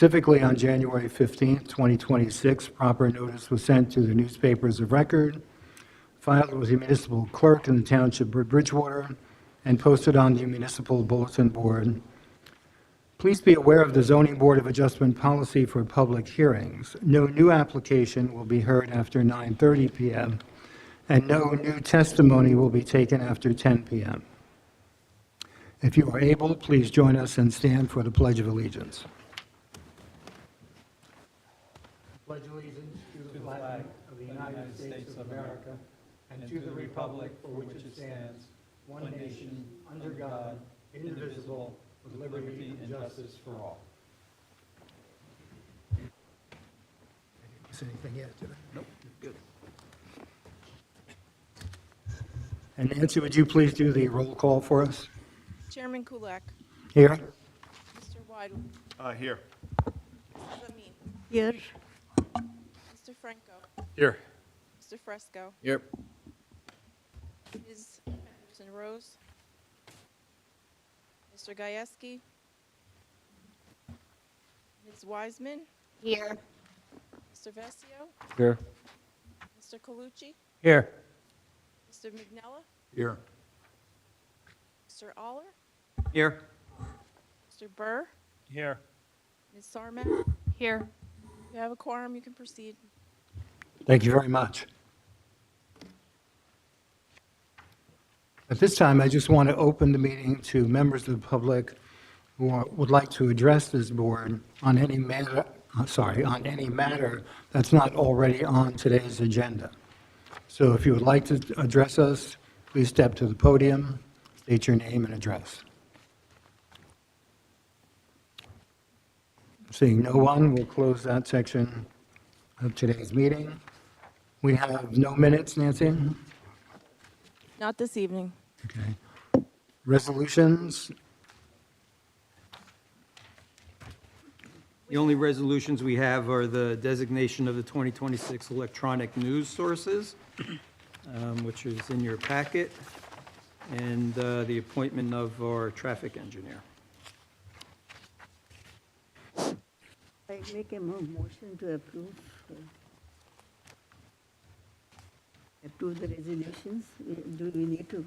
Specifically, on January 15th, 2026, proper notice was sent to the newspapers of record, filed with the municipal clerk in the township of Bridgewater, and posted on the municipal bulletin board. Please be aware of the Zoning Board of Adjustment policy for public hearings. No new application will be heard after 9:30 p.m., and no new testimony will be taken after 10 p.m. If you are able, please join us and stand for the Pledge of Allegiance. Pledge allegiance to the flag of the United States of America and to the republic for which it stands, one nation, under God, indivisible, with liberty and justice for all. Is anything yet? Nope, good. And Nancy, would you please do the roll call for us? Chairman Kulak. Here. Mr. Weidl. Here. Mrs. Amin. Here. Mr. Franco. Here. Mr. Fresco. Here. Ms. Henderson Rose. Mr. Gajewski. Ms. Wiseman. Here. Mr. Vesio. Here. Mr. Colucci. Here. Mr. Mignella. Here. Mr. Aller. Here. Mr. Burr. Here. Ms. Sarmat. Here. You have a quorum. You can proceed. Thank you very much. At this time, I just want to open the meeting to members of the public who would like to address this board on any matter, on any matter that's not already on today's agenda. So if you would like to address us, please step to the podium, state your name and address. Seeing no one, we'll close that section of today's meeting. We have no minutes, Nancy? Not this evening. Okay. Resolutions? The only resolutions we have are the designation of the 2026 electronic news sources, which is in your packet, and the appointment of our traffic engineer. I make a motion to approve the resolutions. Do we need to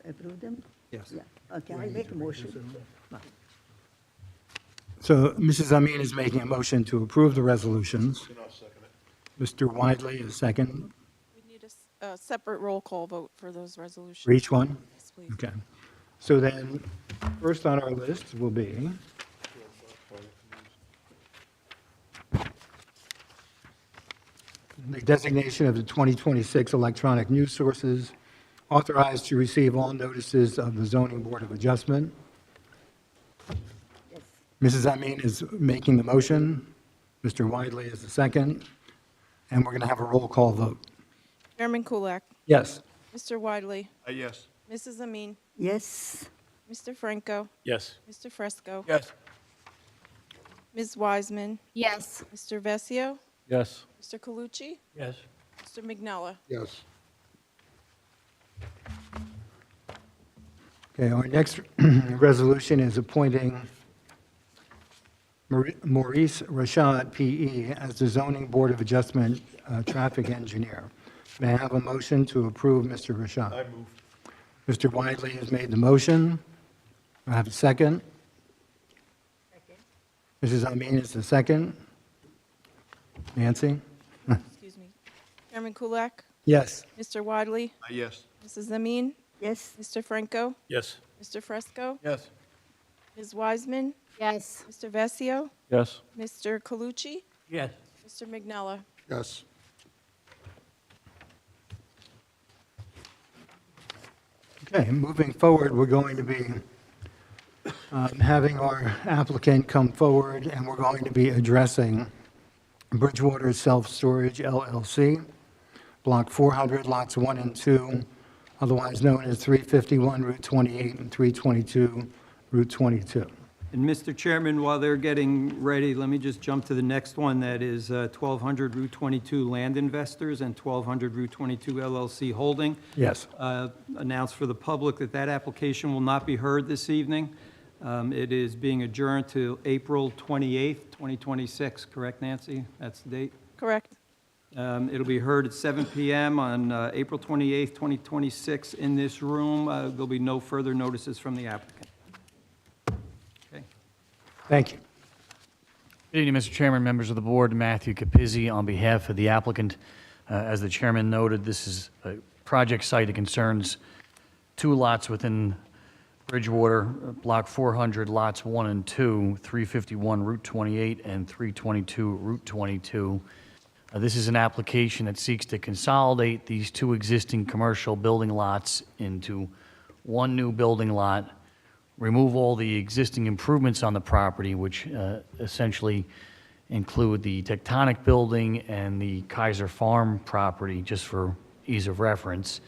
approve them? Yes. Yeah. Okay, I make a motion. So Mrs. Amin is making a motion to approve the resolutions. Mr. Widley is second We need a separate roll call vote for those resolutions. for each one? Yes, please. Okay. So then, first on our list will be the designation of the 2026 electronic news sources, authorized to receive all notices of the Zoning Board of Adjustment. Yes. Mrs. Amin is making the motion. Mr. Widley is the second. And we're going to have a roll call vote. Chairman Kulak. Yes. Mr. Weidley. Yes. Mrs. Amin. Yes. Mr. Franco. Yes. Mr. Fresco. Yes. Ms. Wiseman. Yes. Mr. Vesio. Yes. Mr. Colucci. Yes. Mr. Mignella. Yes. Okay, our next resolution is appointing Maurice Rashad, P.E., as the Zoning Board of Adjustment traffic engineer. May I have a motion to approve Mr. Rashad? I move. Mr. Widley has made the motion. I have a second. Second. Mrs. Amin is the second. Nancy? Excuse me. Chairman Kulak. Yes. Mr. Widley. Yes. Mrs. Amin. Yes. Mr. Franco. Yes. Mr. Fresco. Yes. Ms. Wiseman. Yes. Mr. Vesio. Yes. Mr. Colucci. Yes. Mr. Mignella. Yes. Okay, moving forward, we're going to be having our applicant come forward, and we're going to be addressing Bridgewater Self-Storage LLC, Block 400, Lots 1 and 2, otherwise known as 351 Route 28 and 322 Route 22. And Mr. Chairman, while they're getting ready, let me just jump to the next one. That is 1200 Route 22 Land Investors and 1200 Route 22 LLC Holding. Yes. Announce for the public that that application will not be heard this evening. It is being adjourned to April 28th, 2026, correct, Nancy? That's the date? Correct. It'll be heard at 7 PM on April 28th, 2026 in this room. There'll be no further notices from the applicant. Okay. Thank you. Good evening, Mr. Chairman, members of the board. Matthew Capizzi on behalf of the applicant. As the chairman noted, this is a project site that concerns 2 lots within Bridgewater, Block 400, Lots 1 and 2, 351 Route 28 and 322 Route 22. This is an application that seeks to consolidate these 2 existing commercial building lots into 1 new building lot, remove all the existing improvements on the property, which essentially include the Tectonic building and the Kaiser Farm property, just for ease of reference,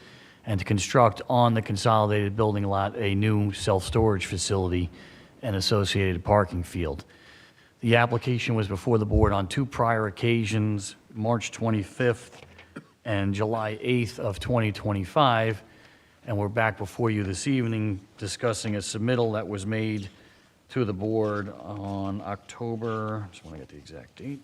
and to construct on the consolidated building lot a new self-storage facility and associated parking field. The application was before the board on 2 prior occasions, March 25th and July 8th of 2025, and we're back before you this evening discussing a submittal that was made to the board on October, just want to get the exact date.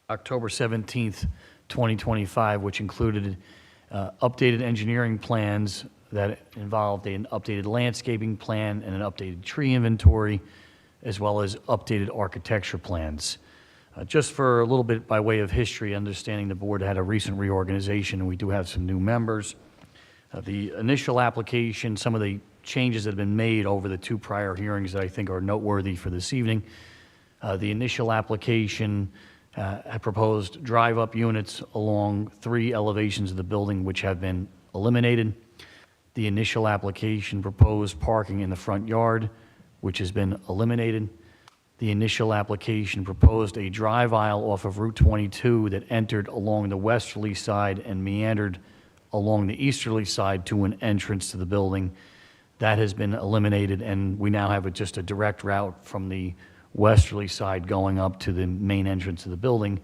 October 17th, 2025, which included updated engineering plans that involved an updated landscaping plan and an updated tree inventory, as well as updated architecture plans. Just for a little bit by way of history, understanding the board had a recent reorganization and we do have some new members. The initial application, some of the changes that have been made over the 2 prior hearings that I think are noteworthy for this evening. The initial application had proposed drive-up units along 3 elevations of the building, which have been eliminated. The initial application proposed parking in the front yard, which has been eliminated. The initial application proposed a drive aisle off of Route 22 that entered along the westerly side and meandered along the easterly side to an entrance to the building. That has been eliminated, and we now have just a direct route from the westerly side going up to the main entrance of the building,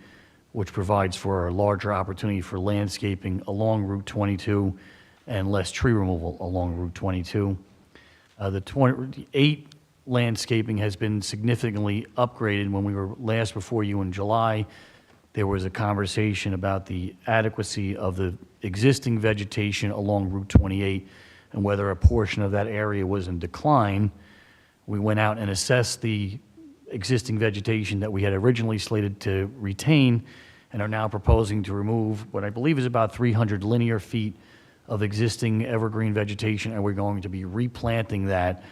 which provides for a larger opportunity for landscaping along Route 22 and less tree removal along Route 22. The 28 landscaping has been significantly upgraded. When we were last before you in July, there was a conversation about the adequacy of the existing vegetation along Route 28 and whether a portion of that area was in decline. We went out and assessed the existing vegetation that we had originally slated to retain and are now proposing to remove what I believe is about 300 linear feet of existing evergreen vegetation, and we're going to be replanting that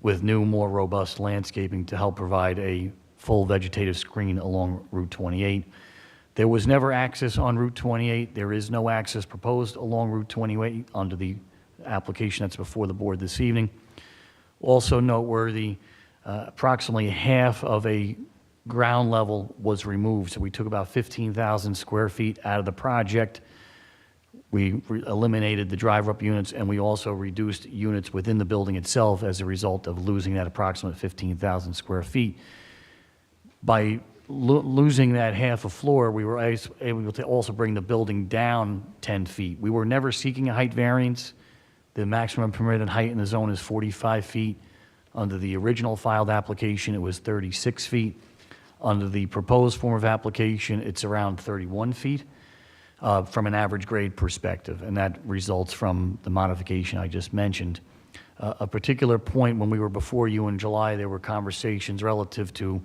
with new, more robust landscaping to help provide a full vegetative screen along Route 28. There was never access on Route 28. There is no access proposed along Route 28 under the application that's before the board this evening. Also noteworthy, approximately half of a ground level was removed, so we took about 15,000 square feet out of the project. We eliminated the drive-up units, and we also reduced units within the building itself as a result of losing that approximate 15,000 square feet. By losing that half a floor, we were able to also bring the building down 10 feet. We were never seeking a height variance. The maximum permitted height in the zone is 45 feet. Under the original filed application, it was 36 feet. Under the proposed form of application, it's around 31 feet. From an average grade perspective, and that results from the modification I just mentioned. A particular point when we were before you in July, there were conversations relative to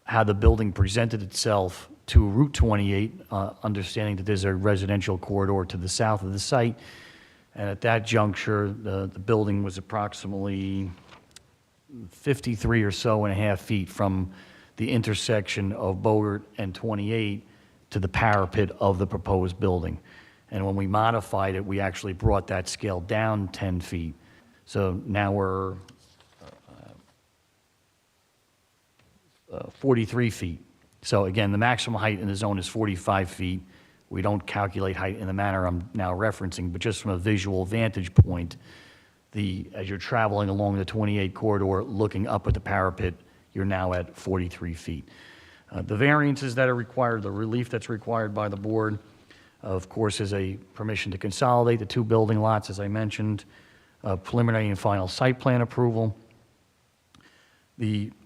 how the building presented itself to Route 28, understanding that there's a residential corridor to the south of the site, and at that juncture, the building was approximately 53 or so and a half feet from the intersection of Bogart and 28 to the parapet of the proposed building. And when we modified it, we actually brought that scale down 10 feet. So now we're 43 feet. So again, the maximum height in the zone is 45 feet. We don't calculate height in the manner I'm now referencing, but just from a visual vantage point, as you're traveling along the 28 corridor, looking up at the parapet, you're now at 43 feet. The variances that are required, the relief that's required by the board, of course, is a permission to consolidate the two building lots, as I mentioned, preliminary and final site plan approval.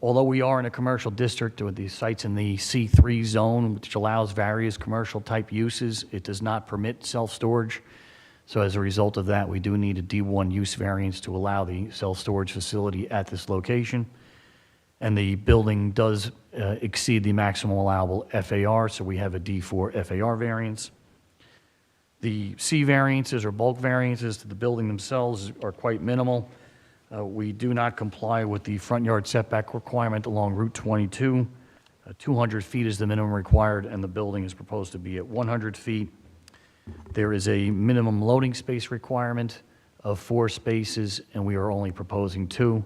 Although we are in a commercial district with the sites in the C3 zone, which allows various commercial type uses, it does not permit self-storage. So as a result of that, we do need a D1 use variance to allow the self-storage facility at this location. And the building does exceed the maximum allowable FAR, so we have a D4 FAR variance. The C variances or bulk variances to the building themselves are quite minimal. We do not comply with the front yard setback requirement along Route 22. 200 feet is the minimum required, and the building is proposed to be at 100 feet. There is a minimum loading space requirement of 4 spaces, and we are only proposing 2.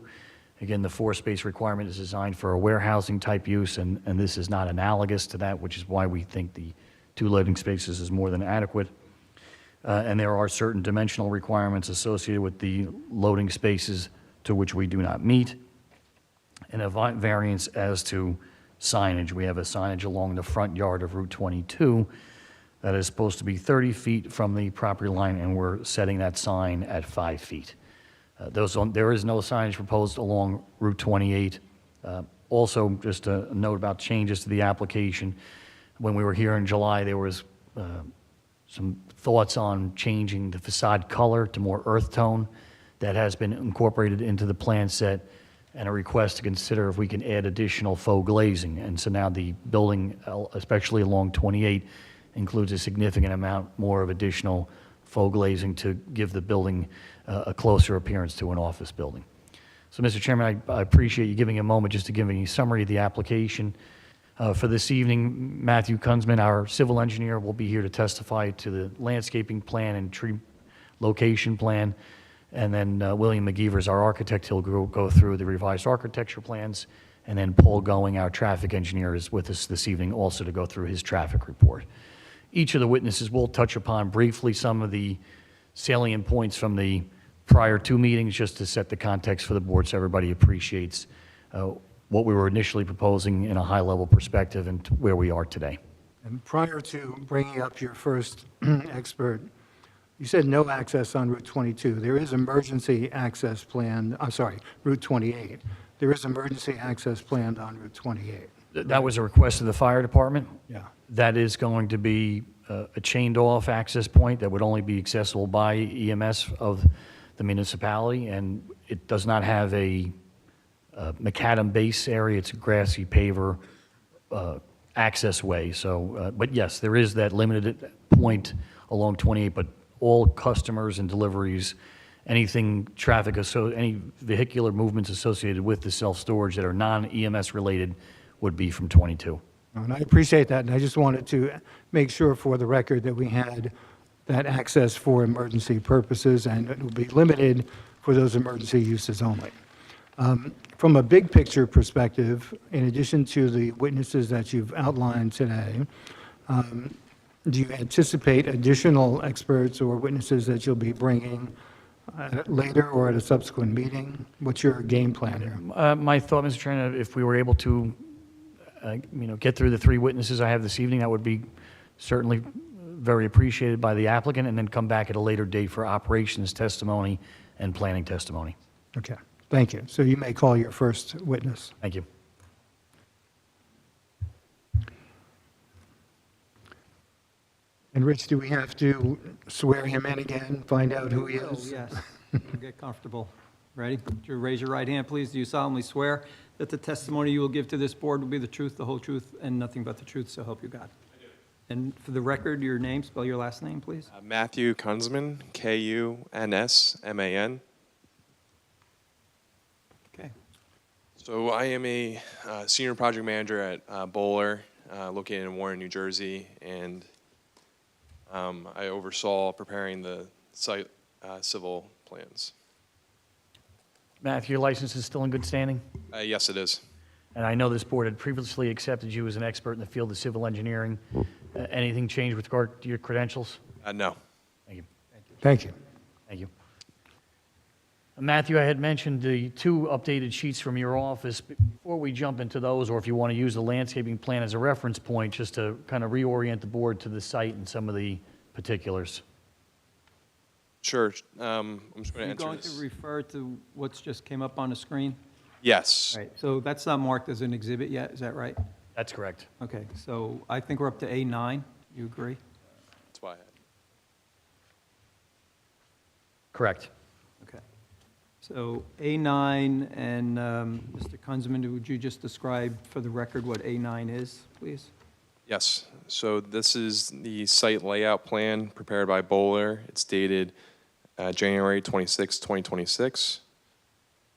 Again, the 4-space requirement is designed for a warehousing type use, and this is not analogous to that, which is why we think the 2 loading spaces is more than adequate. And there are certain dimensional requirements associated with the loading spaces to which we do not meet. And a variance as to signage. We have a signage along the front yard of Route 22 that is supposed to be 30 feet from the property line, and we're setting that sign at 5 feet. There is no signage proposed along Route 28. Also, just a note about changes to the application. When we were here in July, there was some thoughts on changing the facade color to more earth tone. That has been incorporated into the plan set, and a request to consider if we can add additional faux glazing. And so now the building, especially along 28, includes a significant amount more of additional faux glazing to give the building a closer appearance to an office building. So, Mr. Chairman, I appreciate you giving a moment just to give me a summary of the application. For this evening, Matthew Kunzman, our civil engineer, will be here to testify to the landscaping plan and tree location plan. And then William McGeevers, our architect, he'll go through the revised architecture plans. And then Paul Going, our traffic engineer, is with us this evening also to go through his traffic report. Each of the witnesses will touch upon briefly some of the salient points from the prior 2 meetings, just to set the context for the board so everybody appreciates what we were initially proposing in a high-level perspective and where we are today. And prior to bringing up your first expert, you said no access on Route 22. There is emergency access planned, I'm sorry, Route 28. There is emergency access planned on Route 28. That was a request of the fire department. Yeah. That is going to be a chained-off access point that would only be accessible by EMS of the municipality, and it does not have a macadam base area. It's a grassy paver access way. So, but yes, there is that limited point along 28, but all customers and deliveries, anything traffic, any vehicular movements associated with the self-storage that are non-EMS related would be from 22. And I appreciate that, and I just wanted to make sure for the record that we had that access for emergency purposes, and it will be limited for those emergency uses only. From a big picture perspective, in addition to the witnesses that you've outlined today, do you anticipate additional experts or witnesses that you'll be bringing later or at a subsequent meeting? What's your game plan here? My thought, Mr. Chairman, if we were able to get through the 3 witnesses I have this evening, that would be certainly very appreciated by the applicant, and then come back at a later date for operations testimony and planning testimony. Okay, thank you. So you may call your first witness. Thank you. And Rich, do we have to swear him in again, find out who he Oh, is? yes. Get comfortable. Ready? Would you raise your right hand, please? Do you solemnly swear that the testimony you will give to this board will be the truth, the whole truth, and nothing but the truth, so help you God? I do. And for the record, your name, spell your last name, please. Matthew Kunzman, Kunsman. Okay. So I am a senior project manager at Bowler, located in Warren, New Jersey, and I oversaw preparing the site civil plans. Matthew, your license is still in good standing? Yes, it is. And I know this board had previously accepted you as an expert in the field of civil engineering. Anything changed with regard to your credentials? No. Thank you. Thank you. Thank you. Matthew, I had mentioned the two updated sheets from your office. Before we jump into those, or if you want to use the landscaping plan as a reference point, just to kind of reorient the board to the site and some of the particulars. Sure. I'm just going to You're enter going to this. refer to what's just came up on the screen? Yes. Right, so that's not marked as an exhibit yet, is that right? That's correct. Okay, so I think we're up to A9, you agree? That's why I had. Correct. Okay. So A9, and Mr. Kunzman, would you just describe for the record what A9 is, please? Yes, so this is the site layout plan prepared by Bowler. It's dated January 26, 2026.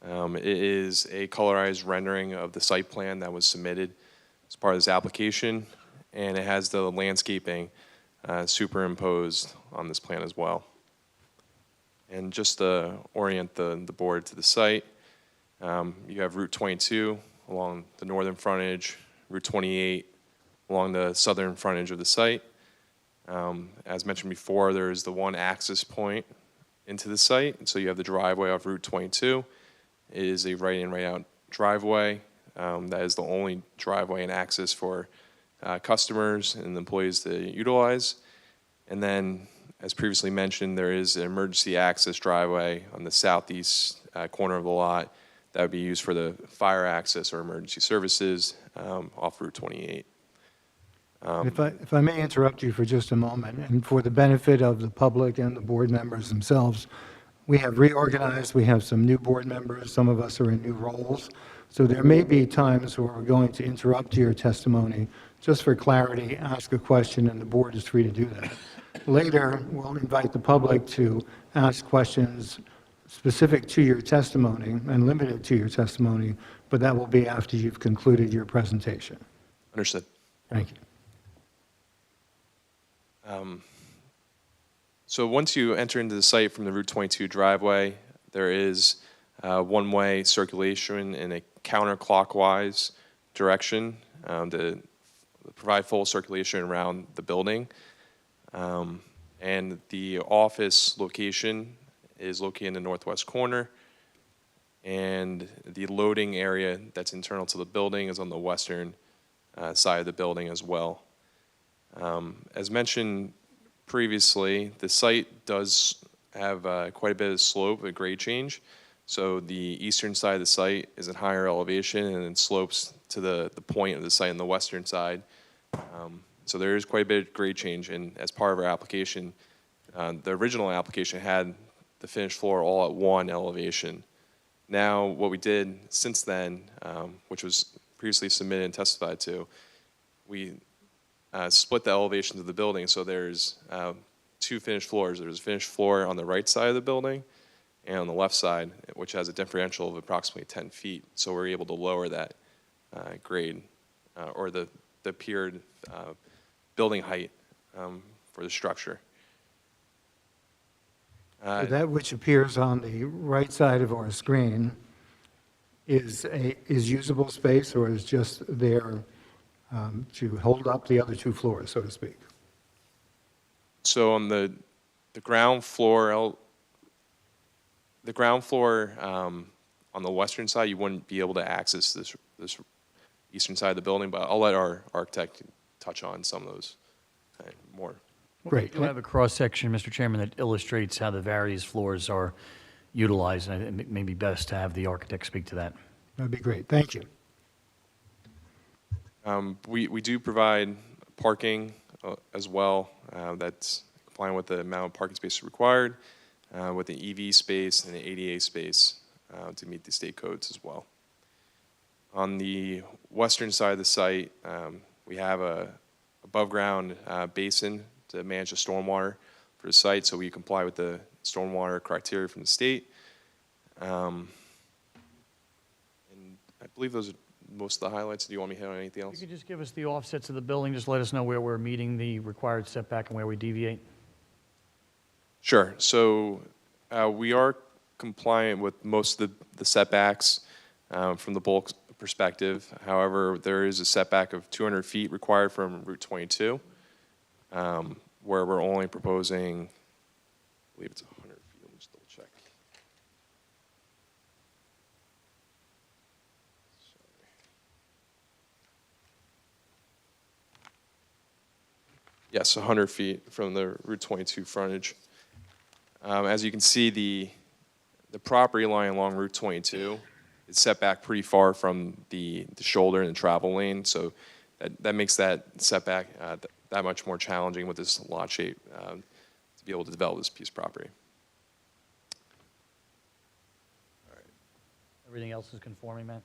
It is a colorized rendering of the site plan that was submitted as part of this application, and it has the landscaping superimposed on this plan as well. And just to orient the board to the site, you have Route 22 along the northern frontage, Route 28 along the southern frontage of the site. As mentioned before, there is the one access point into the site, and so you have the driveway off Route 22. It is a right-in, right-out driveway. That is the only driveway and access for customers and employees to utilize. And then, as previously mentioned, there is an emergency access driveway on the southeast corner of the lot that would be used for the fire access or emergency services off Route 28. If I may interrupt you for just a moment, and for the benefit of the public and the board members themselves, we have reorganized, we have some new board members, some of us are in new roles, so there may be times where we're going to interrupt your testimony. Just for clarity, ask a question, and the board is free to do that. Later, we'll invite the public to ask questions specific to your testimony and limited to your testimony, but that will be after you've concluded your presentation. Understood. Thank you. So once you enter into the site from the Route 22 driveway, there is one-way circulation in a counterclockwise direction to provide full circulation around the building. And the office location is located in the northwest corner, and the loading area that's internal to the building is on the western side of the building as well. As mentioned previously, the site does have quite a bit of slope, a grade change. So the eastern side of the site is at higher elevation and it slopes to the point of the site on the western side. So there is quite a bit of grade change, and as part of our application, the original application had the finished floor all at one elevation. Now, what we did since then, which was previously submitted and testified to, we split the elevations of the building, so there's two finished floors. There's a finished floor on the right side of the building and on the left side, which has a differential of approximately 10 feet. So we're able to lower that grade or the appeared building height for the structure. So that which appears on the right side of our screen is usable space, or is just there to hold up the other two floors, so to speak? So on the ground floor, on the western side, you wouldn't be able to access this eastern side of the building, but I'll let our architect touch on some of those more. Great. We do have a cross-section, Mr. Chairman, that illustrates how the various floors are utilized, and I think it may be best to have the architect speak to that. That'd be great. Thank you. We do provide parking as well. That's complying with the amount of parking spaces required, with the EV space and the ADA space to meet the state codes as well. On the western side of the site, we have a above-ground basin to manage the stormwater for the site, so we comply with the stormwater criteria from the state. And I believe those are most of the highlights. Do you want me to hit on anything You else? could just give us the offsets of the building, just let us know where we're meeting the required setback and where we deviate. Sure. So we are compliant with most of the setbacks from the bulk perspective. However, there is a setback of 200 feet required from Route 22, where we're only proposing, I believe it's 100 feet. Let me just double check. Yes, 100 feet from the Route 22 frontage. As you can see, the property line along Route 22 is set back pretty far from the shoulder and the travel lane, so that makes that setback that much more challenging with this lot shape to be able to develop this piece of property. Everything else is conforming, Matt?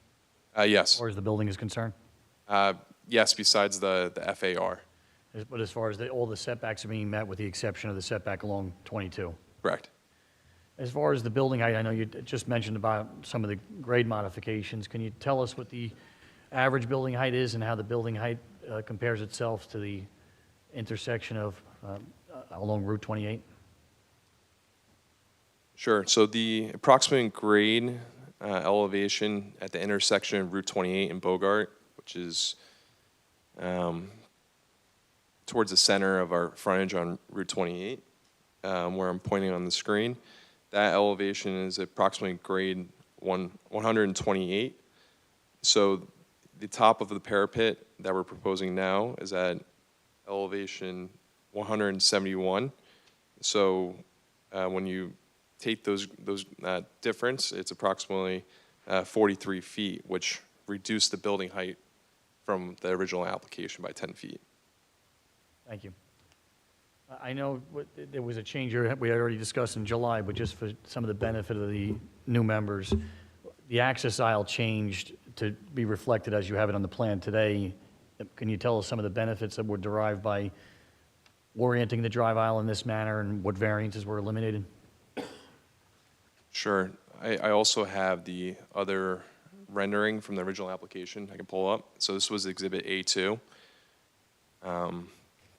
Yes. As far as the building is concerned? Yes, besides the FAR. But as far as all the setbacks are being met with the exception of the setback along 22? Correct. As far as the building height, I know you just mentioned about some of the grade modifications. Can you tell us what the average building height is and how the building height compares itself to the intersection of along Route 28? Sure. So the approximate grade elevation at the intersection of Route 28 and Bogart, which is towards the center of our frontage on Route 28, where I'm pointing on the screen, that elevation is approximately grade 128. So the top of the parapet that we're proposing now is at elevation 171. So when you take those difference, it's approximately 43 feet, which reduced the building height from the original application by 10 feet. Thank you. I know there was a change here we had already discussed in July, but just for some of the benefit of the new members, the access aisle changed to be reflected as you have it on the plan today. Can you tell us some of the benefits that were derived by orienting the drive aisle in this manner and what variances were eliminated? Sure. I also have the other rendering from the original application I can pull up. So this was Exhibit A2.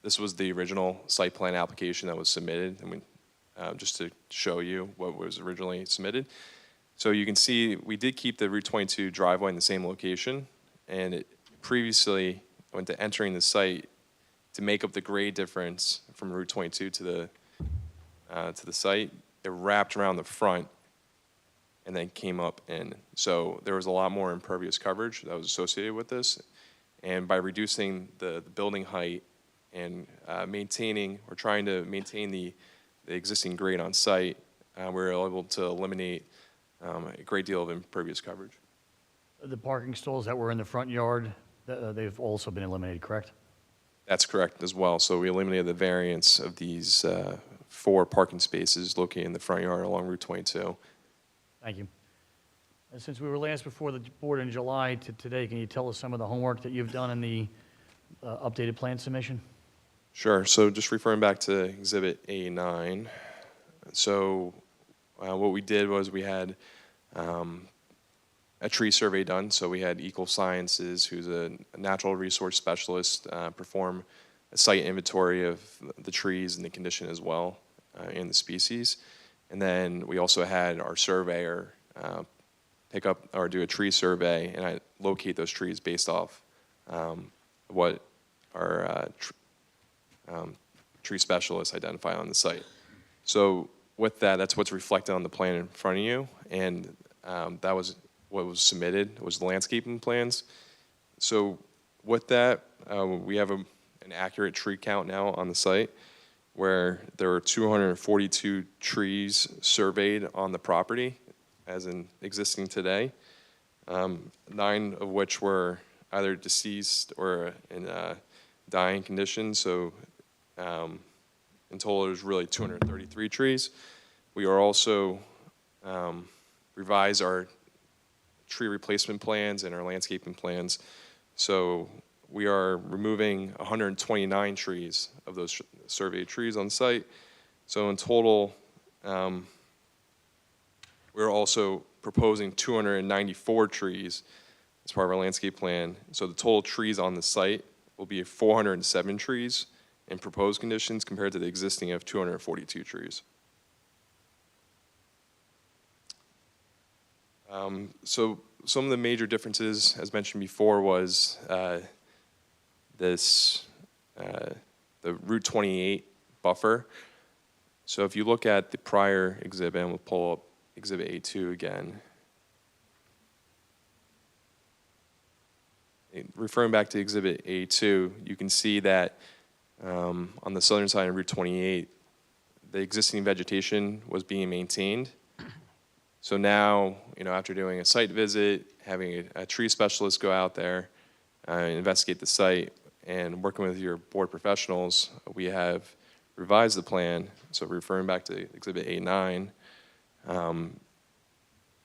This was the original site plan application that was submitted, and just to show you what was originally submitted. So you can see we did keep the Route 22 driveway in the same location, and previously, when entering the site, to make up the grade difference from Route 22 to the site, it wrapped around the front and then came up in. So there was a lot more impervious coverage that was associated with this, and by reducing the building height and trying to maintain the existing grade on site, we were able to eliminate a great deal of impervious coverage. The parking stalls that were in the front yard, they've also been eliminated, correct? That's correct as well. So we eliminated the variance of these 4 parking spaces located in the front yard along Route 22. Thank you. And since we were last before the board in July to today, can you tell us some of the homework that you've done in the updated plan submission? Sure. So just referring back to Exhibit A9. So what we did was we had a tree survey done. So we had Eco Sciences, who's a natural resource specialist, perform a site inventory of the trees and the condition as well, and the species. And then we also had our surveyor pick up or do a tree survey and locate those trees based off what our tree specialists identify on the site. So with that, that's what's reflected on the plan in front of you, and that was what was submitted, was the landscaping plans. So with that, we have an accurate tree count now on the site, where there were 242 trees surveyed on the property as in existing today, 9 of which were either deceased or in dying condition. So in total, there's really 233 trees. We are also revised our tree replacement plans and our landscaping plans. So we are removing 129 trees of those surveyed trees on site. So in total, we're also proposing 294 trees as part of our landscape plan. So the total trees on the site will be 407 trees in proposed conditions compared to the existing of 242 trees. So some of the major differences, as mentioned before, was the Route 28 buffer. So if you look at the prior exhibit, and we'll pull up Exhibit A2 again. Referring back to Exhibit A2, you can see that on the southern side of Route 28, the existing vegetation was being maintained. So now, after doing a site visit, having a tree specialist go out there, investigate the site, and working with your board professionals, we have revised the plan, so referring back to Exhibit A9,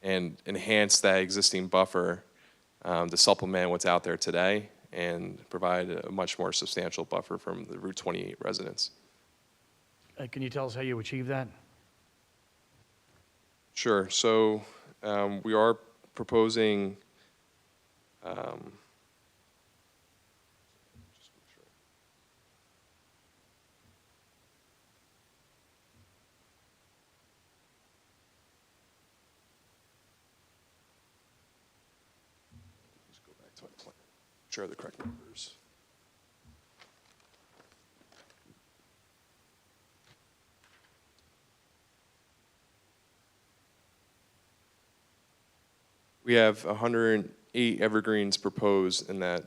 and enhance that existing buffer to supplement what's out there today and provide a much more substantial buffer from the Route 28 residents. Can you tell us how you achieve that? Sure. So we are proposing. Just go back to my plan. Sure, the correct numbers. We have 108 evergreens proposed in that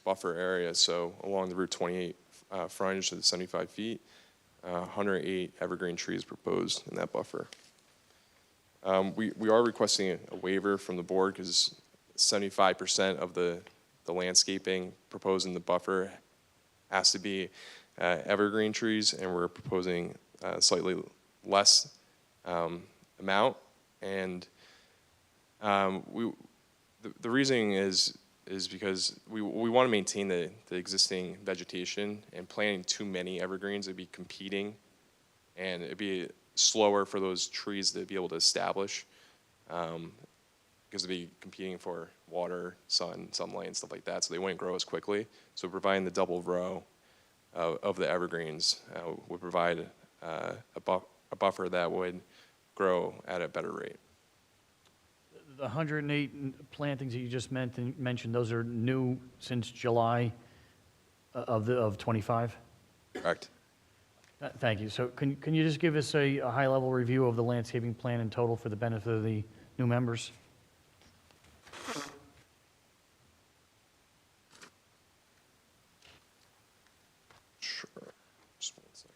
buffer area, so along the Route 28 frontage of the 75 feet, 108 evergreen trees proposed in that buffer. We are requesting a waiver from the board because 75% of the landscaping proposed in the buffer has to be evergreen trees, and we're proposing slightly less amount. And the reasoning is because we want to maintain the existing vegetation, and planting too many evergreens would be competing, and it'd be slower for those trees to be able to establish, because they'd be competing for water, sunlight, and stuff like that, so they wouldn't grow as quickly. So providing the double row of the evergreens would provide a buffer that would grow at a better rate. The 108 plantings that you just mentioned, those are new since July of 25? Correct. Thank you. So can you just give us a high-level review of the landscaping plan in total for the benefit of the new members? Sure. Just 1 second.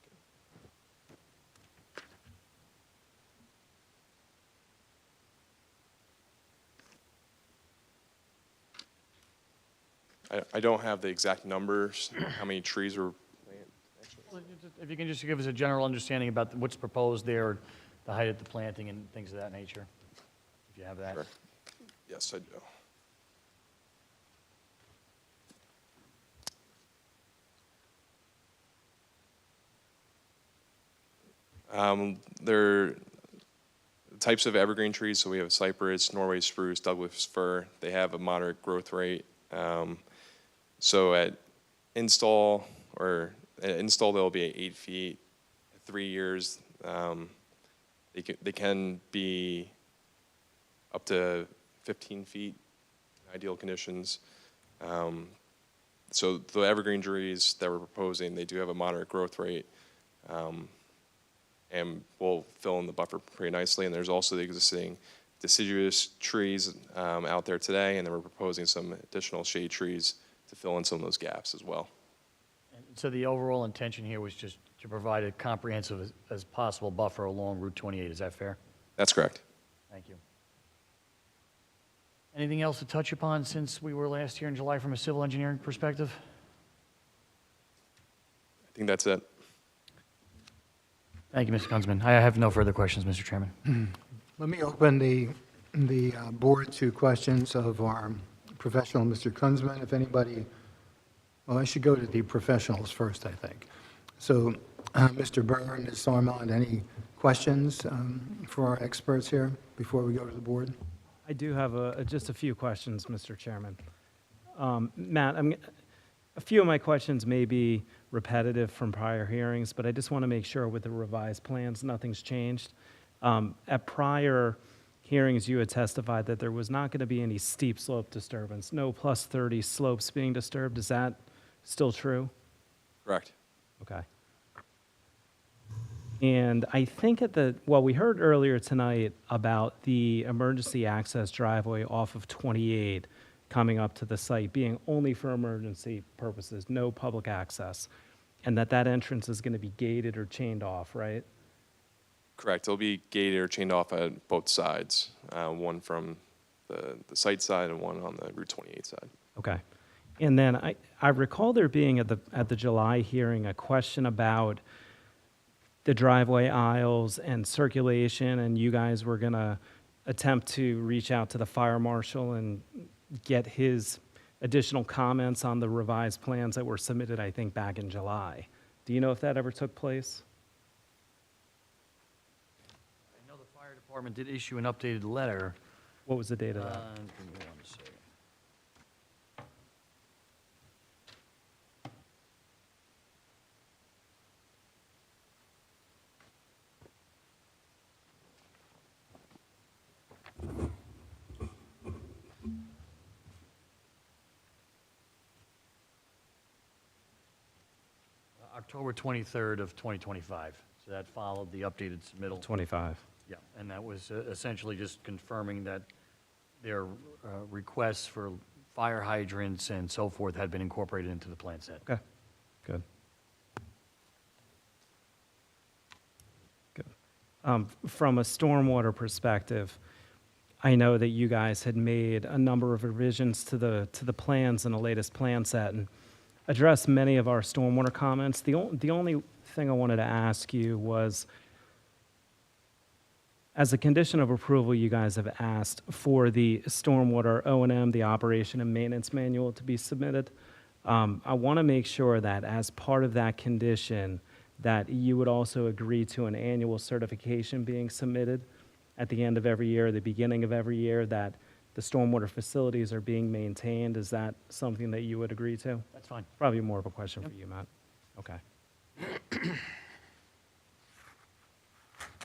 I don't have the exact numbers, how many trees were planted, actually. If you can just give us a general understanding about what's proposed there, the height of the planting and things of that nature, if you have that. Sure. Yes, I do. They're types of evergreen trees, so we have cypress, Norway spruce, Douglas fir. They have a moderate growth rate. So at install, they'll be at 8 feet. 3 years, they can be up to 15 feet in ideal conditions. So the evergreen trees that we're proposing, they do have a moderate growth rate, and will fill in the buffer pretty nicely. And there's also the existing deciduous trees out there today, and then we're proposing some additional shade trees to fill in some of those gaps as well. And so the overall intention here was just to provide a comprehensive as possible buffer along Route 28. Is that fair? That's correct. Thank you. Anything else to touch upon since we were last here in July from a civil engineering perspective? I think that's it. Thank you, Mr. Kunzman. I have no further questions, Mr. Chairman. Let me open the board to questions of our professional, Mr. Kunzman. If anybody, well, I should go to the professionals first, I think. So, Mr. Burr and Ms. Sarmond, any questions for our experts here before we go to the board? I do have just a few questions, Mr. Chairman. Matt, a few of my questions may be repetitive from prior hearings, but I just want to make sure with the revised plans, nothing's changed. At prior hearings, you had testified that there was not going to be any steep slope disturbance, no plus 30 slopes being disturbed. Is that still true? Correct. Okay. And I think we heard earlier tonight about the emergency access driveway off of 28 coming up to the site being only for emergency purposes, no public access. and that entrance is going to be gated or chained off, right? Correct. It'll be gated or chained off at both sides, one from the site side and one on the Route 28 side. Okay. And then I recall there being at the July hearing a question about the driveway aisles and circulation, and you guys were going to attempt to reach out to the fire marshal and get his additional comments on the revised plans that were submitted, I think, back in July. Do you know if that ever took place? I know the fire department did issue an updated letter. What was the date of that? Give me 1 second. October 23rd of 2025. So that followed the updated submittal. 25. Yeah, and that was essentially just confirming that their requests for fire hydrants and so forth had been incorporated into the plan set. Okay, good. Good. From a stormwater perspective, I know that you guys had made a number of revisions to the plans in the latest plan set and addressed many of our stormwater comments. The only thing I wanted to ask you was, as a condition of approval, you guys have asked for the stormwater O&M, the operation and maintenance manual, to be submitted. I want to make sure that as part of that condition, that you would also agree to an annual certification being submitted at the end of every year, the beginning of every year, that the stormwater facilities are being maintained. Is that something that you would agree to? That's fine. Probably more of a question for you, Matt. Okay.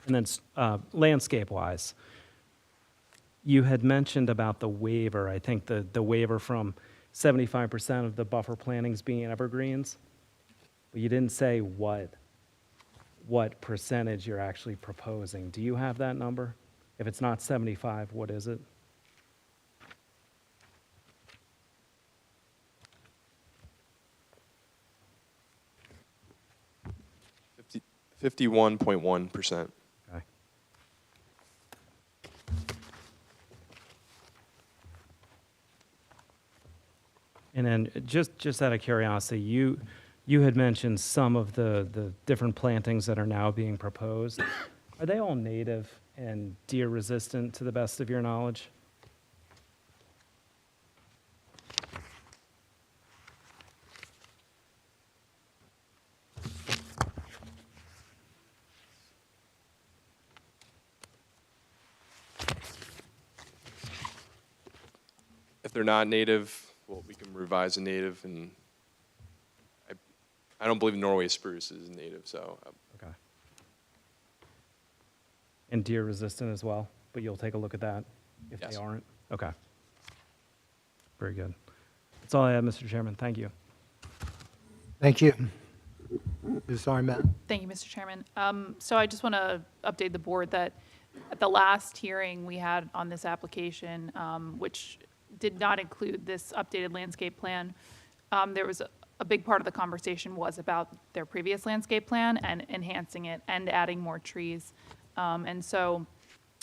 And then landscape-wise, you had mentioned about the waiver, I think the waiver from 75% of the buffer plantings being evergreens, but you didn't say what percentage you're actually proposing. Do you have that number? If it's not 75, what is it? 51.1%. Okay. And then just out of curiosity, you had mentioned some of the different plantings that are now being proposed. Are they all native and deer resistant to the best of your knowledge? If they're not native, well, we can revise a native, and I don't believe Norway spruce is native, so Okay. And deer resistant as well, but you'll take a look at that if Yes. they aren't? Okay. Very good. That's all I have, Mr. Chairman. Thank you. Thank you. Sorry, Matt. Thank you, Mr. Chairman. So I just want to update the board that at the last hearing we had on this application, which did not include this updated landscape plan, there was a big part of the conversation was about their previous landscape plan and enhancing it and adding more trees. And so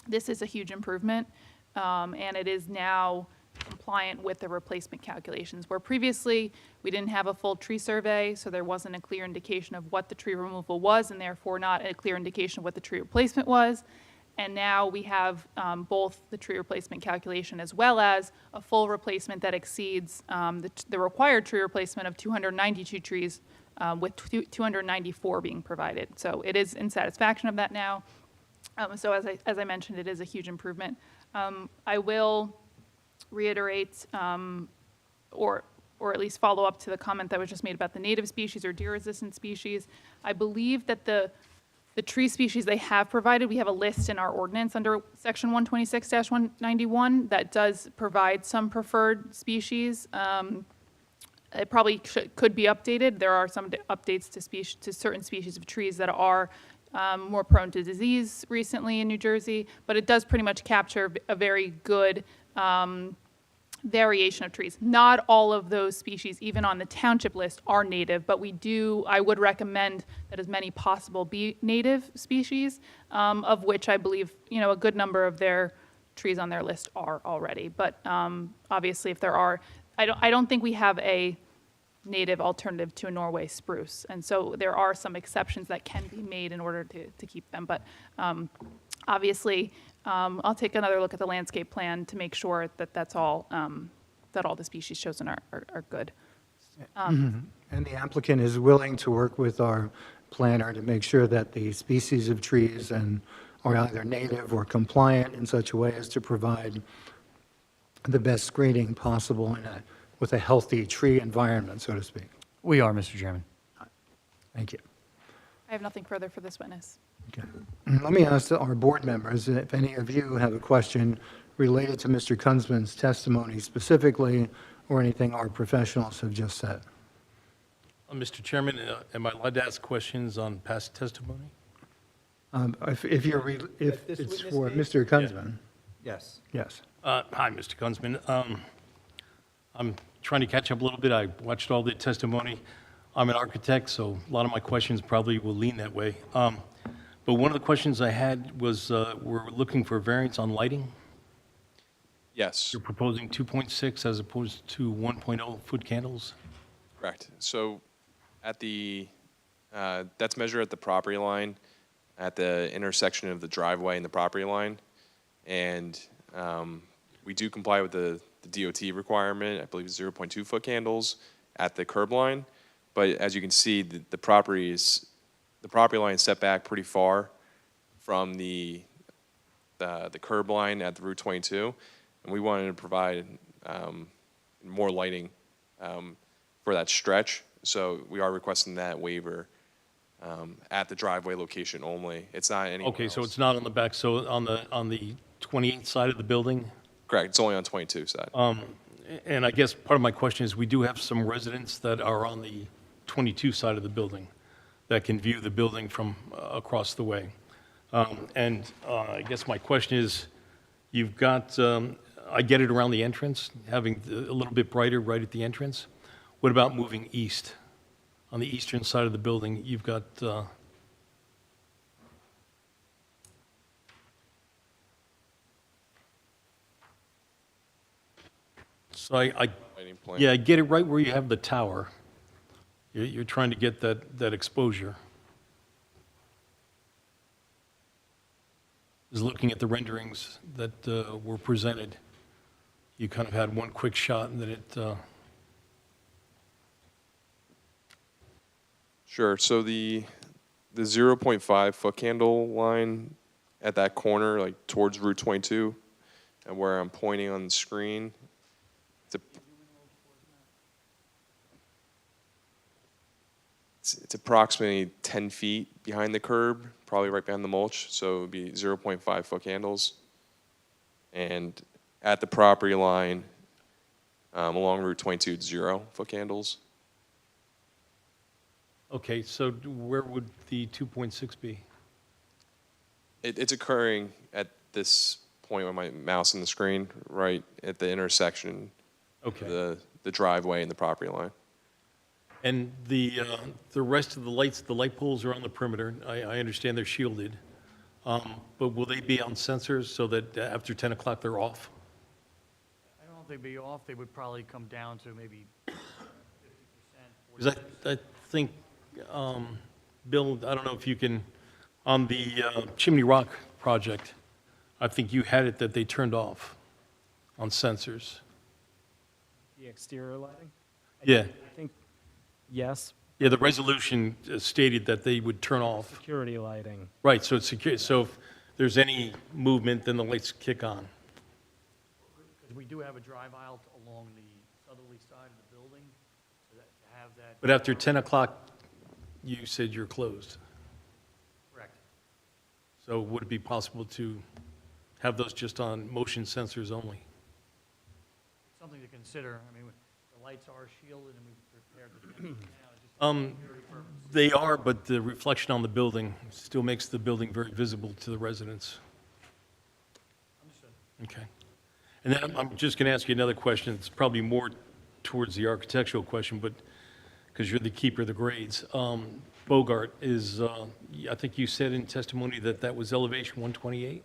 this is a huge improvement, and it is now compliant with the replacement calculations, where previously we didn't have a full tree survey, so there wasn't a clear indication of what the tree removal was, and therefore not a clear indication of what the tree replacement was. And now we have both the tree replacement calculation as well as a full replacement that exceeds the required tree replacement of 292 trees, with 294 being provided. So it is in satisfaction of that now. So as I mentioned, it is a huge improvement. I will reiterate, or at least follow up to the comment that was just made about the native species or deer-resistant species. I believe that the tree species they have provided, we have a list in our ordinance under section 126-191 that does provide some preferred species. It probably could be updated. There are some updates to certain species of trees that are more prone to disease recently in New Jersey, but it does pretty much capture a very good variation of trees. Not all of those species, even on the township list, are native, but I would recommend that as many possible be native species, of which I believe, a good number of their trees on their list are already. But obviously, if there are, I don't think we have a native alternative to a Norway spruce. And so there are some exceptions that can be made in order to keep them. But obviously, I'll take another look at the landscape plan to make sure that that's all, that all the species chosen are good. And the applicant is willing to work with our planner to make sure that the species of trees are either native or compliant in such a way as to provide the best screening possible with a healthy tree environment, so to speak. We are, Mr. Chairman. Thank you. I have nothing further for this witness. Okay. Let me ask our board members, if any of you have a question related to Mr. Kunzman's testimony specifically, or anything our professionals have just said. Mr. Chairman, am I allowed to ask questions on past testimony? If This it's witness for case? Mr. Kunzman, Yes. yes. Hi, Mr. Kunzman. I'm trying to catch up a little bit. I watched all the testimony. I'm an architect, so a lot of my questions probably will lean that way. But one of the questions I had was, we're looking for variance on lighting. Yes, You're proposing 2.6 as opposed to 1.0 foot candles? correct. So that's measured at the property line, at the intersection of the driveway and the property line. And we do comply with the DOT requirement, I believe it's 0.2 foot candles at the curb line. But as you can see, the property line is set back pretty far from the curb line at the Route 22. And we wanted to provide more lighting for that stretch. So we are requesting that waiver at the driveway location only. It's not anywhere Okay, so else. it's not on the back, so on the 28th side of the building? Correct, it's only on 22 side. And I guess part of my question is, we do have some residents that are on the 22 side of the building that can view the building from across the way. I guess my question is, you've got, I get it around the entrance, having a little bit brighter right at the entrance. What about moving east? On the eastern side of the building, you've got, so Lighting plan. yeah, I get it right where you have the tower. You're trying to get that exposure. Is looking at the renderings that were presented, you kind of had one quick shot and then it, Sure, so the 0.5 foot candle line at that corner, like towards Route 22, and where I'm pointing on the screen, it's approximately 10 feet behind the curb, probably right behind the mulch, so it would be 0.5 foot candles. And at the property line, along Route 22, it's 0 foot candles. okay, so where would the 2.6 be? It's occurring at this point with my mouse on the screen, right at the intersection Okay. of the driveway and the property line. And the rest of the lights, the light poles are on the perimeter. I understand they're shielded. But will they be on sensors so that after 10 o'clock they're off? I don't know if they'd be off, they would probably come down to maybe 50%. Because I think, Bill, I don't know if you can, on the Chimney Rock project, I think you had it that they turned off on sensors. The exterior lighting? Yeah, I think, yes, yeah, the resolution stated that they would turn off. security lighting. Right, so it's secure, so if there's any movement, then the lights kick on. Because we do have a drive aisle along the southerly side of the building, so that, to have that. But after 10 o'clock, you said you're closed. Correct. So would it be possible to have those just on motion sensors only? Something to consider, I mean, the lights are shielded and we've prepared the cameras now, it's just security purposes. They are, but the reflection on the building still makes the building very visible to the residents. Understood. Okay. And then I'm just going to ask you another question. It's probably more towards the architectural question, but because you're the keeper of the grades. Bogart is, I think you said in testimony that that was elevation 128?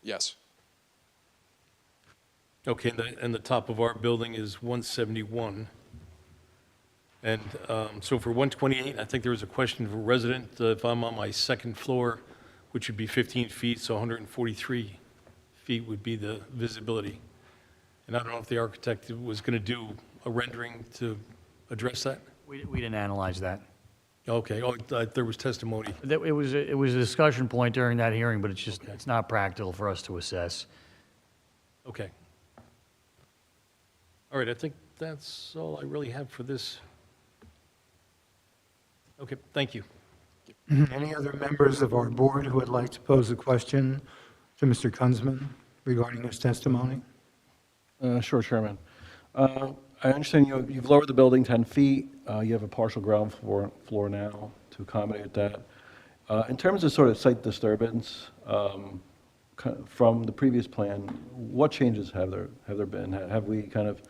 Yes, Okay, and the top of our building is 171. And so for 128, I think there was a question of a resident, if I'm on my second floor, which would be 15 feet, so 143 feet would be the visibility. And I don't know if the architect was going to do a rendering to address that? We didn't analyze that. Okay, oh, there was testimony. It was a discussion point during that hearing, but it's just, it's not practical for us to assess. Okay. All right, I think that's all I really have for this. Okay, thank you. Any other members of our board who would like to pose a question to Mr. Kunzman regarding his testimony? Sure, Chairman. I understand you've lowered the building 10 feet. You have a partial ground floor now to accommodate that. In terms of sort of site disturbance, from the previous plan, what changes have there been? Have we kind of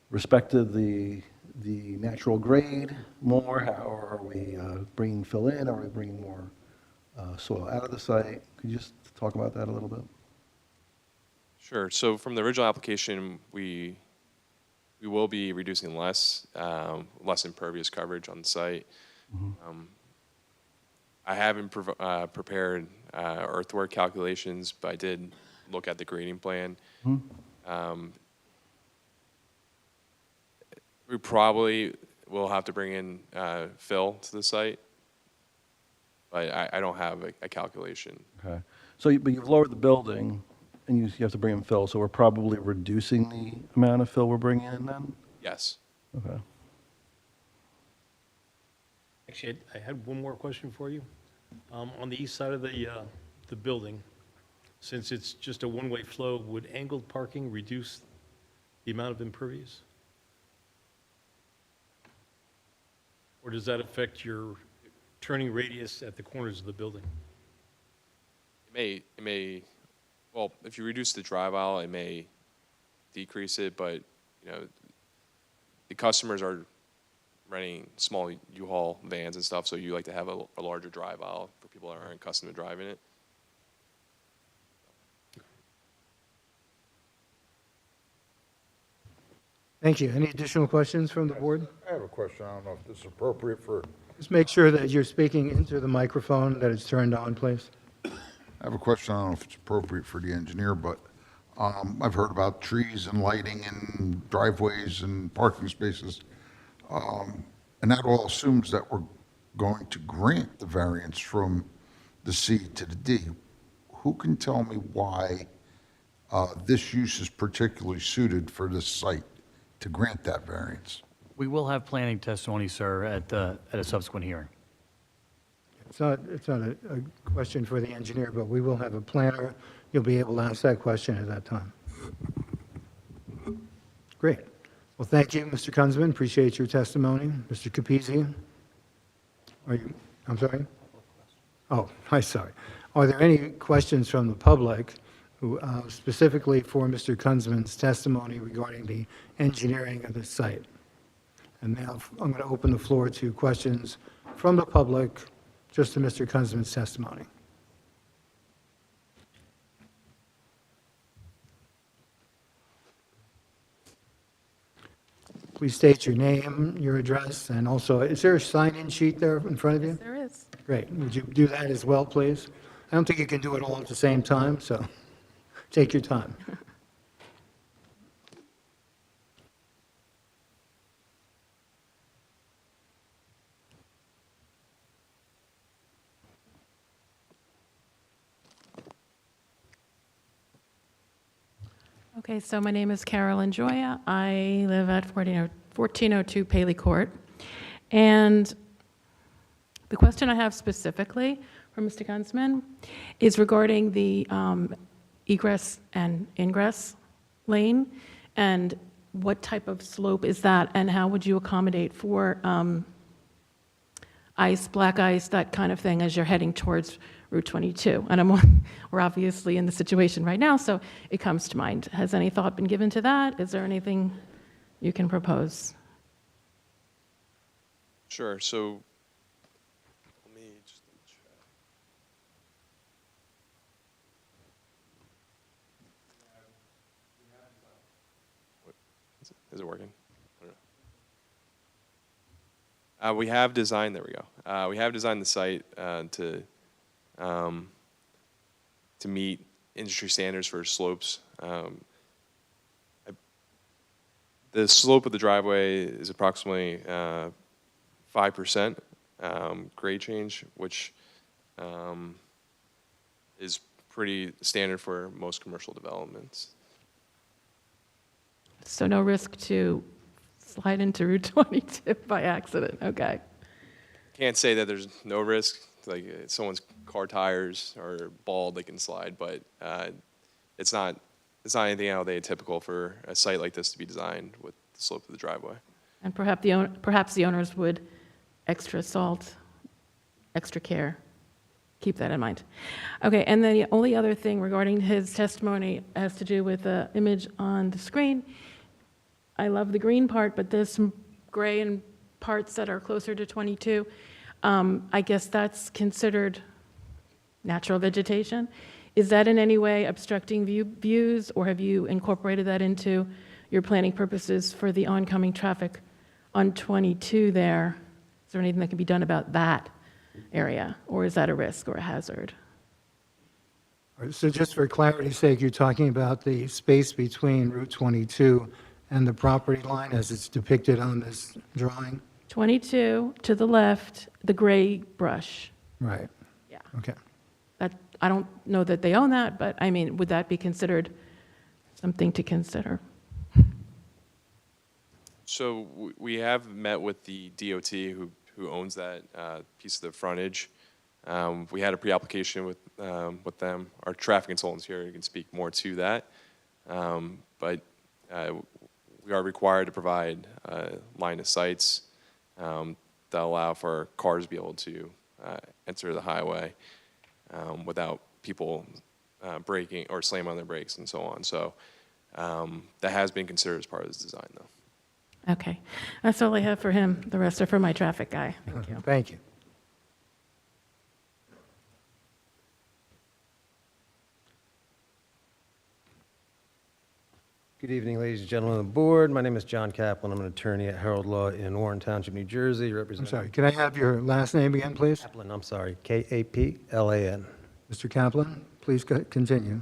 respected the natural grade more? Or are we bringing fill in? Are we bringing more soil out of the site? Could you just talk about that a little bit? sure. So from the original application, we will be reducing less impervious coverage on the site. I haven't prepared earthwork calculations, but I did look at the grading plan. We probably will have to bring in fill to the site, but I don't have a calculation. Okay. So, but you've lowered the building, and you have to bring in fill, so we're probably reducing the amount of fill we're bringing in then? Yes. Okay. Actually, I had one more question for you. On the east side of the building, since it's just a one-way flow, would angled parking reduce the amount of impervious? Or does that affect your turning radius at the corners of the building? It may, well, if you reduce the drive aisle, it may decrease it, but, you know, the customers are renting small U-Haul vans and stuff, so you like to have a larger drive aisle for people that aren't accustomed to driving it. Thank you. Any additional questions from the board? I have a question. I don't know if this is appropriate for, Just make sure that you're speaking into the microphone, that it's turned on, please. I have a question. I don't know if it's appropriate for the engineer, but I've heard about trees and lighting and driveways and parking spaces. And that all assumes that we're going to grant the variance from the C to the D. Who can tell me why this use is particularly suited for this site to grant that variance? We will have planning testimony, sir, at a subsequent hearing. It's not a question for the engineer, but we will have a planner. You'll be able to ask that question at that time. Great. Well, thank you, Mr. Kunzman. Appreciate your testimony. Mr. Capizzi? I'm sorry? Oh, I'm sorry. Are there any questions from the public specifically for Mr. Kunzman's testimony regarding the engineering of the site? And now I'm going to open the floor to questions from the public, just to Mr. Kunzman's testimony. Please state your name, your address, and also, is there a sign-in sheet there in front of you? There is. Great. Would you do that as well, please? I don't think you can do it all at the same time, so take your time. Okay, so my name is Carolyn Joya. I live at 1402 Paley Court. And the question I have specifically for Mr. Kunzman is regarding the egress and ingress lane, and what type of slope is that, and how would you accommodate for ice, black ice, that kind of thing as you're heading towards Route 22. And we're obviously in the situation right now, so it comes to mind. Has any thought been given to that? Is there anything you can propose? Sure, so, let me just double check. What- Is it working? I don't know. We have designed, there we go. We have designed the site to meet industry standards for slopes. The slope of the driveway is approximately 5% grade change, which is pretty standard for most commercial developments. So no risk to slide into Route 22 by accident, okay. Can't say that there's no risk, like if someone's car tires are bald, they can slide, but it's not anything out of the atypical for a site like this to be designed with the slope of the driveway. And perhaps the owners would extra salt, extra care. Keep that in mind. Okay, and then the only other thing regarding his testimony has to do with the image on the screen. I love the green part, but there's some gray and parts that are closer to 22. I guess that's considered natural vegetation. Is that in any way obstructing views, or have you incorporated that into your planning purposes for the oncoming traffic on 22 there? Is there anything that can be done about that area, or is that a risk or a hazard? All right, so just for clarity's sake, you're talking about the space between Route 22 and the property line as it's depicted on this drawing? 22 to the left, the gray brush. Right, Yeah. okay. That, I don't know that they own that, but I mean, would that be considered something to consider? So we have met with the DOT who owns that piece of the frontage. We had a pre-application with them. Our traffic consultants here can speak more to that. But we are required to provide line of sights that allow for cars to be able to enter the highway without people braking or slamming on their brakes and so on. So that has been considered as part of this design, though. Okay, that's all I have for him. The rest are for my traffic guy. Thank you. Thank you. Good evening, ladies and gentlemen of the board. My name is John Kaplan. I'm an attorney at Harold Law in Warren Township, New Jersey, I'm representing... sorry, can I have your last name again, please? Kaplan, I'm sorry, Kaplan. Mr. Kaplan, please continue.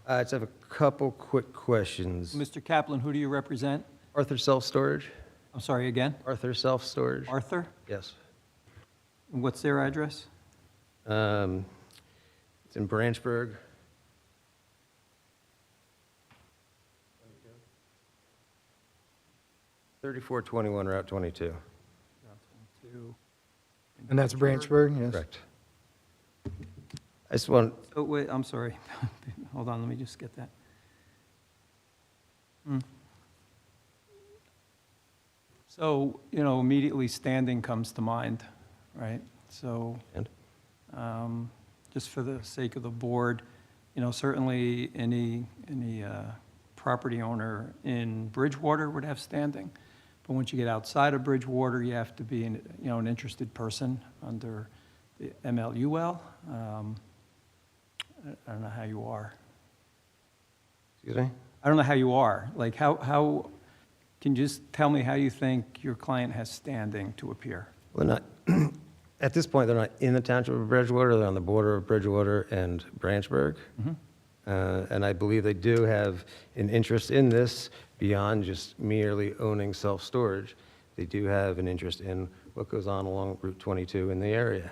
I just have a couple quick questions. Mr. Kaplan, who do you represent? Arthur Self-Storage? I'm sorry, again? Arthur Self-Storage? Arthur? Yes. And what's their address? It's in Branchburg. 3421 Route 22. And that's Branchburg, yes? Correct. I just want, Oh, wait, I'm sorry. Hold on, let me just get that. So, immediately standing comes to mind, right? So, and just for the sake of the board, certainly any property owner in Bridgewater would have standing. But once you get outside of Bridgewater, you have to be an interested person under the MLUL. I don't know how you are. excuse me? I don't know how you are. Like, how can you just tell me how you think your client has standing to appear? Well, not, at this point, they're not in the township of Bridgewater, they're on the border of Bridgewater and Branchburg. And I believe they do have an interest in this beyond just merely owning self-storage. They do have an interest in what goes on along Route 22 in the area.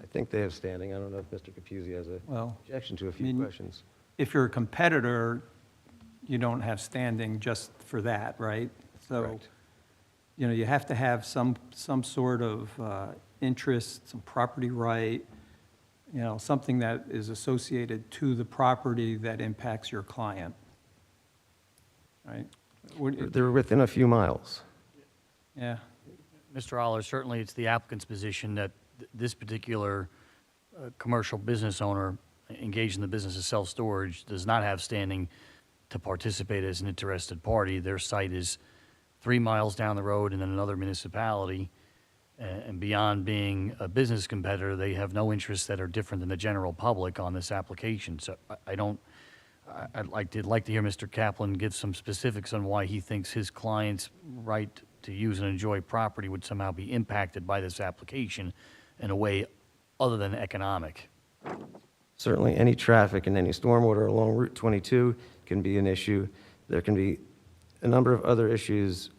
I think they have standing. I don't know if Mr. Capuzzi has a objection to a few questions. If you're a competitor, you don't have standing just for that, right? So, Correct. You have to have some sort of interest, some property right, something that is associated to the property that impacts your client, right? They're within a few miles. Yeah, Mr. Aller, certainly it's the applicant's position that this particular commercial business owner engaged in the business of self-storage does not have standing to participate as an interested party. Their site is 3 miles down the road in another municipality, and beyond being a business competitor, they have no interests that are different than the general public on this application. So I'd like to hear Mr. Kaplan give some specifics on why he thinks his client's right to use and enjoy property would somehow be impacted by this application in a way other than economic. Certainly, any traffic and any stormwater along Route 22 can be an issue. There can be a number of other issues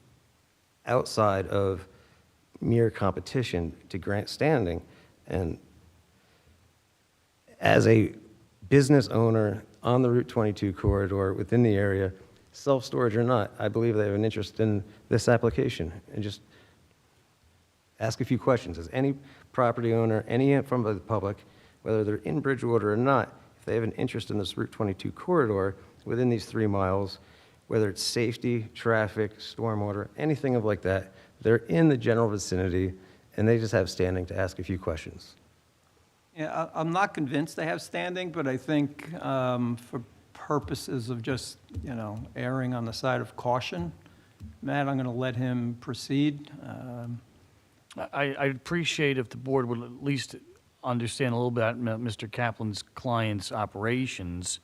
outside of mere competition to grant standing. And as a business owner on the Route 22 corridor within the area, self-storage or not, I believe they have an interest in this application. And just ask a few questions. As any property owner, any from the public, whether they're in Bridgewater or not, if they have an interest in this Route 22 corridor within these 3 miles, whether it's safety, traffic, stormwater, anything of like that, they're in the general vicinity, and they just have standing to ask a few questions. Yeah, I'm not convinced they have standing, but I think for purposes of just, erring on the side of caution, Matt, I'm going to let him proceed. I'd appreciate if the board would at least understand a little bit about Mr. Kaplan's client's operations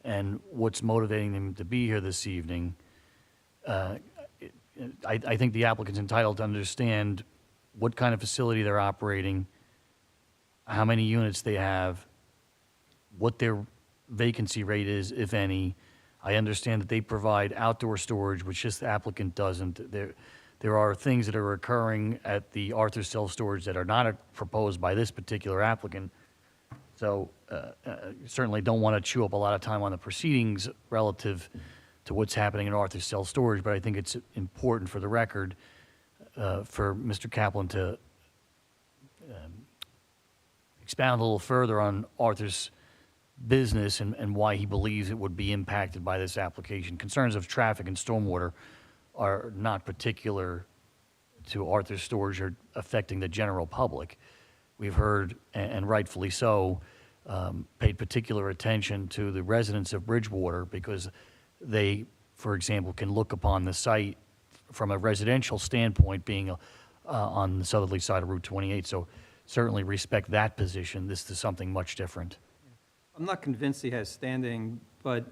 and what's motivating them to be here this evening. I think the applicant's entitled to understand what kind of facility they're operating, how many units they have, what their vacancy rate is, if any. I understand that they provide outdoor storage, which this applicant doesn't. There are things that are occurring at the Arthur Self-Storage that are not proposed by this particular applicant. So certainly don't want to chew up a lot of time on the proceedings relative to what's happening in Arthur Self-Storage, but I think it's important for the record for Mr. Kaplan to expound a little further on Arthur's business and why he believes it would be impacted by this application. Concerns of traffic and stormwater are not particular to Arthur's storage or affecting the general public. We've heard, and rightfully so, paid particular attention to the residents of Bridgewater because they, for example, can look upon the site from a residential standpoint being on the southerly side of Route 28. So certainly respect that position. This is something much different. I'm not convinced he has standing, but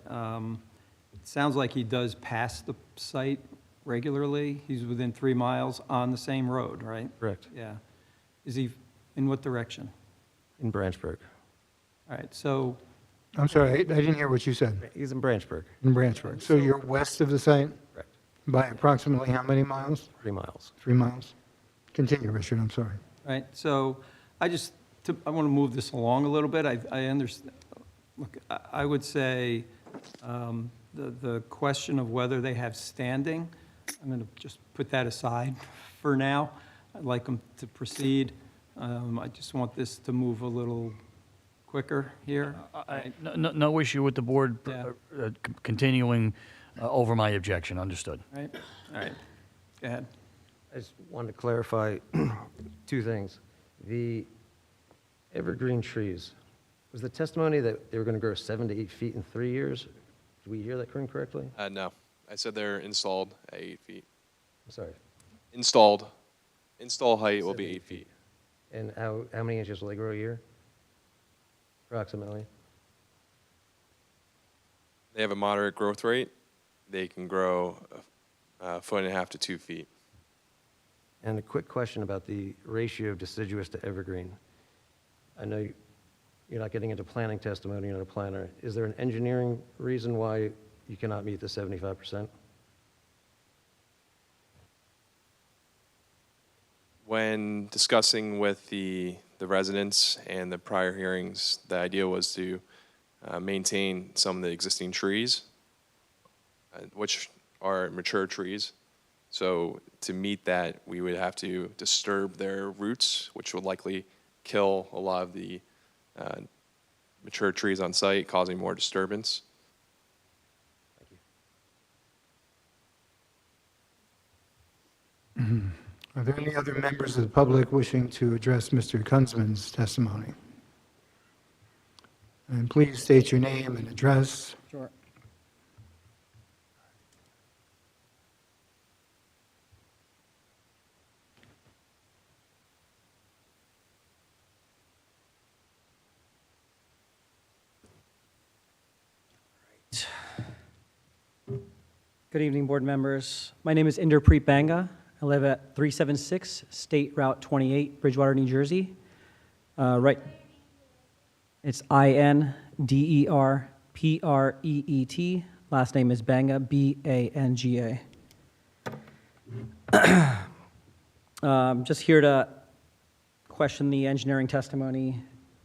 it sounds like he does pass the site regularly. He's within 3 miles on the same road, right? Correct. Yeah. Is he, in what direction? In Branchburg. All right, so, I'm sorry, I didn't hear what you said. He's in Branchburg. In Branchburg. So you're west of the site Correct. by approximately how many miles? 3 miles. 3 miles? Continue, Richard, I'm sorry. right, so I want to move this along a little bit. I understand, look, I would say the question of whether they have standing, I'm going to just put that aside for now. I'd like them to proceed. I just want this to move a little quicker here. No issue with the board Yeah. continuing over my objection. Understood. Right? All right. Go ahead. I just wanted to clarify 2 things. The evergreen trees, was the testimony that they were going to grow 7 to 8 feet in 3 years? Did we hear that correctly? No, I said they're installed at 8 feet. I'm sorry. Install height will be 8 feet. And how many inches will they grow a year? Approximately? They have a moderate growth rate. They can grow a 1.5 feet to 2 feet. And a quick question about the ratio of deciduous to evergreen. I know you're not getting into planning testimony, you're not a planner. Is there an engineering reason why you cannot meet the 75%? When discussing with the residents and the prior hearings, the idea was to maintain some of the existing trees, which are mature trees. So to meet that, we would have to disturb their roots, which would likely kill a lot of the mature trees on site, causing more disturbance. Thank you. Are there any other members of the public wishing to address Mr. Kunzman's testimony? And please state your name and address. Sure. Good evening, board members. My name is Inderpreet Banga. I live at 376 State Route 28, Bridgewater, New Jersey. Right. It's Inderpreet. Last name is Banga, Banga. Just here to question the engineering testimony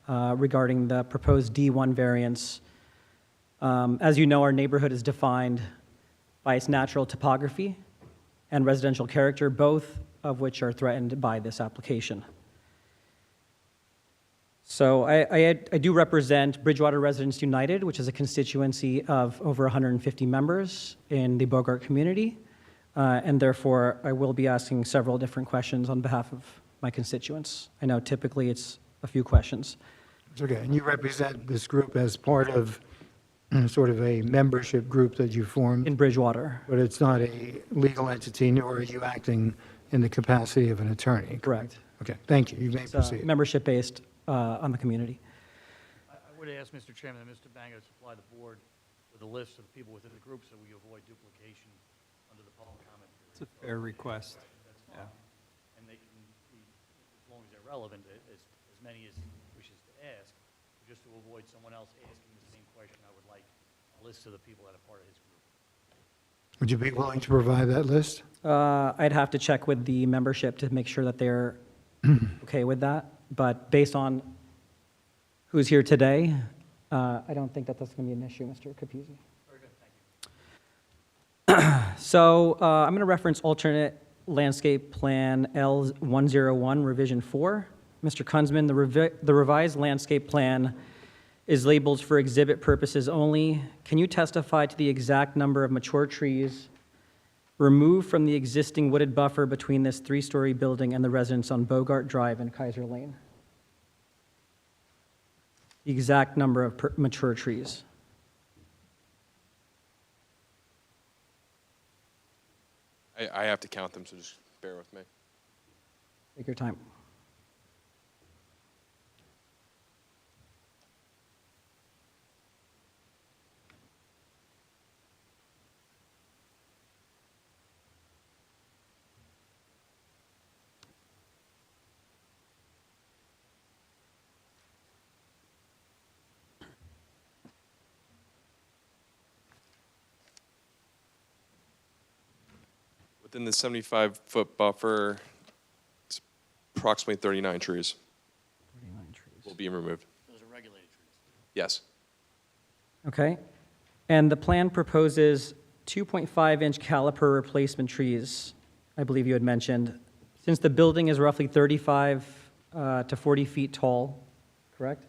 regarding the proposed D1 variance. As you know, our neighborhood is defined by its natural topography and residential character, both of which are threatened by this application. So I do represent Bridgewater Residents United, which is a constituency of over 150 members in the Bogart community, and therefore I will be asking several different questions on behalf of my constituents. I know typically it's a few questions. It's okay. And you represent this group as part of sort of a membership group that you formed, In Bridgewater, but it's not a legal entity, nor are you acting in the capacity of an attorney? correct. Okay, thank you. You may It's proceed. membership-based on the community. I would ask Mr. Chairman that Mr. Banga supply the board with a list of the people within the group so we avoid duplication under the public comment period. It's a fair request. That's fine. And they can be, as long as they're relevant, as many as he wishes to ask. Just to avoid someone else asking the same question, I would like a list of the people that are part of his group. Would you be willing to provide that list? I'd have to check with the membership to make sure that they're okay with that. But based on who's here today, I don't think that that's going to be an issue, Mr. Capuzzi. Very good, thank you. So I'm going to reference alternate landscape plan L101 revision 4. Mr. Kunzman, the revised landscape plan is labeled for exhibit purposes only. Can you testify to the exact number of mature trees removed from the existing wooded buffer between this 3-story building and the residence on Bogart Drive and Kaiser Lane? The exact number of mature trees. I have to count them, so just bear with me. Take your time. Within the 75-foot buffer, it's approximately 39 trees 39 trees. will be removed. Those are regulated trees. Yes. Okay. And the plan proposes 2.5-inch caliper replacement trees, I believe you had mentioned. Since the building is roughly 35 to 40 feet tall, correct?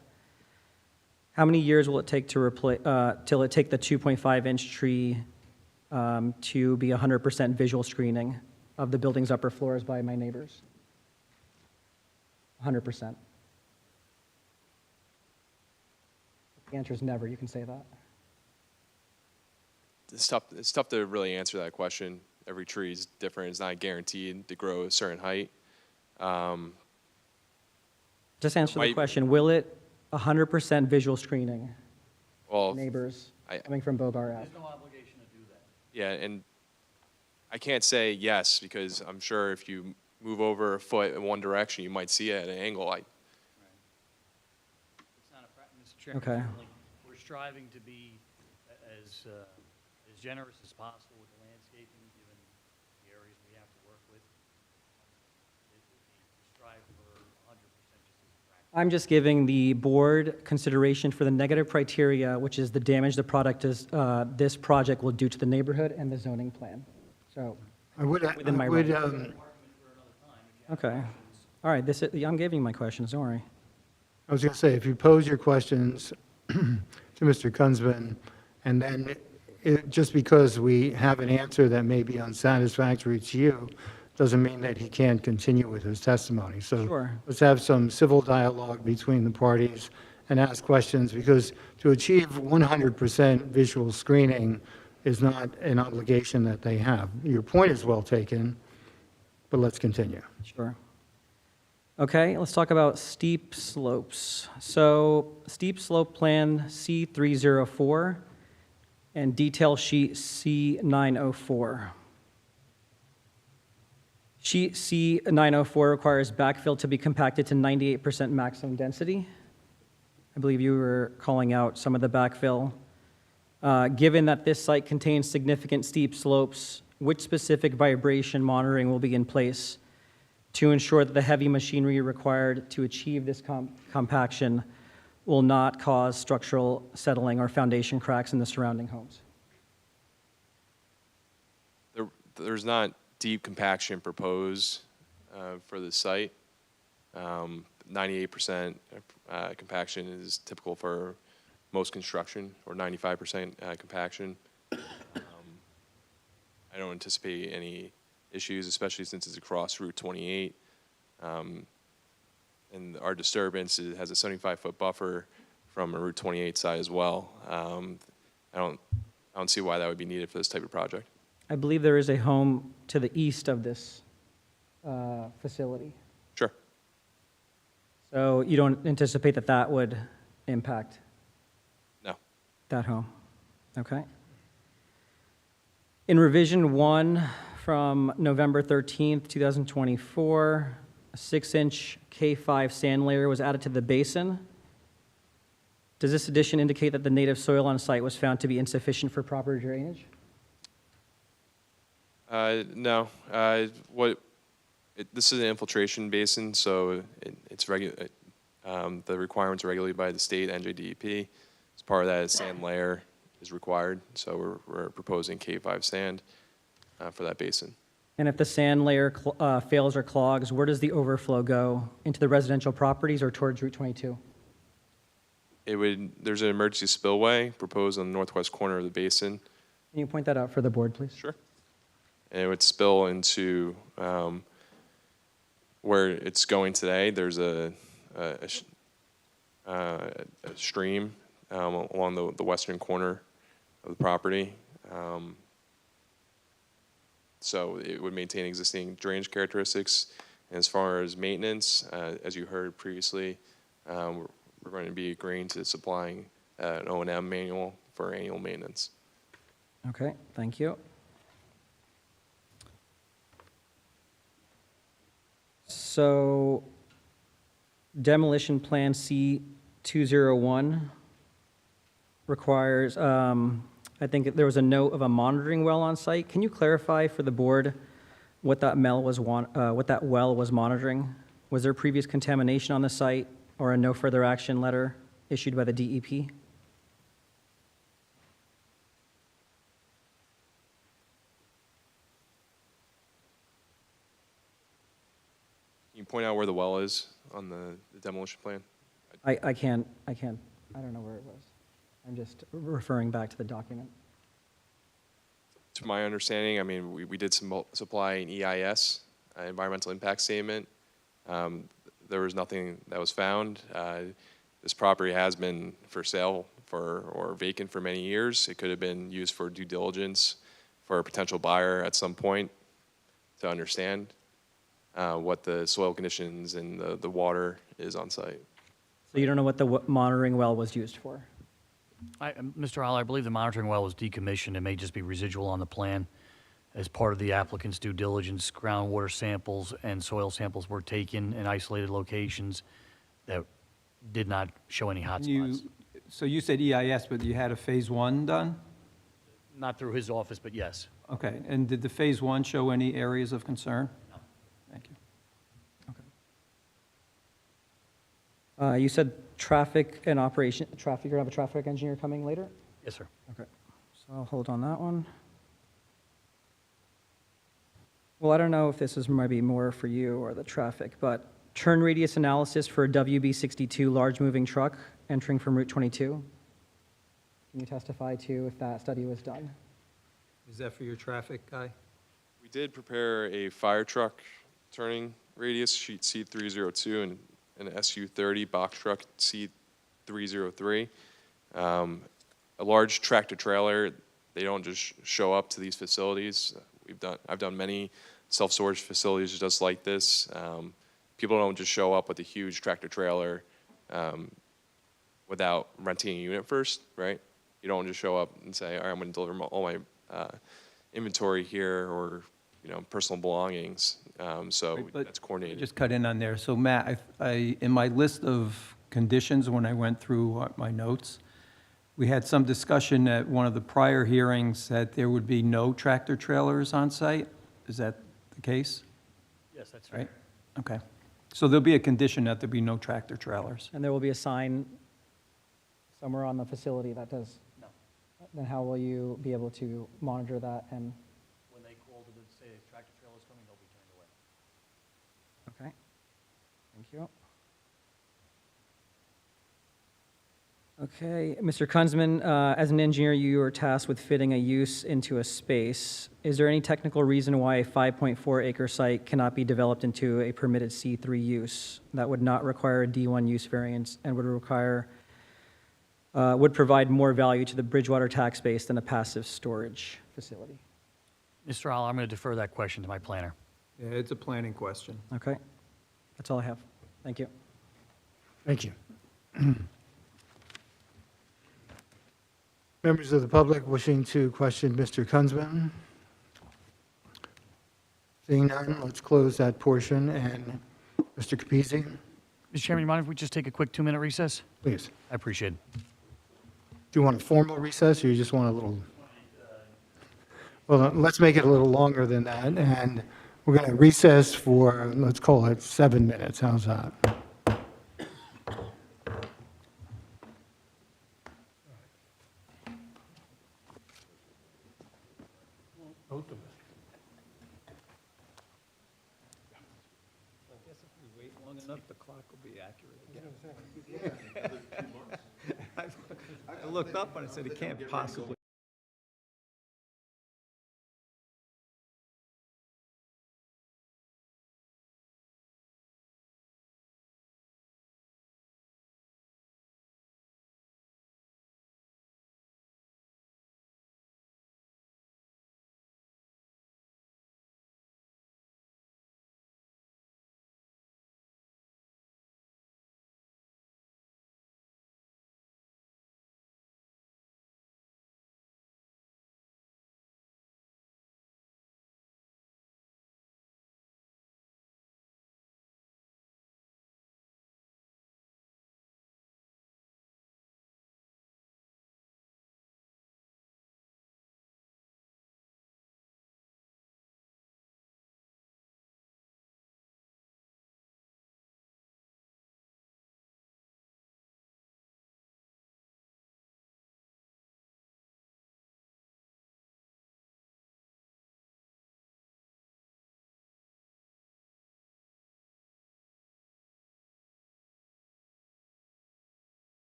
How many years will it take to replace, till it take the 2.5-inch tree to be 100% visual screening of the building's upper floors by my neighbors? 100%. The answer is never. You can say that. It's tough to really answer that question. Every tree is different. It's not guaranteed to grow a certain height. Just answer the Might- question. Will it 100% visual screening Well, neighbors I- coming from Bogart Ave? There's no obligation to do that. yeah, and I can't say yes because I'm sure if you move over a foot in one direction, you might see it at an angle. It's not a practice, Mr. Chairman. Okay. Certainly, we're striving to be as generous as possible with the landscaping, given the areas we have to work with. We strive for 100% just as a practice. I'm just giving the board consideration for the negative criteria, which is the damage the product is, this project will do to the neighborhood and the zoning plan. So, Within my right. Okay. All right, I'm giving my questions, don't worry. I was going to say, if you pose your questions to Mr. Kunzman, and then just because we have an answer that may be unsatisfactory to you, doesn't mean that he can't continue with his testimony. So Sure. let's have some civil dialogue between the parties and ask questions, because to achieve 100% visual screening is not an obligation that they have. Your point is well taken, but let's continue. Sure. Okay, let's talk about steep slopes. So steep slope plan C304 and detail sheet C904. Sheet C904 requires backfill to be compacted to 98% maximum density. I believe you were calling out some of the backfill. Given that this site contains significant steep slopes, which specific vibration monitoring will be in place to ensure that the heavy machinery required to achieve this compaction will not cause structural settling or foundation cracks in the surrounding homes? There's not deep compaction proposed for the site. 98% compaction is typical for most construction, or 95% compaction. I don't anticipate any issues, especially since it's across Route 28. And our disturbance has a 75-foot buffer from a Route 28 side as well. I don't see why that would be needed for this type of project. I believe there is a home to the east of this facility. Sure. So you don't anticipate that that would impact No. that home? Okay. In revision 1 from November 13th, 2024, a 6-inch K5 sand layer was added to the basin. Does this addition indicate that the native soil on site was found to be insufficient for proper drainage? No. This is an infiltration basin, so the requirements are regulated by the state NJDEP. As part of that, a sand layer is required, so we're proposing K5 sand for that basin. And if the sand layer fails or clogs, where does the overflow go? Into the residential properties or towards Route 22? There's an emergency spillway proposed on the northwest corner of the basin. Can you point that out for the board, please? Sure. And it would spill into where it's going today. There's a stream along the western corner of the property. So it would maintain existing drainage characteristics. And as far as maintenance, as you heard previously, we're going to be agreeing to supplying an O&M manual for annual maintenance. Okay, thank you. So demolition plan C201 requires, I think there was a note of a monitoring well on site. Can you clarify for the board what that well was monitoring? Was there previous contamination on the site or a no further action letter issued by the DEP? Can you point out where the well is on the demolition plan? I can't, I don't know where it was. I'm just referring back to the document. To my understanding, I mean, we did supply an EIS, environmental impact statement. There was nothing that was found. This property has been for sale or vacant for many years. It could have been used for due diligence for a potential buyer at some point to understand what the soil conditions and the water is on site. So you don't know what the monitoring well was used for? Mr. Holler, I believe the monitoring well was decommissioned. It may just be residual on the plan. As part of the applicant's due diligence, groundwater samples and soil samples were taken in isolated locations that did not show any hot spots. So you said EIS, but you had a Phase 1 done? Not through his office, but yes. Okay, and did the Phase 1 show any areas of concern? No. Thank you. You said traffic and operation, you're gonna have a traffic engineer coming later? Yes, sir. Okay, so I'll hold on that one. Well, I don't know if this is maybe more for you or the traffic, but turn radius analysis for a WB62 large moving truck entering from Route 22. Can you testify to if that study was done? Is that for your traffic guy? We did prepare a fire truck turning radius, sheet C302, and an SU30 box truck, C303. A large tractor trailer, they don't just show up to these facilities. I've done many self-storage facilities just like this. People don't just show up with a huge tractor trailer without renting a unit first, right? You don't just show up and say, all right, I'm going to deliver all my inventory here, or personal belongings. So Right, but that's coordinated. Just cut in on there. So Matt, in my list of conditions, when I went through my notes, we had some discussion at one of the prior hearings that there would be no tractor trailers on site. Is that the case? Yes, that's Right? Okay. So there'll be a condition that there be no tractor trailers. And there will be a sign somewhere on the facility that does? No. Then how will you be able to monitor that and, When they call to say a tractor trailer is coming, they'll be turned away. okay, thank you. Okay, Mr. Kunzman, as an engineer, you are tasked with fitting a use into a space. Is there any technical reason why a 5.4 acre site cannot be developed into a permitted C3 use that would not require a D1 use variance and would provide more value to the Bridgewater tax base than a passive storage facility? Mr. Holler, I'm going to defer that question to my planner. Yeah, it's a planning question. Okay, that's all I have. Thank you. Thank you. Members of the public wishing to question Mr. Kunzman? Seeing none, let's close that portion. And Mr. Capizzi, Mr. Chairman, you mind if we just take a quick 2-minute recess? please. I appreciate it. Do you want a formal recess, or you just want a little? Well, let's make it a little longer than that, and we're going to recess for, let's call it 7 minutes. How's that? Both of us. I guess if we wait long enough, the clock will be accurate again. I looked up and I said, it can't possibly.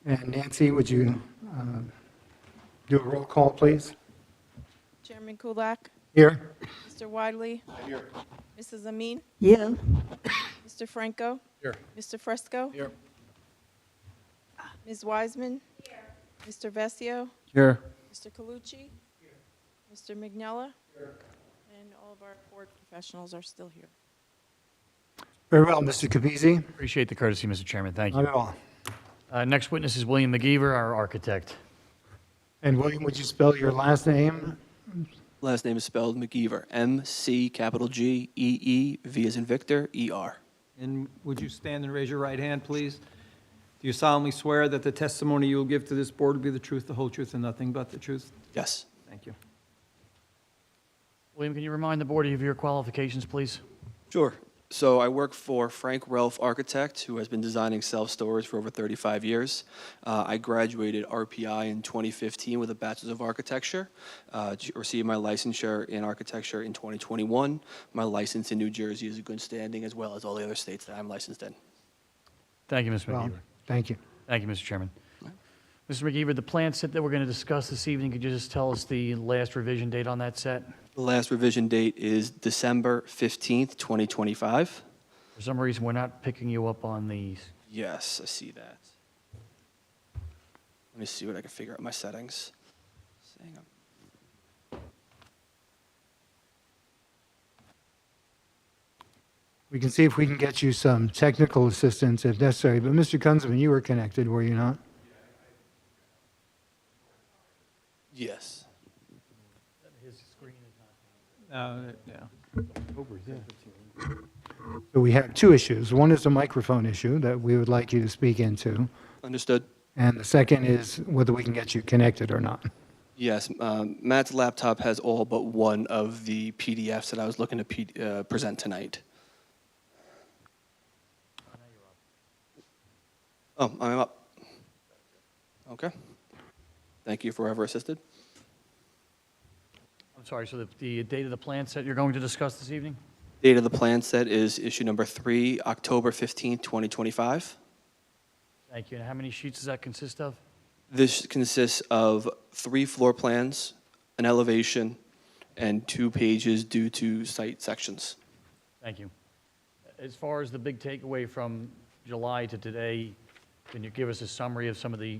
And Nancy, would you do a roll call, please? Chairman Kulak, Here? Mr. Wiley. Here. Mrs. Amin, Yeah, Mr. Franco. Here. Mr. Fresco. Here. Ms. Wiseman. Here. Mr. Vesio, Here. Mr. Calucci. Here. Mr. Mignella. Here. And all of our board professionals are still here. Very well, Mr. Capizzi? Appreciate the courtesy, Mr. Chairman. Thank Not you. at all. Next witness is William McGeever, our architect. And William, would you spell your last name? Last name is spelled McGeever, M-C-G-E-E, V as in Victor, E-R. And would you stand and raise your right hand, please? Do you solemnly swear that the testimony you will give to this board will be the truth, the whole truth, and nothing but the truth? Yes. Thank you. William, can you remind the board of your qualifications, please? Sure. So I work for Frank Relf Architect, who has been designing self-storage for over 35 years. I graduated RPI in 2015 with a Bachelor's of Architecture, received my licensure in architecture in 2021. My license in New Jersey is in good standing, as well as all the other states that I'm licensed in. Thank you, Mr. Well, McGeever. thank you. Thank you, Mr. Chairman. Mr. McGeever, the plan set that we're going to discuss this evening, could you just tell us the last revision date on that set? The last revision date is December 15th, 2025. For some reason, we're not picking you up on these. Yes, I see that. Let me see what I can figure out in my settings. Hang on. We can see if we can get you some technical assistance if necessary, but Mr. Kunzman, you were connected, were you not? Yes. Yeah. So we have two issues. One is a microphone issue that we would like you to speak into, Understood. and the second is whether we can get you connected or not. Yes, Matt's laptop has all but one of the PDFs that I was looking to present tonight. Oh, I'm up. Okay. Thank you for whoever assisted. I'm sorry, so the date of the plan set you're going to discuss this evening? Date of the plan set is issue number 3, October 15th, 2025. Thank you. And how many sheets does that consist of? This consists of 3 floor plans, an elevation, and 2 pages due to site sections. Thank you. As far as the big takeaway from July to today, can you give us a summary of some of the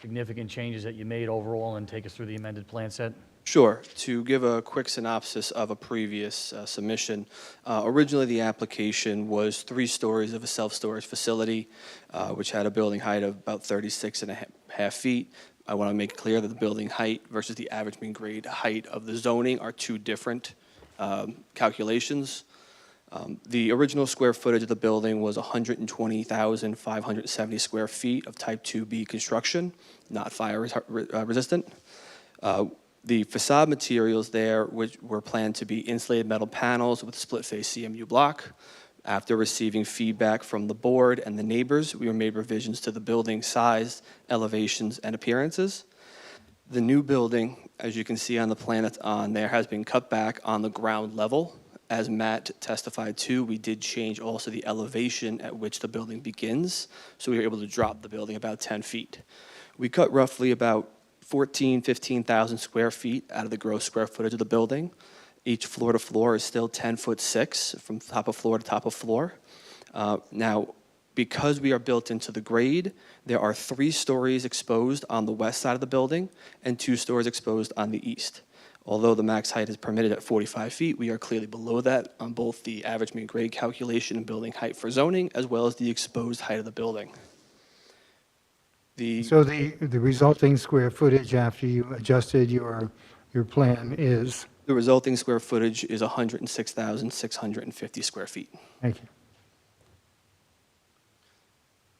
significant changes that you made overall and take us through the amended plan set? Sure. To give a quick synopsis of a previous submission, originally the application was 3 stories of a self-storage facility, which had a building height of about 36.5 feet. I want to make it clear that the building height versus the average mean grade height of the zoning are 2 different calculations. The original square footage of the building was 120,570 square feet of type 2B construction, not fire resistant. The facade materials there, which were planned to be insulated metal panels with split-face CMU block. After receiving feedback from the board and the neighbors, we made revisions to the building size, elevations, and appearances. The new building, as you can see on the plan that's on there, has been cut back on the ground level. As Matt testified to, we did change also the elevation at which the building begins, so we were able to drop the building about 10 feet. We cut roughly about 15,000 square feet out of the gross square footage of the building. Each floor to floor is still 10'6" from top of floor to top of floor. Now, because we are built into the grade, there are 3 stories exposed on the west side of the building and 2 stories exposed on the east. Although the max height is permitted at 45 feet, we are clearly below that on both the average mean grade calculation and building height for zoning, as well as the exposed height of the building. So the resulting square footage after you adjusted your plan is? The resulting square footage is 106,650 square feet. Thank you.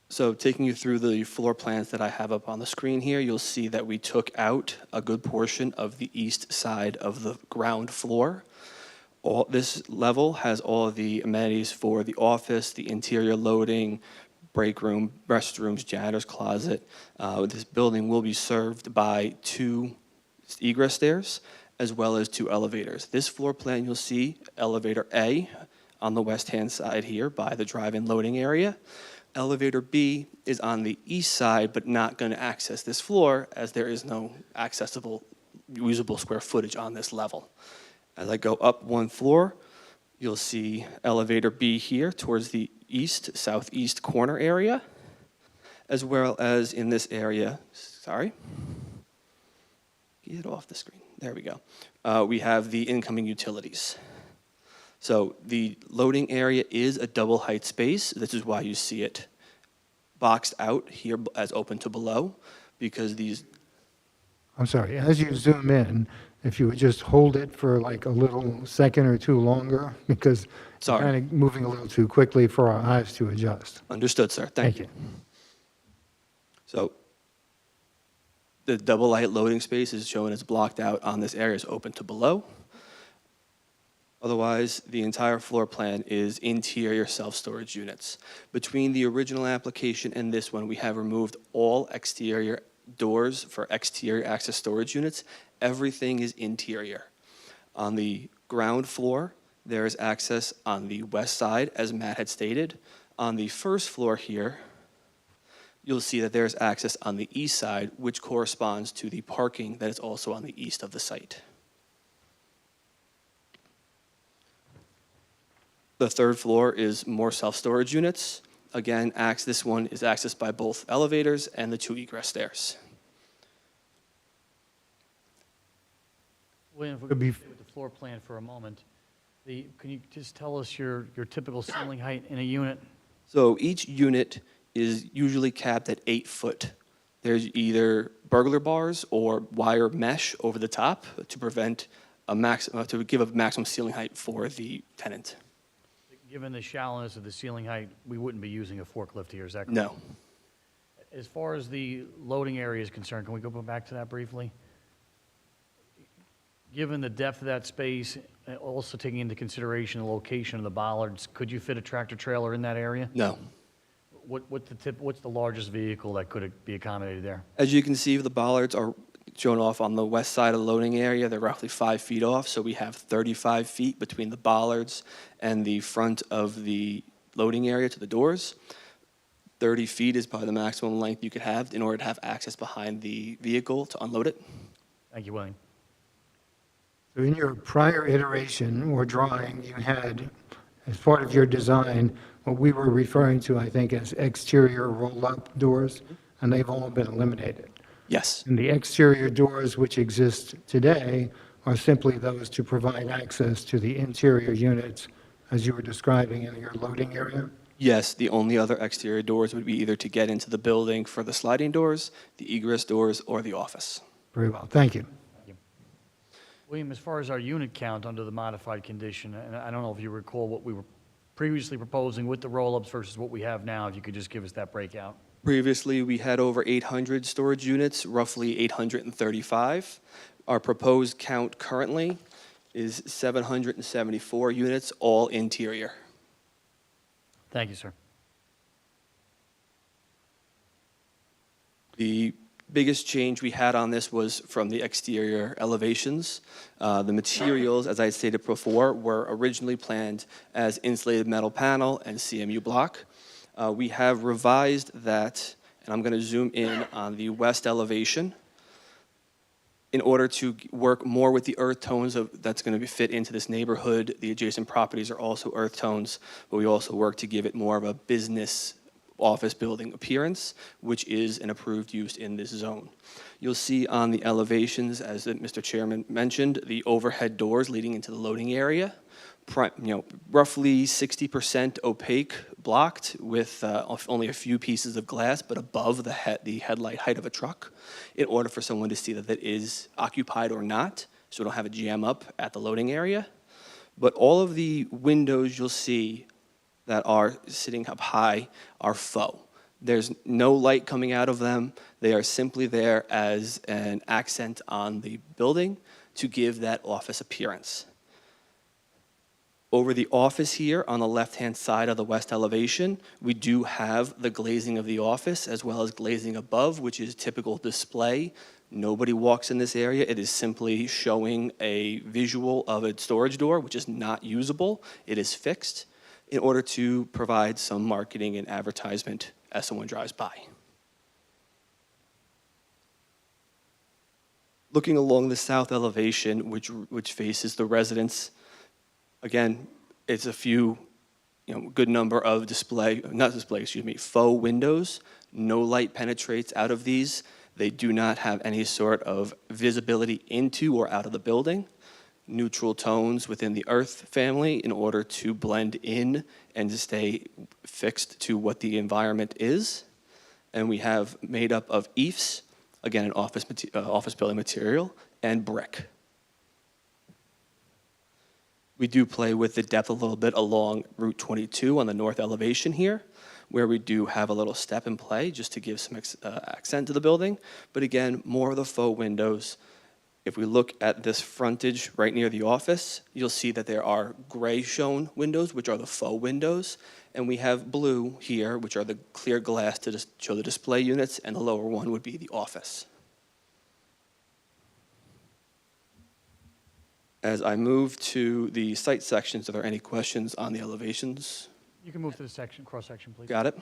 So taking you through the floor plans that I have up on the screen here, you'll see that we took out a good portion of the east side of the ground floor. This level has all of the amenities for the office, the interior loading, break room, restrooms, janitor's closet. This building will be served by 2 egress stairs as well as 2 elevators. This floor plan, you'll see elevator A on the west-hand side here by the drive-in loading area. Elevator B is on the east side, but not going to access this floor as there is no accessible, usable square footage on this level. As I go up one floor, you'll see elevator B here towards the east, southeast corner area, as well as in this area, sorry, get off the screen, there we go. We have the incoming utilities. So the loading area is a double height space. This is why you see it boxed out here as open to below, because these, I'm sorry, as you zoom in, if you would just hold it for like a little second or two longer, because it's Sorry. kind of moving a little too quickly for our eyes to adjust. understood, sir, thank you. So the double height loading space is shown as blocked out on this area is open to below. Otherwise, the entire floor plan is interior self-storage units. Between the original application and this one, we have removed all exterior doors for exterior access storage units. Everything is interior. On the ground floor, there is access on the west side, as Matt had stated. On the first floor here, you'll see that there's access on the east side, which corresponds to the parking that is also on the east of the site. The third floor is more self-storage units. Again, this one is accessed by both elevators and the two egress stairs. William, if we Could be- could stay with the floor plan for a moment. Can you just tell us your typical ceiling height in a unit? So each unit is usually capped at 8 foot. There's either burglar bars or wire mesh over the top to prevent to give a maximum ceiling height for the tenant. Given the shallowness of the ceiling height, we wouldn't be using a forklift here, is that correct? No. As far as the loading area is concerned, can we go back to that briefly? Given the depth of that space, also taking into consideration the location of the bollards, could you fit a tractor trailer in that area? No. What's the largest vehicle that could be accommodated there? As you can see, the bollards are shown off on the west side of the loading area. They're roughly 5 feet off, so we have 35 feet between the bollards and the front of the loading area to the doors. 30 feet is probably the maximum length you could have in order to have access behind the vehicle to unload it. Thank you, William. So in your prior iteration or drawing, you had, as part of your design, what we were referring to, I think, as exterior roll-up doors, and they've all been eliminated. Yes. And the exterior doors which exist today are simply those to provide access to the interior units, as you were describing in your loading area? Yes, the only other exterior doors would be either to get into the building for the sliding doors, the egress doors, or the office. Very well, thank you. William, as far as our unit count under the modified condition, and I don't know if you recall what we were previously proposing with the roll-ups versus what we have now, if you could just give us that breakout. Previously, we had over 800 storage units, roughly 835. Our proposed count currently is 774 units, all interior. Thank you, sir. The biggest change we had on this was from the exterior elevations. The materials, as I stated before, were originally planned as insulated metal panel and CMU block. We have revised that, and I'm going to zoom in on the west elevation in order to work more with the earth tones that's going to fit into this neighborhood. The adjacent properties are also earth tones, but we also work to give it more of a business office building appearance, which is an approved use in this zone. You'll see on the elevations, as Mr. Chairman mentioned, the overhead doors leading into the loading area. Roughly 60% opaque, blocked with only a few pieces of glass, but above the headlight height of a truck, in order for someone to see that it is occupied or not, so we don't have a jam up at the loading area. But all of the windows you'll see that are sitting up high are faux. There's no light coming out of them. They are simply there as an accent on the building to give that office appearance. Over the office here on the left-hand side of the west elevation, we do have the glazing of the office as well as glazing above, which is typical display. Nobody walks in this area. It is simply showing a visual of a storage door, which is not usable. It is fixed. in order to provide some marketing and advertisement as someone drives by. Looking along the south elevation, which faces the residence, again, it's a few, good number of faux windows. No light penetrates out of these. They do not have any sort of visibility into or out of the building. Neutral tones within the earth family in order to blend in and to stay fixed to what the environment is. And we have made up of eaves, again, an office building material, and brick. We do play with the depth a little bit along Route 22 on the north elevation here, where we do have a little step in play just to give some accent to the building. But again, more of the faux windows. If we look at this frontage right near the office, you'll see that there are gray shown windows, which are the faux windows. And we have blue here, which are the clear glass to show the display units, and the lower one would be the office. As I move to the site sections, are there any questions on the elevations? You can move to the section, cross-section, please. Got it.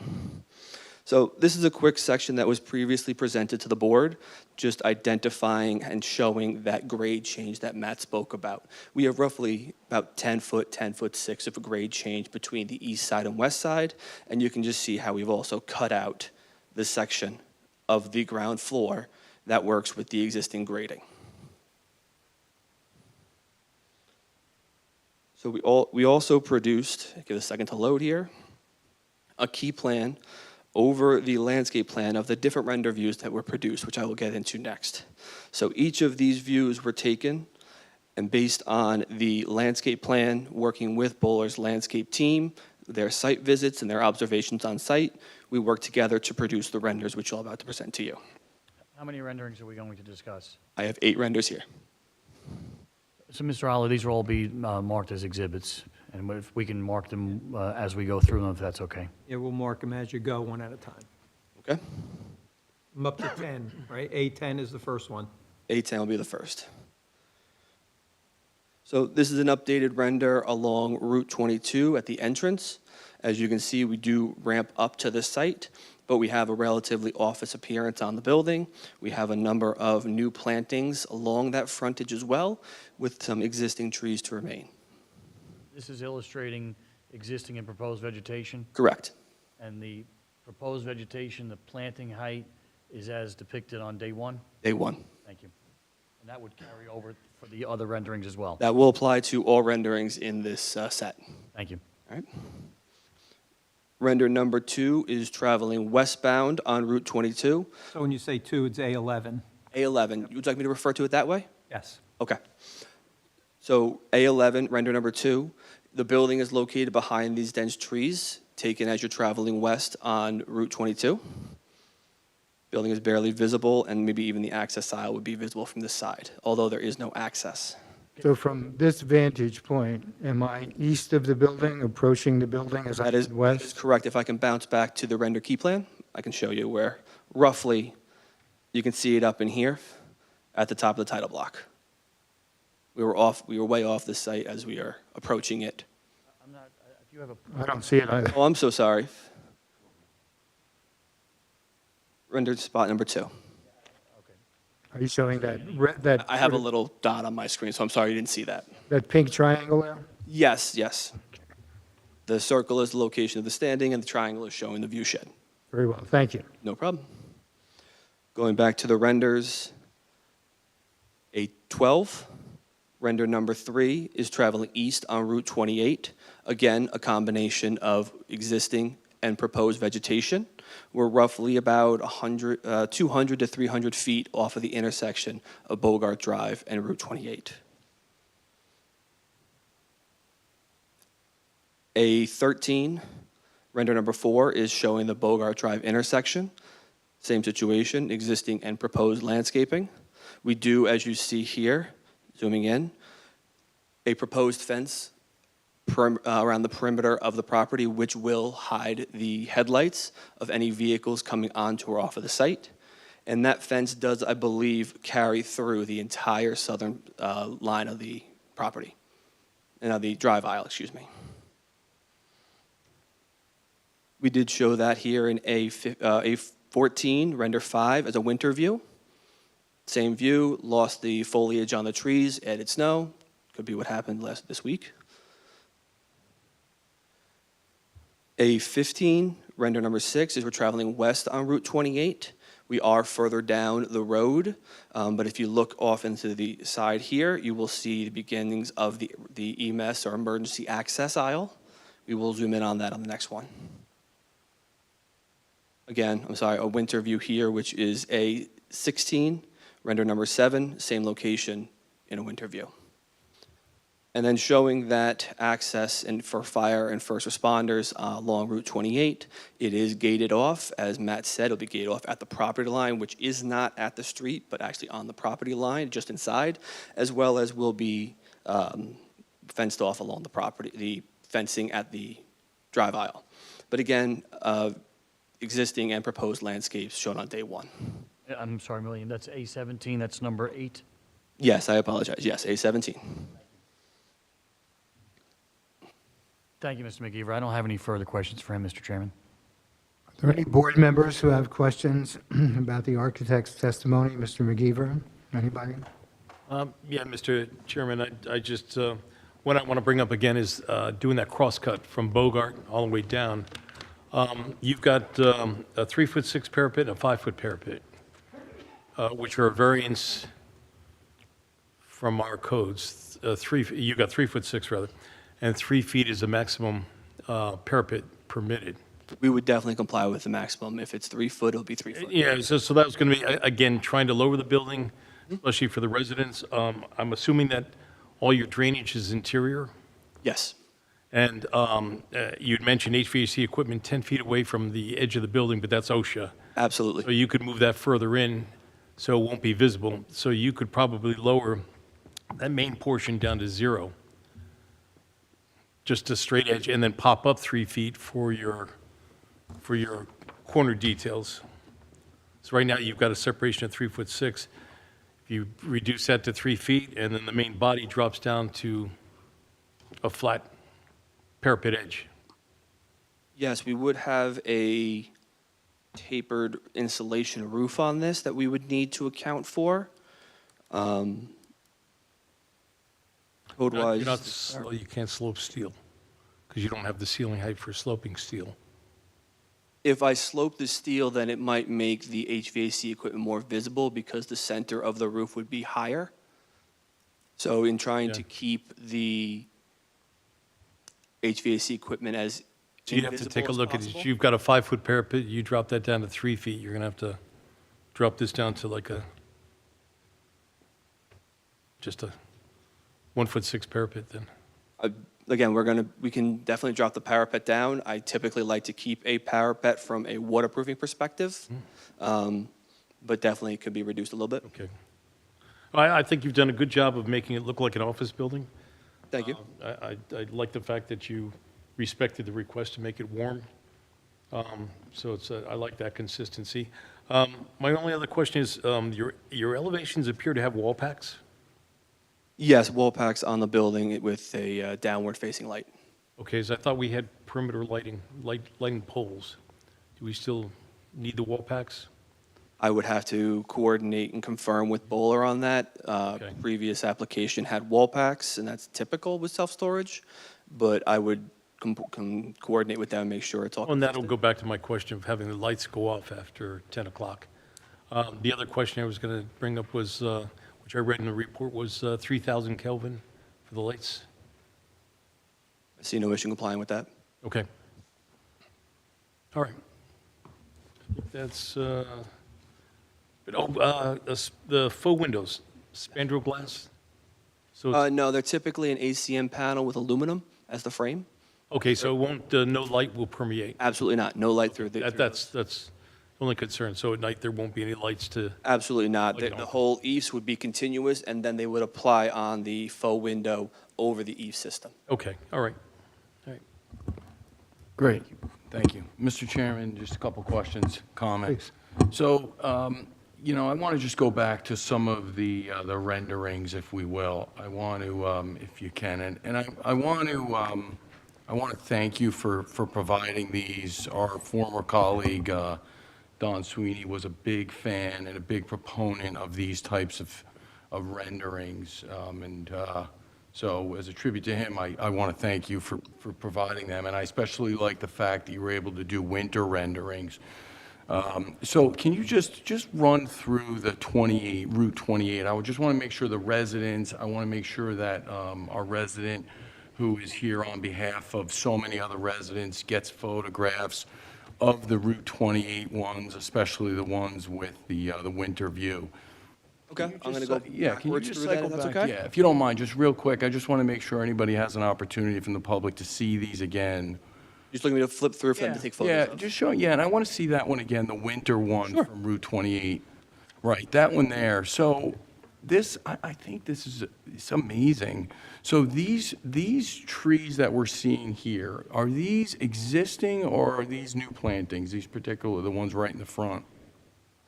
So this is a quick section that was previously presented to the board, just identifying and showing that grade change that Matt spoke about. We have roughly about 10 foot, 10'6" of a grade change between the east side and west side, and you can just see how we've also cut out the section of the ground floor that works with the existing grading. So we also produced, give it a second to load here, a key plan over the landscape plan of the different render views that were produced, which I will get into next. So each of these views were taken and based on the landscape plan, working with Bowler's landscape team, their site visits and their observations on site, we worked together to produce the renders, which I'm about to present to you. How many renderings are we going to discuss? I have 8 renders here. So, Mr. Holly, these will all be marked as exhibits, and if we can mark them as we go through them, if that's okay. Yeah, we'll mark them as you go, one at a time. Okay? I'm up to 10, right? A10 is the first one. A10 will be the first. So this is an updated render along Route 22 at the entrance. As you can see, we do ramp up to the site, but we have a relatively office appearance on the building. We have a number of new plantings along that frontage as well, with some existing trees to remain. This is illustrating existing and proposed vegetation, Correct. and the proposed vegetation, the planting height is as depicted on day one? Day one. Thank you. And that would carry over for the other renderings as well? That will apply to all renderings in this set. Thank you. All right. Render number 2 is traveling westbound on Route 22. So when you say 2, it's A11. A11, would you like me to refer to it that way? Yes. Okay. So A11, render number 2, the building is located behind these dense trees, taken as you're traveling west on Route 22. Building is barely visible, and maybe even the access aisle would be visible from this side, although there is no access. So from this vantage point, am I east of the building, approaching the building as I That is head west? correct. If I can bounce back to the render key plan, I can show you where roughly you can see it up in here at the top of the title block. We were way off the site as we are approaching it. I'm not, if you have a, I don't see it either. Oh, I'm so sorry. Rendered spot number 2. Are you showing that, I have a little dot on my screen, so I'm sorry you didn't see that. that pink triangle there? Yes, yes. The circle is the location of the standing, and the triangle is showing the view shed. Very well, thank you. No problem. Going back to the renders, A12, render number 3 is traveling east on Route 28. Again, a combination of existing and proposed vegetation. We're roughly about 200 to 300 feet off of the intersection of Bogart Drive and Route 28. A13, render number 4, is showing the Bogart Drive intersection. Same situation, existing and proposed landscaping. We do, as you see here, zooming in, a proposed fence around the perimeter of the property, which will hide the headlights of any vehicles coming onto or off of the site. And that fence does, I believe, carry through the entire southern line of the property, and of the drive aisle, excuse me. We did show that here in A14, render 5 as a winter view. Same view, lost the foliage on the trees, added snow. Could be what happened this week. A15, render number 6, is we're traveling west on Route 28. We are further down the road, but if you look off into the side here, you will see the beginnings of the EMS or emergency access aisle. We will zoom in on that on the next one. Again, I'm sorry, a winter view here, which is A16, render number 7, same location in a winter view. And then showing that access for fire and first responders along Route 28, it is gated off. As Matt said, it'll be gated off at the property line, which is not at the street, but actually on the property line, just inside, as well as will be fenced off along the property, the fencing at the drive aisle. But again, existing and proposed landscapes shown on day 1. I'm sorry, Millian, that's A17, that's number 8? Yes, I apologize. Yes, A17. Thank you, Mr. McGeever. I don't have any further questions for him, Mr. Chairman. Are there any board members who have questions about the architect's testimony? Mr. McGeever, anybody? Yeah, Mr. Chairman, I just, what I want to bring up again is doing that crosscut from Bogart all the way down. You've got a 3'6" parapet and a 5-foot parapet, which are a variance from our codes. You got 3'6" rather, and 3 feet is the maximum parapet permitted. We would definitely comply with the maximum. If it's 3 foot, it'll be 3 foot. Yeah, so that was going to be, again, trying to lower the building, especially for the residents. I'm assuming that all your drainage is interior? Yes. And you'd mentioned HVAC equipment 10 feet away from the edge of the building, but that's OSHA. Absolutely. So you could move that further in so it won't be visible. So you could probably lower that main portion down to 0, just a straight edge, and then pop up 3 feet for your corner details. So right now you've got a separation of 3'6". If you reduce that to 3 feet, and then the main body drops down to a flat parapet edge. Yes, we would have a tapered insulation roof on this that we would need to account for. Code-wise, You can't slope steel because you don't have the ceiling height for sloping steel. if I slope the steel, then it might make the HVAC equipment more visible because the center of the roof would be higher. So in trying to keep the HVAC equipment as So you'd have to take a invisible as look at possible. it. You've got a 5-foot parapet, you drop that down to 3 feet, you're going to have to drop this down to like just a 1'6" parapet then. Again, we can definitely drop the parapet down. I typically like to keep a parapet from a waterproofing perspective, but definitely it could be reduced a little bit. Okay. I think you've done a good job of making it look like an office building. Thank you. I like the fact that you respected the request to make it warm. So I like that consistency. My only other question is, your elevations appear to have wall packs? Yes, wall packs on the building with a downward-facing light. Okay, so I thought we had perimeter lighting poles. Do we still need the wall packs? I would have to coordinate and confirm with Bowler on that. Okay. Previous application had wall packs, and that's typical with self-storage, but I would coordinate with them and make sure it's all And that'll consistent. go back to my question of having the lights go off after 10 o'clock. The other question I was going to bring up was, which I read in the report, was 3,000 Kelvin for the lights. I see no issue complying with that. Okay. All right. I think that's, the faux windows, spandrel glass? So, No, they're typically an ACM panel with aluminum as the frame. okay, so it won't, no light will permeate? Absolutely not. No light through the. That's the only concern. So at night, there won't be any lights to, Absolutely not. Like The an whole eaves would be continuous, and then they would apply on the faux window over the eave system. okay, all right. All right. Great, thank you. Mr. Chairman, just a couple questions, comments. So, I want to just go back to some of the renderings, if we will. I want to, if you can, and I want to, I want to thank you for providing these. Our former colleague, Don Sweeney, was a big fan and a big proponent of these types of renderings. So as a tribute to him, I want to thank you for providing them. And I especially like the fact that you were able to do winter renderings. So can you just run through the Route 28? I would just want to make sure the residents, I want to make sure that our resident who is here on behalf of so many other residents gets photographs of the Route 28 ones, especially the ones with the winter view. Okay, I'm going to go Yeah, can you backwards just through that, cycle if that's back? okay? Yeah, if you don't mind, just real quick, I just want to make sure anybody has an opportunity from the public to see these again. Just looking me to flip through for them to take photos Yeah, of. just show, yeah, and I want to see that one again, the winter one from Route 28. Right, that one there. So this, I think this is, it's amazing. So these trees that we're seeing here, are these existing or are these new plantings, these particular, the ones right in the front?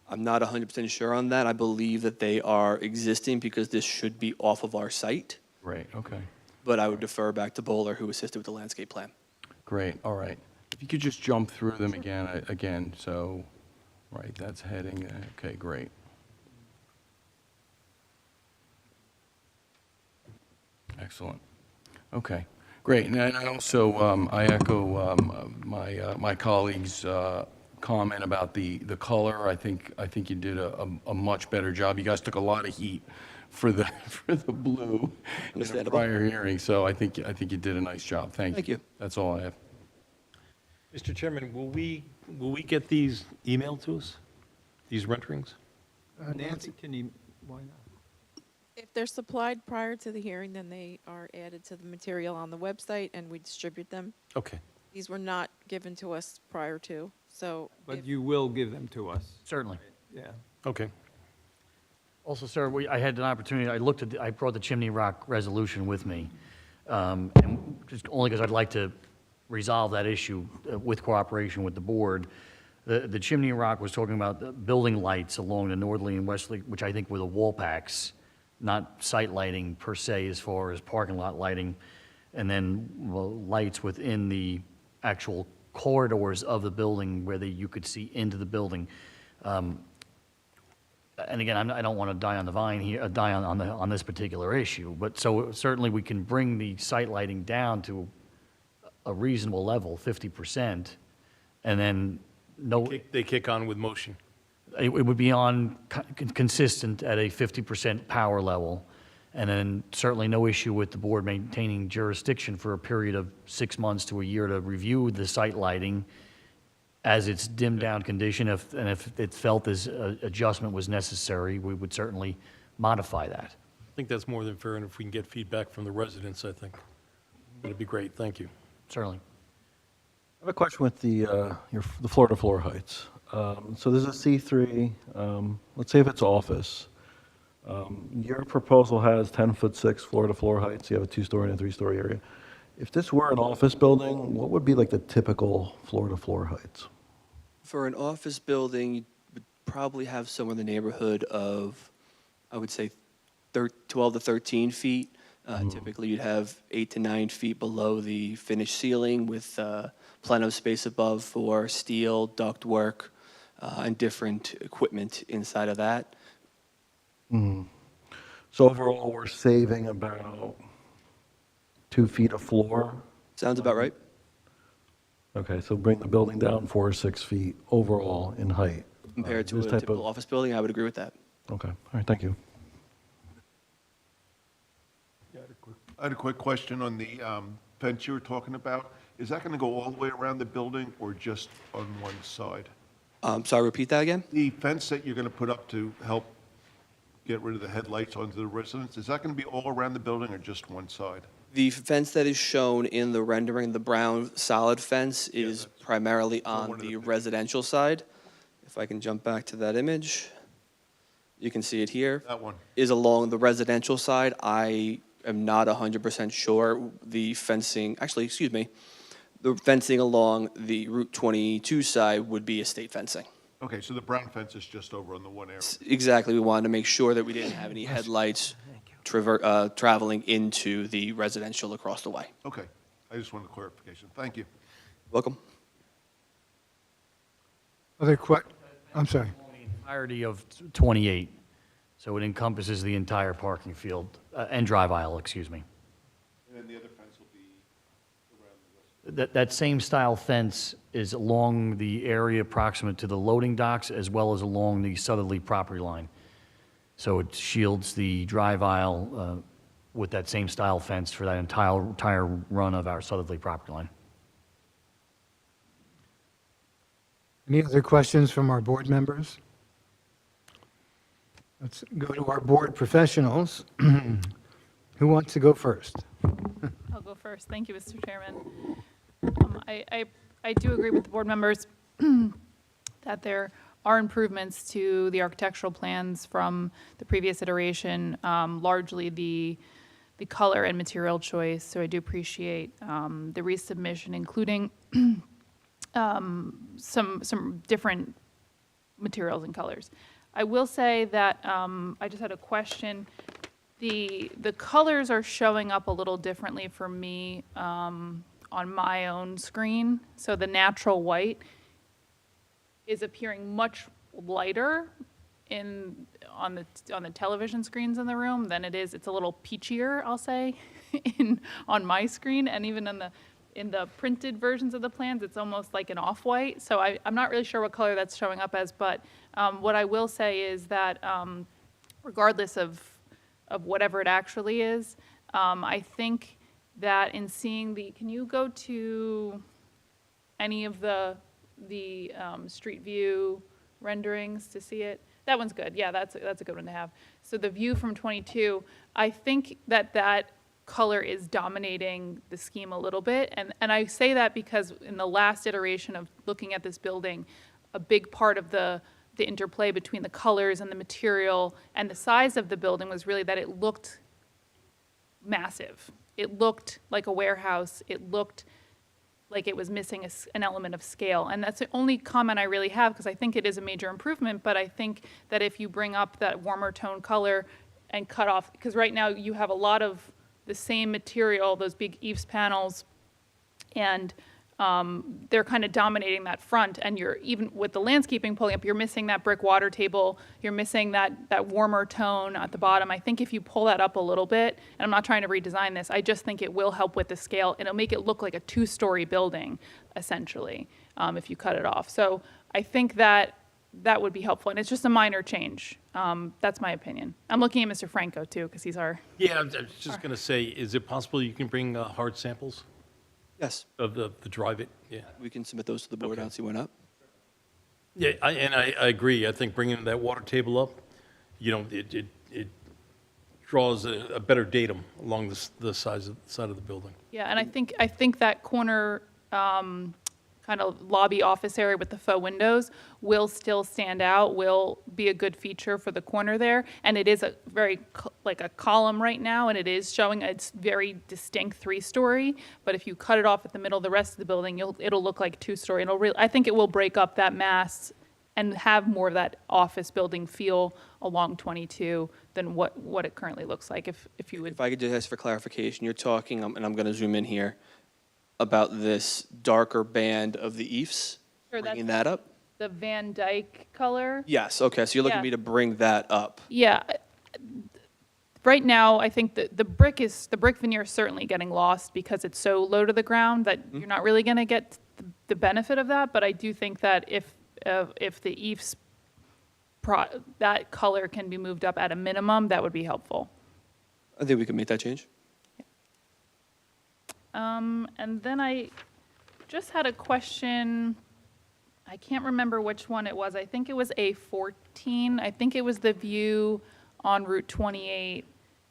I'm not 100% sure on that. I believe that they are existing because this should be off of our site, Right, okay. but I would defer back to Bowler, who assisted with the landscape plan. Great, all right. If you could just jump through them again, so, right, that's heading, okay, great. Excellent. Okay, great. And I also, I echo my colleague's comment about the color. I think you did a much better job. You guys took a lot of heat for the blue in a Understandable. prior hearing, so I think you did a nice job. Thank you. Thank you. That's all I have. Mr. Chairman, will we get these emailed to us, these renderings? Nancy, can you, why not? If they're supplied prior to the hearing, then they are added to the material on the website and we distribute them. Okay. These were not given to us prior to, so. But if- you will give them to us, Certainly. yeah. Okay. Also, sir, I had an opportunity, I brought the Chimney Rock resolution with me, and just only because I'd like to resolve that issue with cooperation with the board. The Chimney Rock was talking about the building lights along the northerly and westerly, which I think were the wall packs, not site lighting per se as far as parking lot lighting, and then lights within the actual corridors of the building where you could see into the building. And again, I don't want to die on the vine here, die on this particular issue, but so certainly we can bring the site lighting down to a reasonable level, 50%, and then They kick on with motion. it would be consistent at a 50% power level, and then certainly no issue with the board maintaining jurisdiction for a period of 6 months to a year to review the site lighting as its dimmed down condition, if it felt as adjustment was necessary, we would certainly modify that. I think that's more than fair, and if we can get feedback from the residents, I think it'd be great. Thank you. Certainly. I have a question with the floor-to-floor heights. So there's a C3, let's say if it's office. Your proposal has 10'6" floor-to-floor heights, you have a 2-story and a 3-story area. If this were an office building, what would be like the typical floor-to-floor heights? For an office building, you would probably have somewhere in the neighborhood of, I would say, 12 to 13 feet. Typically, you'd have 8 to 9 feet below the finished ceiling with plenty of space above for steel, ductwork, and different equipment inside of that. So overall, we're saving about 2 feet of floor? Sounds about right. Okay, so bring the building down 4 or 6 feet overall in height. Compared to This a type typical office building, I would agree with that. Okay, all right, thank you. I had a quick question on the fence you were talking about. Is that going to go all the way around the building or just on one side? Sorry, repeat that again? The fence that you're going to put up to help get rid of the headlights onto the residents, is that going to be all around the building or just one side? The fence that is shown in the rendering, the brown solid fence, is primarily on the residential side. If I can jump back to that image, you can see it here. That one. Is along the residential side. I am not 100% sure. The fencing, actually, excuse me, the fencing along the Route 22 side would be estate fencing. Okay, so the brown fence is just over on the one area. Exactly. We wanted to make sure that we didn't have any headlights traveling into the residential across the way. Okay, I just wanted clarification. Thank you. Welcome. I'm sorry. Entirety of 28, so it encompasses the entire parking field, and drive aisle, excuse me. And then the other fence will be around the rest. That same style fence is along the area proximate to the loading docks as well as along the southerly property line. So it shields the drive aisle with that same style fence for that entire run of our southerly property line. Any other questions from our board members? Let's go to our board professionals. Who wants to go first? I'll go first. Thank you, Mr. Chairman. I do agree with the board members that there are improvements to the architectural plans from the previous iteration, largely the color and material choice. So I do appreciate the resubmission, including some different materials and colors. I will say that I just had a question. The colors are showing up a little differently for me on my own screen. So the natural white is appearing much lighter on the television screens in the room than it is. It's a little peachier, I'll say, on my screen, and even in the printed versions of the plans, it's almost like an off-white. So I'm not really sure what color that's showing up as, but what I will say is that regardless of whatever it actually is, I think that in seeing can you go to any of the street view renderings to see it? That one's good. Yeah, that's a good one to have. So the view from 22, I think that color is dominating the scheme a little bit. And I say that because in the last iteration of looking at this building, a big part of the interplay between the colors and the material and the size of the building was really that it looked massive. It looked like a warehouse. It looked like it was missing an element of scale. And that's the only comment I really have, because I think it is a major improvement, but I think that if you bring up that warmer tone color and cut off, because right now you have a lot of the same material, those big eaves panels, and they're kind of dominating that front, and you're, even with the landscaping pulling up, you're missing that brick water table, you're missing that warmer tone at the bottom. I think if you pull that up a little bit, and I'm not trying to redesign this, I just think it will help with the scale, and it'll make it look like a two-story building, essentially, if you cut it off. So I think that would be helpful, and it's just a minor change. That's my opinion. I'm looking at Mr. Franco, too, because he's our... Yeah, I was just going to say, is it possible you can bring hard samples Yes, of the drive-it? Yeah. we can submit those to the board. I don't see why not. Yeah, I agree. I think bringing that water table up, it draws a better datum along the side of the building. Yeah, and I think that corner kind of lobby office area with the faux windows will still stand out, will be a good feature for the corner there. And it is a very like a column right now, and it is showing its very distinct three-story. But if you cut it off at the middle of the rest of the building, it'll look like two-story. And I think it will break up that mass and have more of that office building feel along 22 than what it currently looks like. If you would. If I could just ask for clarification, you're talking, and I'm going to zoom in here, about this darker band of the eaves, Sure, bringing that's that up? the Van Dyke color. Yes, okay, so you're looking Yeah. me to bring that up. Yeah. Right now, I think that the brick veneer is certainly getting lost because it's so low to the ground that you're not really going to get the benefit of that. But I do think that if the eaves, that color can be moved up at a minimum, that would be helpful. I think we can make that change. And then I just had a question. I can't remember which one it was. I think it was A14. I think it was the view on Route 28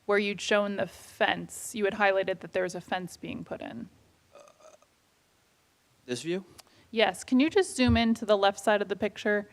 where you'd shown the fence. You had highlighted that there was a fence being put in. This view? Yes. Can you just zoom in to the left side of the picture?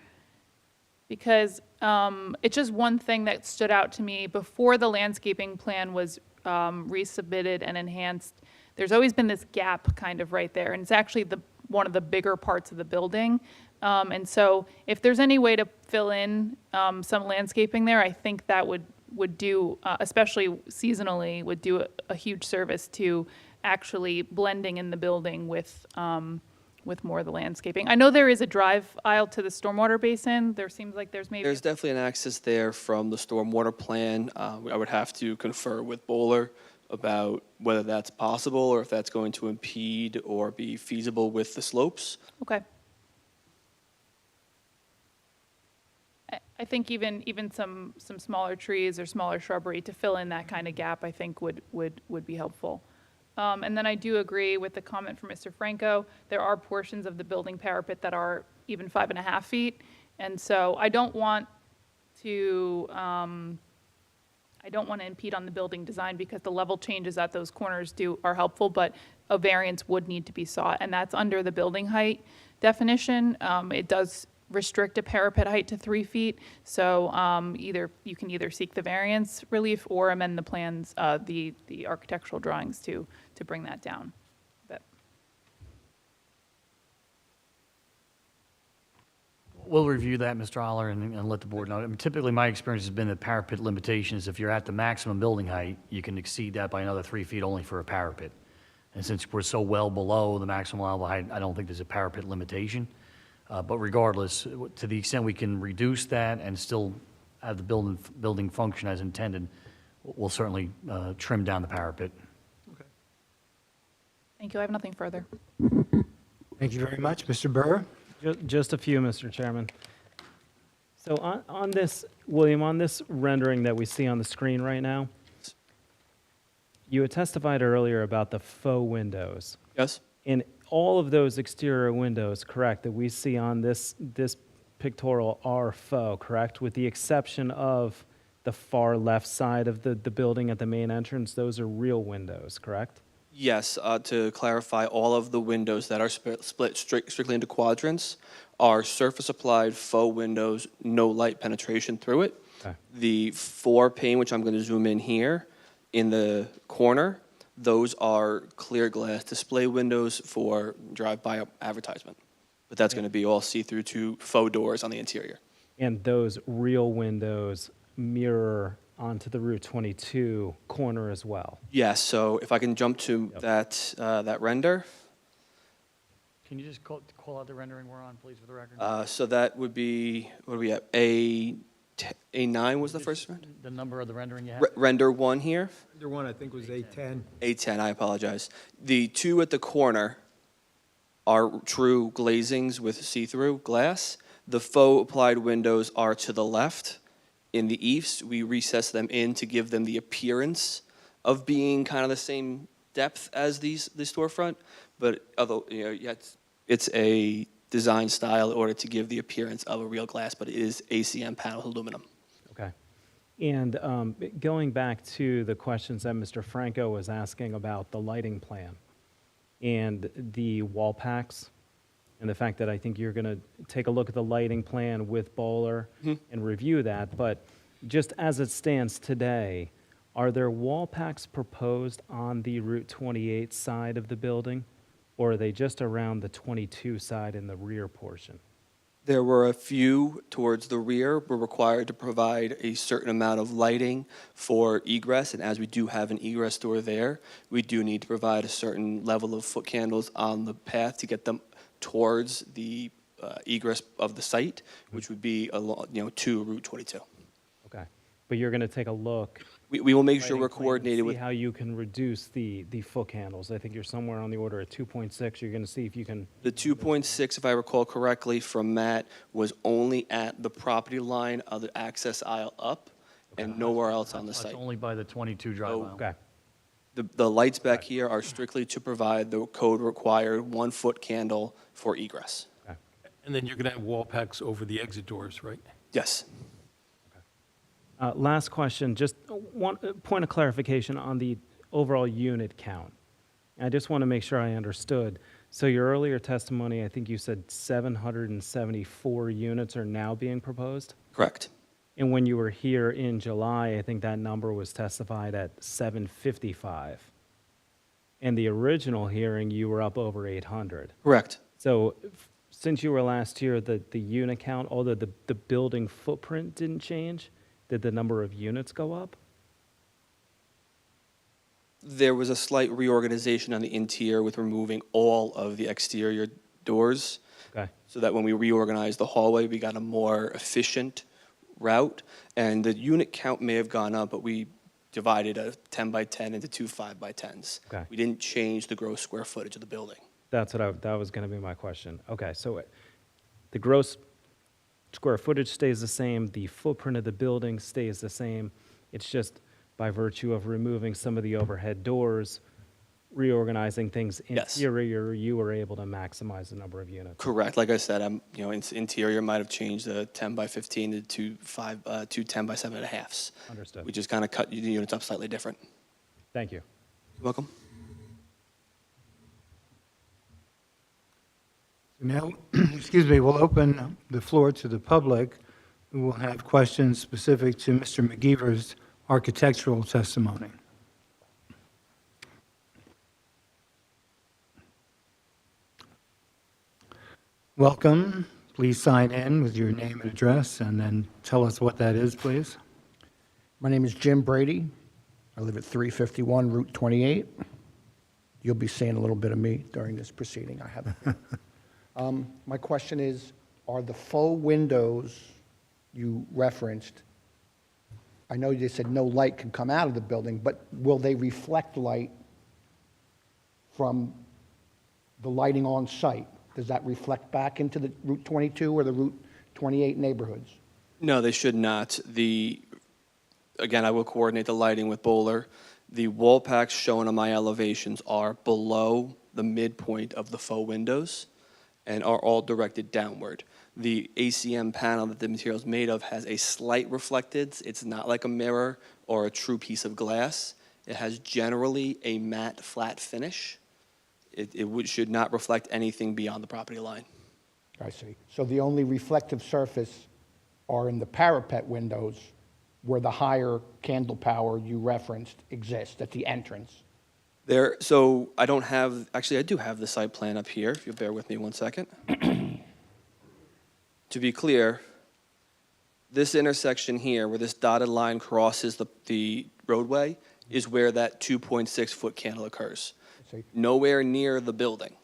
Because it's just one thing that stood out to me. Before the landscaping plan was resubmitted and enhanced, there's always been this gap kind of right there. And it's actually one of the bigger parts of the building. And so if there's any way to fill in some landscaping there, I think that would do, especially seasonally, would do a huge service to actually blending in the building with more of the landscaping. I know there is a drive aisle to the stormwater basin. There seems like there's maybe. There's definitely an access there from the stormwater plan. I would have to confer with Bowler about whether that's possible or if that's going to impede or be feasible with the slopes. Okay. I think even some smaller trees or smaller shrubbery to fill in that kind of gap, I think would be helpful. And then I do agree with the comment from Mr. Franco. There are portions of the building parapet that are even 5.5 feet. And so I don't want to impede on the building design because the level changes at those corners are helpful, but a variance would need to be sought. And that's under the building height definition. It does restrict a parapet height to 3 feet. So you can either seek the variance relief or amend the plans, the architectural drawings to bring that down. But We'll review that, Mr. Aller, and let the board know. I mean, typically, my experience has been that parapet limitations, if you're at the maximum building height, you can exceed that by another 3 feet only for a parapet. And since we're so well below the maximum allowable height, I don't think there's a parapet limitation. But regardless, to the extent we can reduce that and still have the building function as intended, we'll certainly trim down the parapet. thank you. I have nothing further. Thank you very much. Mr. Burr? Just a few, Mr. Chairman. So on this, William, on this rendering that we see on the screen right now, you had testified earlier about the faux windows. Yes? And all of those exterior windows, correct, that we see on this pictorial are faux, correct? With the exception of the far left side of the building at the main entrance, those are real windows, correct? Yes, to clarify, all of the windows that are split strictly into quadrants are surface-applied faux windows, no light penetration through it. Okay. The 4 pane, which I'm going to zoom in here, in the corner, those are clear glass display windows for drive-by advertisement. But that's going to be all see-through to faux doors on the interior. And those real windows mirror onto the Route 22 corner as well. Yes, so if I can jump to that render. Can you just call out the rendering we're on, please, for the record? So that would be, what do we have? A9 was the first render? The number of the rendering you have? Render 1 here. Render 1, I think, was A10. A10, I apologize. The 2 at the corner are true glazings with see-through glass. The faux applied windows are to the left. In the eaves, we recess them in to give them the appearance of being kind of the same depth as the storefront, but although it's a design style in order to give the appearance of a real glass, but it is ACM panel aluminum. Okay. And going back to the questions that Mr. Franco was asking about the lighting plan and the wall packs, and the fact that I think you're going to take a look at the lighting plan with Bowler and review that, but just as it stands today, are there wall packs proposed on the Route 28 side of the building, or are they just around the 22 side in the rear portion? There were a few towards the rear. We're required to provide a certain amount of lighting for egress, and as we do have an egress door there, we do need to provide a certain level of foot candles on the path to get them towards the egress of the site, which would be along, to Route 22. Okay. But you're going to take a look. We will make sure lighting we're plan, coordinated see with. how you can reduce the foot candles. I think you're somewhere on the order of 2.6. You're going to see if you can. The 2.6, if I recall correctly from Matt, was only at the property line of the access aisle up and nowhere else on the That's site. only by the 22 drive aisle. Okay. The lights back here are strictly to provide the code required 1 foot candle for egress. And then you're going to have wall packs over the exit doors, right? Yes. Last question, just one point of clarification on the overall unit count. I just want to make sure I understood. So your earlier testimony, I think you said 774 units are now being proposed? Correct. And when you were here in July, I think that number was testified at 755. In the original hearing, you were up over 800. Correct. So since you were last here, the unit count, although the building footprint didn't change, did the number of units go up? There was a slight reorganization on the interior with removing all of the exterior doors, Okay. so that when we reorganized the hallway, we got a more efficient route. And the unit count may have gone up, but we divided a 10 by 10 into two 5 by 10s. Okay. We didn't change the gross square footage of the building. That was going to be my question. Okay, so the gross square footage stays the same, the footprint of the building stays the same. It's just by virtue of removing some of the overhead doors, reorganizing things Yes. interior, you were able to maximize the number of units. Correct. Like I said, interior might have changed the 10 by 15 to two 10 by 7.5s. Understood. We just kind of cut the units up slightly different. Thank you. You're welcome. Now, excuse me, we'll open the floor to the public, who will have questions specific to Mr. McGeever's architectural testimony. Welcome. Please sign in with your name and address, and then tell us what that is, please. My name is Jim Brady. I live at 351 Route 28. You'll be seeing a little bit of me during this proceeding. I have. My question is, are the faux windows you referenced, I know you said no light can come out of the building, but will they reflect light from the lighting on site? Does that reflect back into the Route 22 or the Route 28 neighborhoods? No, they should not. Again, I will coordinate the lighting with Bowler. The wall packs shown on my elevations are below the midpoint of the faux windows and are all directed downward. The ACM panel that the material is made of has a slight reflectance. It's not like a mirror or a true piece of glass. It has generally a matte, flat finish. It should not reflect anything beyond the property line. I see. So the only reflective surface are in the parapet windows where the higher candle power you referenced exists at the entrance. So I don't have, actually I do have the site plan up here, if you'll bear with me 1 second. To be clear, this intersection here, where this dotted line crosses the roadway, is where that 2.6-foot candle occurs. See. Nowhere near the building.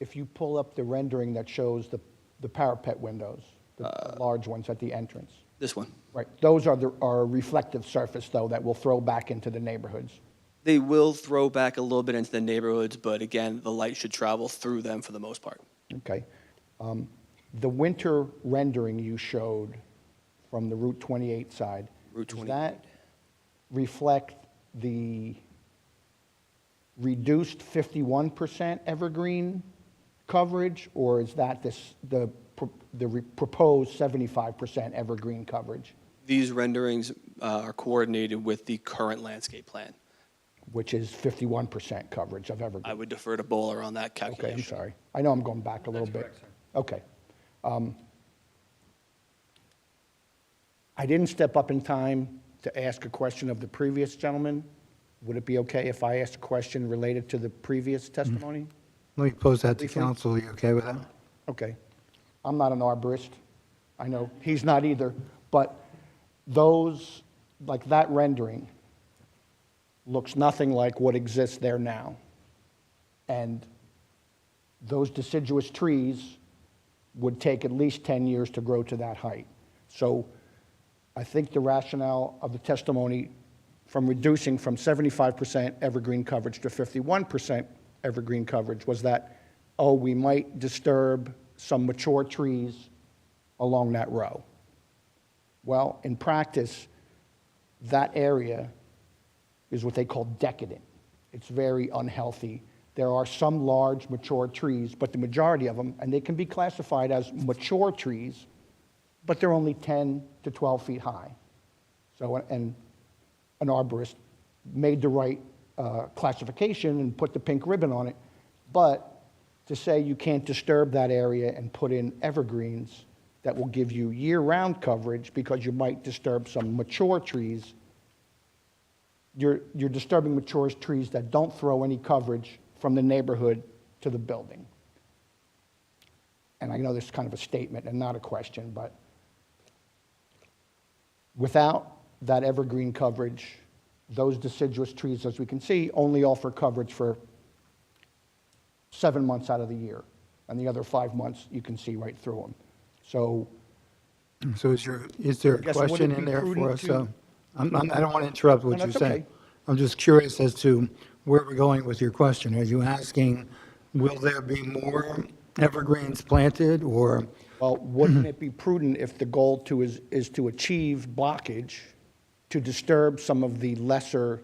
If you pull up the rendering that shows the parapet windows, the large ones at the entrance. This one. Right, those are a reflective surface, though, that will throw back into the neighborhoods. They will throw back a little bit into the neighborhoods, but again, the light should travel through them for the most part. Okay. The winter rendering you showed from the Route 28 side, Route does 28. that reflect the reduced 51% evergreen coverage, or is that the proposed 75% evergreen coverage? These renderings are coordinated with the current landscape plan. Which is 51% coverage of evergreen. I would defer to Bowler on that Okay, calculation. I'm sorry. I know I'm going back a little bit. correct, sir. Okay. I didn't step up in time to ask a question of the previous gentleman. Would it be okay if I asked a question related to the previous testimony? Let me pose that to Briefly? council. Are you okay with that? Okay. I'm not an arborist. I know he's not either. But those, like that rendering, looks nothing like what exists there now. And those deciduous trees would take at least 10 years to grow to that height. So I think the rationale of the testimony from reducing from 75% evergreen coverage to 51% evergreen coverage was that, oh, we might disturb some mature trees along that row. Well, in practice, that area is what they call decadent. It's very unhealthy. There are some large mature trees, but the majority of them, and they can be classified as mature trees, but they're only 10 to 12 feet high. So, and an arborist made the right classification and put the pink ribbon on it, but to say you can't disturb that area and put in evergreens that will give you year-round coverage because you might disturb some mature trees, you're disturbing mature trees that don't throw any coverage from the neighborhood to the building. And I know this is kind of a statement and not a question, but without that evergreen coverage those deciduous trees, as we can see, only offer coverage for 7 months out of the year. And the other 5 months, you can see right through them. So So is there a Yes, would question it in be there for prudent us? to- I don't want to interrupt what No, you're that's saying. okay. I'm just curious as to where we're going with your question. Are you asking, will there be more evergreens planted, or? Well, wouldn't it be prudent if the goal is to achieve blockage, to disturb some of the lesser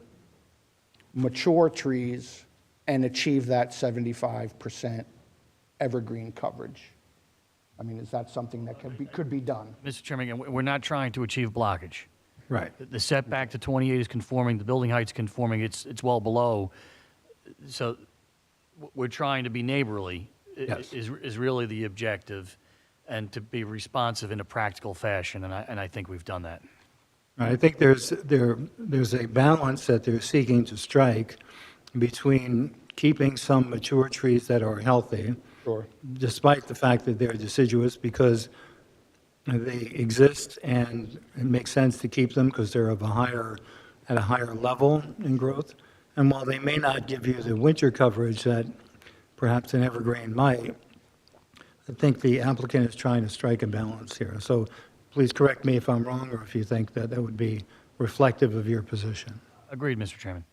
mature trees and achieve that 75% evergreen coverage? I mean, is that something that could be done? Mr. Chairman, again, we're not trying to achieve blockage. Right. The setback to 28 is conforming, the building height's conforming, it's well below. So we're trying to be neighborly, Yes. is really the objective, and to be responsive in a practical fashion, and I think we've done that. I think there's a balance that they're seeking to strike between keeping some mature trees that are healthy, Sure. despite the fact that they're deciduous, because they exist and it makes sense to keep them because they're at a higher level in growth. And while they may not give you the winter coverage that perhaps an evergreen might, I think the applicant is trying to strike a balance here. So please correct me if I'm wrong, or if you think that that would be reflective of your position. Agreed, Mr. Chairman.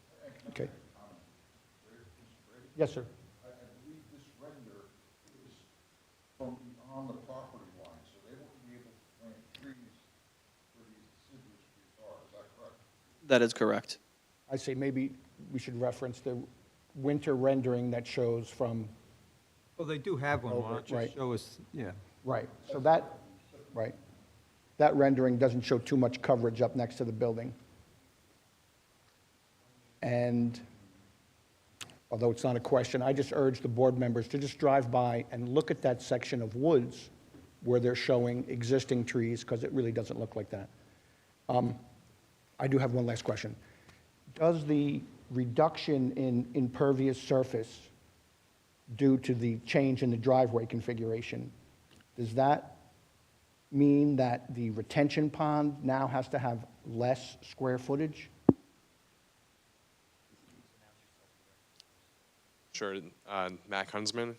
Okay. Yes, sir. I believe this render is from on the property line, so they won't be able to plant trees where these deciduous trees are, is that correct? That is correct. I say maybe we should reference the winter rendering that shows from, Well, they do have one, why don't you Right. show us, yeah. right, so that rendering doesn't show too much coverage up next to the building. And although it's not a question, I just urge the board members to just drive by and look at that section of woods where they're showing existing trees, because it really doesn't look like that. I do have one last question. Does the reduction in impervious surface due to the change in the driveway configuration, does that mean that the retention pond now has to have less square footage? Sure, Matt Huntsman.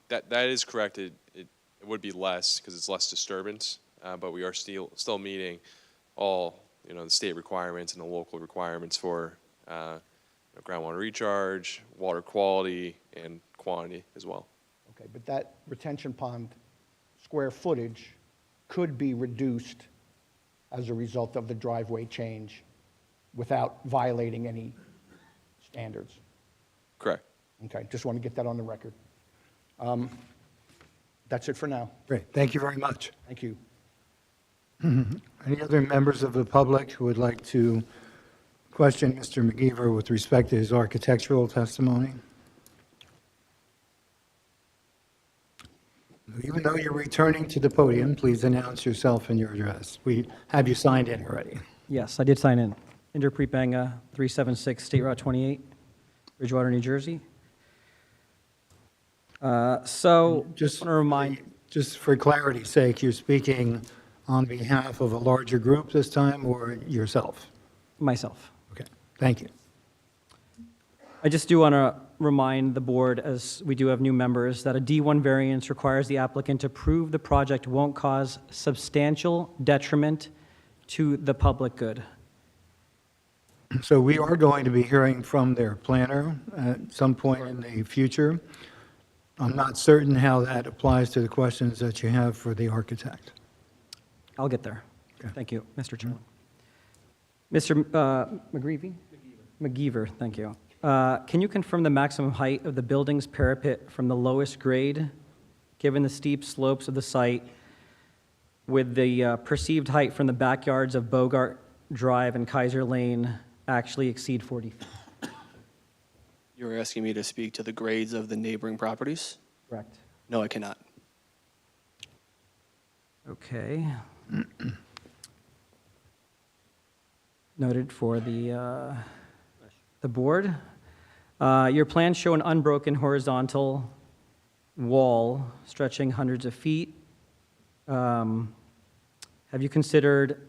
That is correct. It would be less because it's less disturbance, but we are still meeting all the state requirements and the local requirements for groundwater recharge, water quality, and quantity as well. Okay, but that retention pond square footage could be reduced as a result of the driveway change without violating any standards. Correct. Okay, just want to get that on the record. That's it for now. Great, thank you very much. Thank you. Any other members of the public who would like to question Mr. McGeever with respect to his architectural testimony? Even though you're returning to the podium, please announce yourself and your address. We have you signed in already. Yes, I did sign in. Inderpreet Banga, 376 State Route 28, Bridgewater, New Jersey. So just want to remind, Just for clarity's sake, you're speaking on behalf of a larger group this time, or yourself? myself. Okay, thank you. I just do want to remind the board, as we do have new members, that a D1 variance requires the applicant to prove the project won't cause substantial detriment to the public good. So we are going to be hearing from their planner at some point in the future. I'm not certain how that applies to the questions that you have for the architect. I'll get there. Okay. Thank you, Mr. Chairman. Mr. McGreevy? McGeever, thank you. Can you confirm the maximum height of the building's parapet from the lowest grade, given the steep slopes of the site, with the perceived height from the backyards of Bogart Drive and Kaiser Lane actually exceed 40 feet? You're asking me to speak to the grades of the neighboring properties? Correct. No, I cannot. Okay. Noted for the board. Your plans show an unbroken horizontal wall stretching hundreds of feet. Have you considered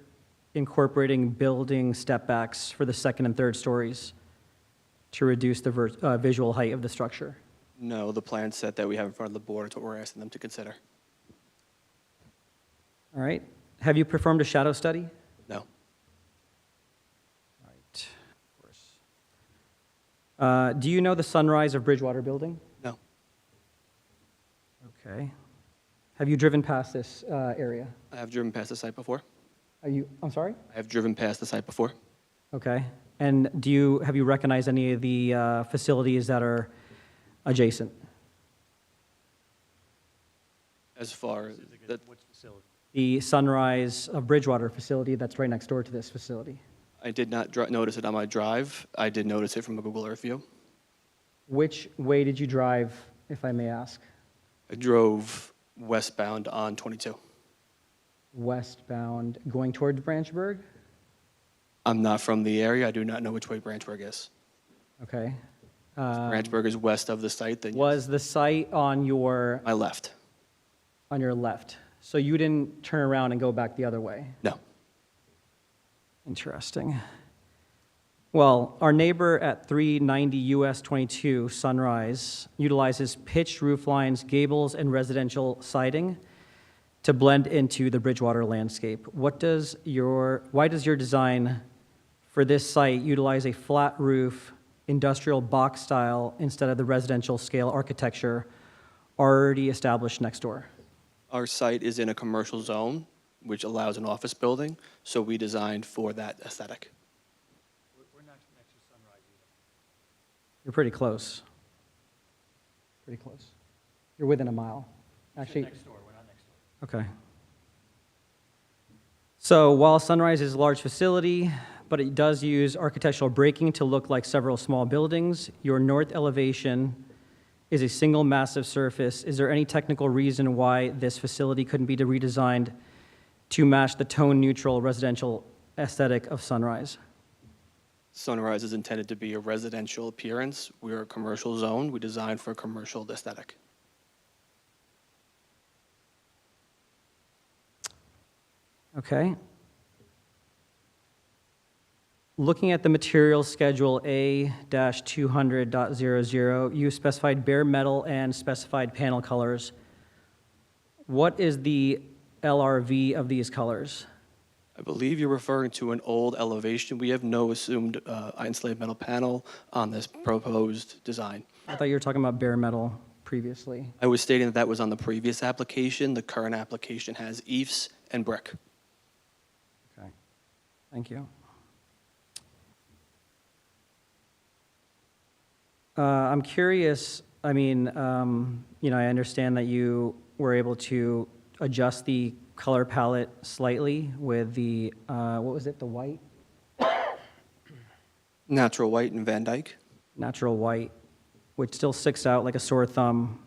incorporating building step-backs for the second and third stories to reduce the visual height of the structure? No, the plan set that we have in front of the board is what we're asking them to consider. All right. Have you performed a shadow study? No. Right, of course. Do you know the sunrise of Bridgewater Building? No. Okay. Have you driven past this area? I have driven past the site before. I'm sorry? I have driven past the site before. Okay. And have you recognized any of the facilities that are adjacent? As far as the, The Sunrise of Bridgewater facility that's right next door to this facility. I did not notice it on my drive. I did notice it from a Google Earth view. Which way did you drive, if I may ask? I drove westbound on 22. Westbound, going towards Branchburg? I'm not from the area. I do not know which way Branchburg is. Okay. If Branchburg is west of the site, then Was the site on your my left. on your left? So you didn't turn around and go back the other way? No. Interesting. Well, our neighbor at 390 US 22 Sunrise utilizes pitched roof lines, gables, and residential siding to blend into the Bridgewater landscape. Why does your design for this site utilize a flat roof, industrial box style instead of the residential scale architecture already established next door? Our site is in a commercial zone, which allows an office building, so we designed for that aesthetic. You're pretty close. Pretty close. You're within a mile. Actually, Next door, we're not next door. okay. So while Sunrise is a large facility, but it does use architectural breaking to look like several small buildings, your north elevation is a single massive surface. Is there any technical reason why this facility couldn't be redesigned to match the tone-neutral residential aesthetic of Sunrise? Sunrise is intended to be a residential appearance. We're a commercial zone. We designed for a commercial aesthetic. Okay. Looking at the material schedule A-200.00, you specified bare metal and specified panel colors. What is the LRV of these colors? I believe you're referring to an old elevation. We have no assumed insulated metal panel on this proposed design. I thought you were talking about bare metal previously. I was stating that that was on the previous application. The current application has eaves and brick. Okay. Thank you. I'm curious, I mean, I understand that you were able to adjust the color palette slightly with the, what was it, the white? Natural white and Van Dyke. Natural white, which still sticks out like a sore thumb,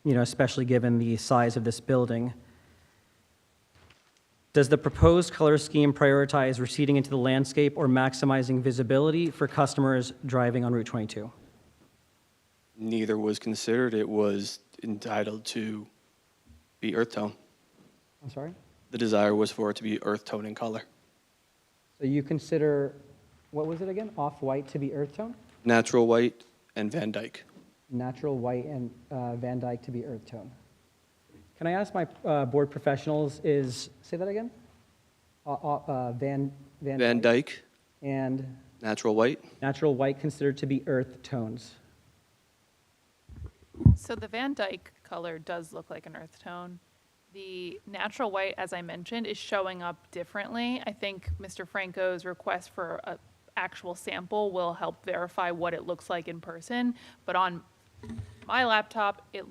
especially given the size of this building. Does the proposed color scheme prioritize receding into the landscape or maximizing visibility for customers driving on Route 22? Neither was considered. It was entitled to be earth tone. I'm sorry? The desire was for it to be earth tone in color. So you consider, what was it again? Off-white to be earth tone? Natural white and Van Dyke. Natural white and Van Dyke to be earth tone. Can I ask my board professionals say that again? Van Dyke and natural white. natural white considered to be earth tones. So the Van Dyke color does look like an earth tone. The natural white, as I mentioned, is showing up differently. I think Mr. Franco's request for an actual sample will help verify what it looks like in person. But on my laptop, it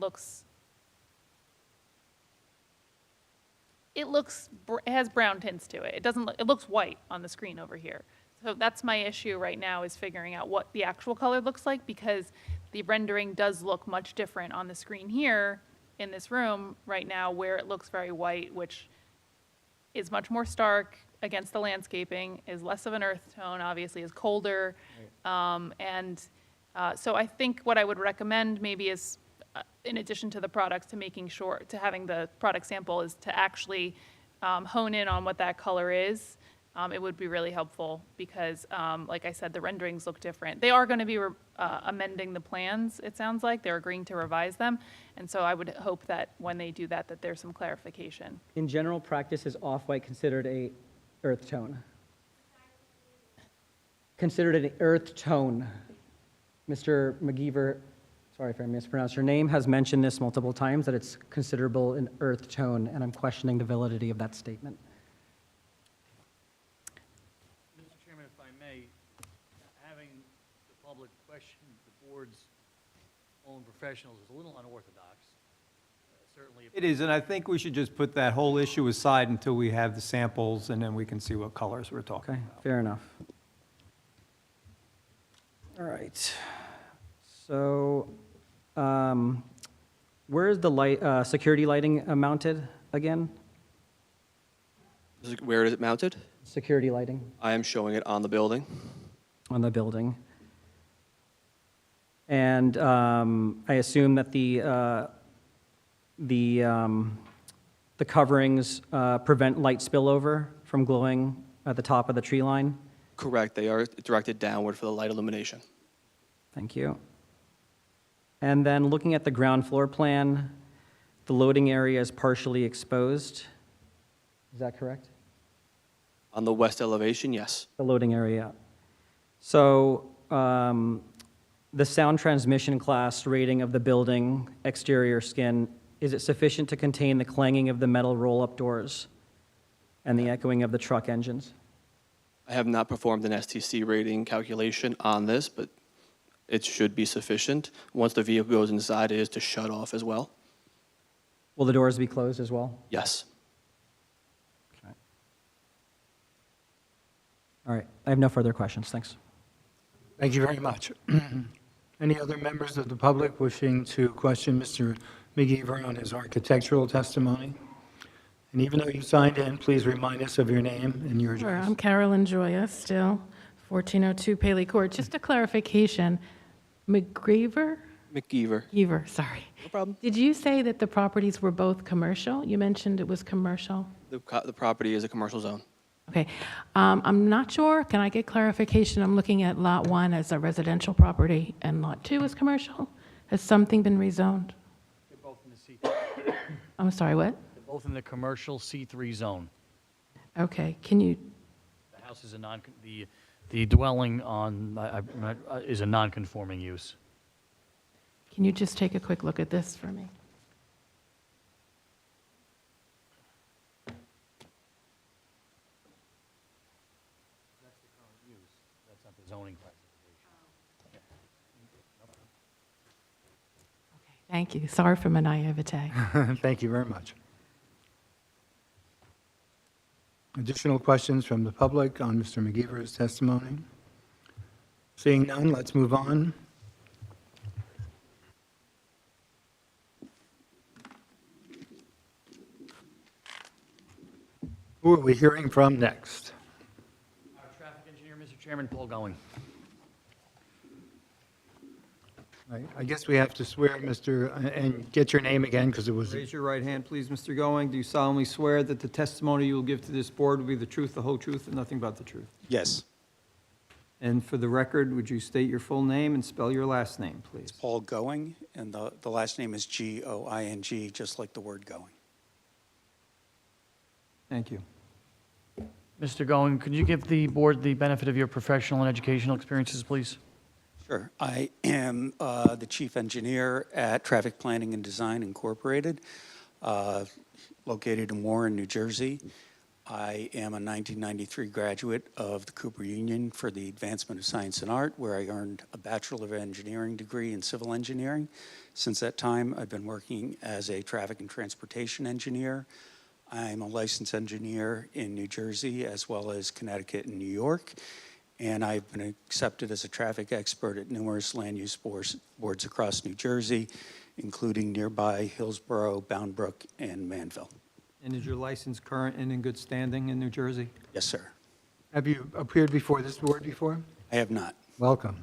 has brown tints to it. It looks white on the screen over here. So that's my issue right now, is figuring out what the actual color looks like, because the rendering does look much different on the screen here in this room right now, where it looks very white, which is much more stark against the landscaping, is less of an earth tone, obviously is colder. So I think what I would recommend maybe is, in addition to the products, to having the product sample, is to actually hone in on what that color is, it would be really helpful because, like I said, the renderings look different. They are going to be amending the plans, it sounds like. They're agreeing to revise them. And so I would hope that when they do that, that there's some clarification. In general practice, is off-white considered a earth tone? Considered an earth tone. Mr. McGeever, sorry if I mispronounced your name, has mentioned this multiple times, that it's considerable an earth tone, and I'm questioning the validity of that statement. Mr. Chairman, if I may, having the public question the board's own professionals is a little unorthodox. Certainly. It is, and I think we should just put that whole issue aside until we have the samples, and then we can see what colors we're talking Okay, about. fair enough. All right. So, where is the light, security lighting mounted again? Where is it mounted? Security lighting I am showing it on the building. on the building. And I assume that the coverings prevent light spillover from glowing at the top of the tree line? Correct, they are directed downward for the light illumination. Thank you. And then looking at the ground floor plan, the loading area is partially exposed. Is that correct? On the west elevation, yes. The loading area. So the sound transmission class rating of the building exterior skin, is it sufficient to contain the clanging of the metal roll-up doors and the echoing of the truck engines? I have not performed an STC rating calculation on this, but it should be sufficient. Once the vehicle goes inside, it is to shut off as well. Will the doors be closed as well? Yes. Okay. All right, I have no further questions, thanks. Thank you very much. Any other members of the public wishing to question Mr. McGeever on his architectural testimony? And even though you signed in, please remind us of your name and your Sure, address. I'm Carolyn Joya, still, 1402 Paley Court. Just a clarification, McGeever? McGeever. Sorry. No problem. Did you say that the properties were both commercial? You mentioned it was commercial. The property is a commercial zone. Okay. I'm not sure. Can I get clarification? I'm looking at Lot 1 as a residential property and Lot 2 is commercial. Has something been rezoned? They're both in the C3. I'm sorry, what? They're both in the commercial C3 zone. Okay. Can you, The house is the dwelling on, is a non-conforming use. can you just take a quick look at this for me? That's the current use. That's not the zoning classification. Okay, thank you. Sorry for my naivete. Thank you very much. Additional questions from the public on Mr. McGeever's testimony? Seeing none, let's move on. Who are we hearing from next? Our traffic engineer, Mr. Chairman, Paul Going. I guess we have to swear, and get your name again, because it was, Raise your right hand, please, Mr. Going. Do you solemnly swear that the testimony you will give to this board will be the truth, the whole truth, and nothing but the truth? Yes. And for the record, would you state your full name and spell your last name, please? Paul Going, and the last name is G-O-I-N-G, just like the word going. Thank you. Mr. Going, could you give the board the benefit of your professional and educational experiences, please? Sure. I am the chief engineer at Traffic Planning and Design Incorporated, located in Warren, New Jersey. I am a 1993 graduate of the Cooper Union for the Advancement of Science and Art, where I earned a Bachelor of Engineering degree in civil engineering. Since that time, I've been working as a traffic and transportation engineer. I'm a licensed engineer in New Jersey, as well as Connecticut and New York. And I've been accepted as a traffic expert at numerous land use boards across New Jersey, including nearby Hillsborough, Bound Brook, and Manville. And is your license current and in good standing in New Jersey? Yes, sir. have you appeared before this board before? I have not. Welcome,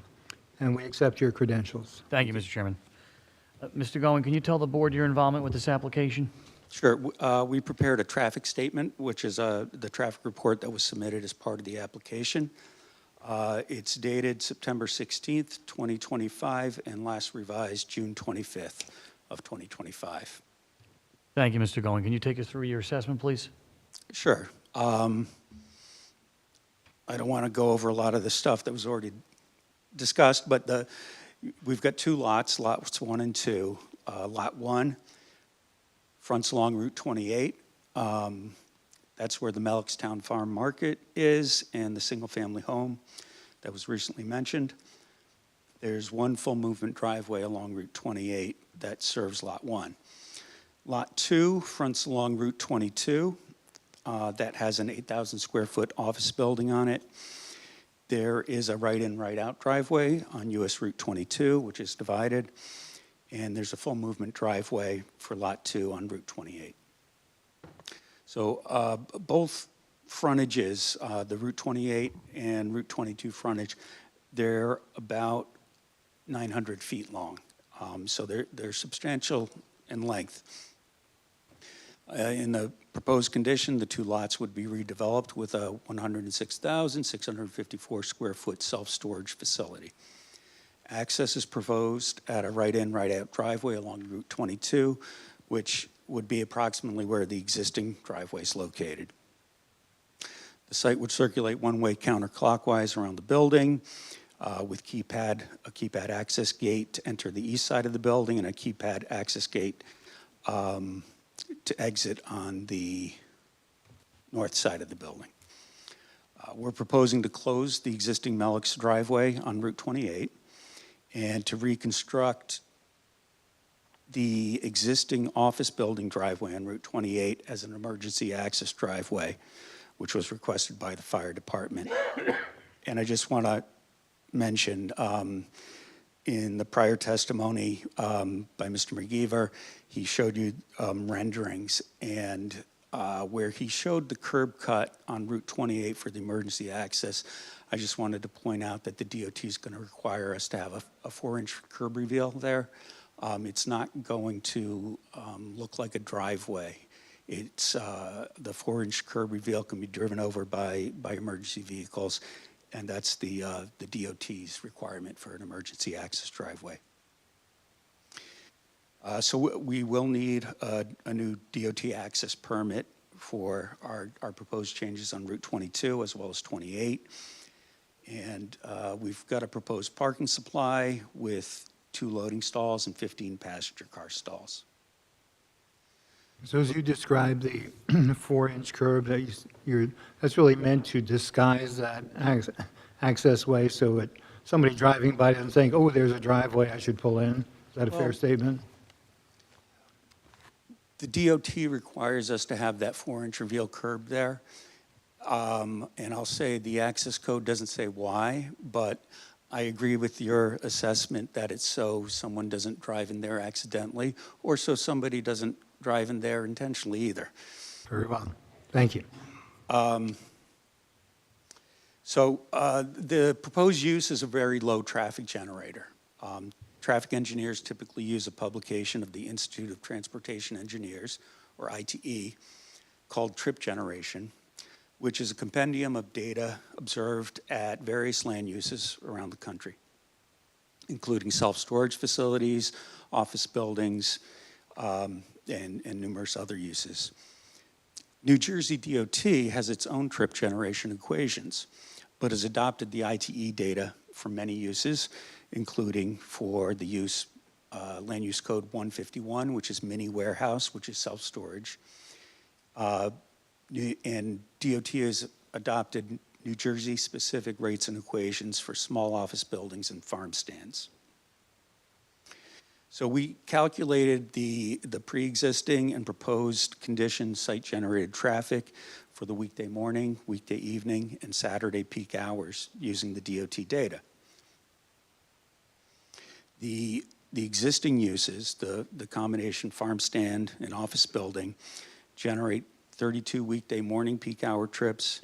and we accept your credentials. Thank you, Mr. Chairman. Mr. Going, can you tell the board your involvement with this application? Sure. We prepared a traffic statement, which is the traffic report that was submitted as part of the application. It's dated September 16th, 2025, and last revised June 25th of 2025. Thank you, Mr. Going. Can you take us through your assessment, please? Sure. I don't want to go over a lot of the stuff that was already discussed, but we've got two lots, lots 1 and 2. Lot 1 fronts along Route 28. That's where the Mellickstown Farm Market is and the single-family home that was recently mentioned. There's one full movement driveway along Route 28 that serves Lot 1. Lot 2 fronts along Route 22. That has an 8,000 square foot office building on it. There is a right-in, right-out driveway on US Route 22, which is divided. And there's a full movement driveway for Lot 2 on Route 28. So both frontages, the Route 28 and Route 22 frontage, they're about 900 feet long. So they're substantial in length. In the proposed condition, the two lots would be redeveloped with a 106,654 square foot self-storage facility. Access is proposed at a right-in, right-out driveway along Route 22, which would be approximately where the existing driveway is located. The site would circulate one-way counterclockwise around the building with a keypad access gate to enter the east side of the building and a keypad access gate to exit on the north side of the building. We're proposing to close the existing Mellick's driveway on Route 28 and to reconstruct the existing office building driveway on Route 28 as an emergency access driveway, which was requested by the fire department. And I just want to mention, in the prior testimony by Mr. McGeever, he showed you renderings, and where he showed the curb cut on Route 28 for the emergency access, I just wanted to point out that the DOT is going to require us to have a 4-inch curb reveal there. It's not going to look like a driveway. It's the 4-inch curb reveal can be driven over by emergency vehicles, and that's the DOT's requirement for an emergency access driveway. So we will need a new DOT access permit for our proposed changes on Route 22 as well as 28. And we've got a proposed parking supply with 2 loading stalls and 15 passenger car stalls. So as you described the 4-inch curb, that's really meant to disguise that access way so that somebody driving by doesn't think, oh, there's a driveway, I should pull in. Is that a fair statement? The DOT requires us to have that 4-inch reveal curb there. And I'll say the access code doesn't say why, but I agree with your assessment that it's so someone doesn't drive in there accidentally, or so somebody doesn't drive in there intentionally either. Very well. Thank you. So the proposed use is a very low traffic generator. Traffic engineers typically use a publication of the Institute of Transportation Engineers, or ITE, called Trip Generation, which is a compendium of data observed at various land uses around the country, including self-storage facilities, office buildings, and numerous other uses. New Jersey DOT has its own trip generation equations, but has adopted the ITE data for many uses, including for the use, land use code 151, which is mini warehouse, which is self-storage. And DOT has adopted New Jersey-specific rates and equations for small office buildings and farm stands. So we calculated the pre-existing and proposed condition site-generated traffic for the weekday morning, weekday evening, and Saturday peak hours using the DOT data. The existing uses, the combination farm stand and office building, generate 32 weekday morning peak hour trips,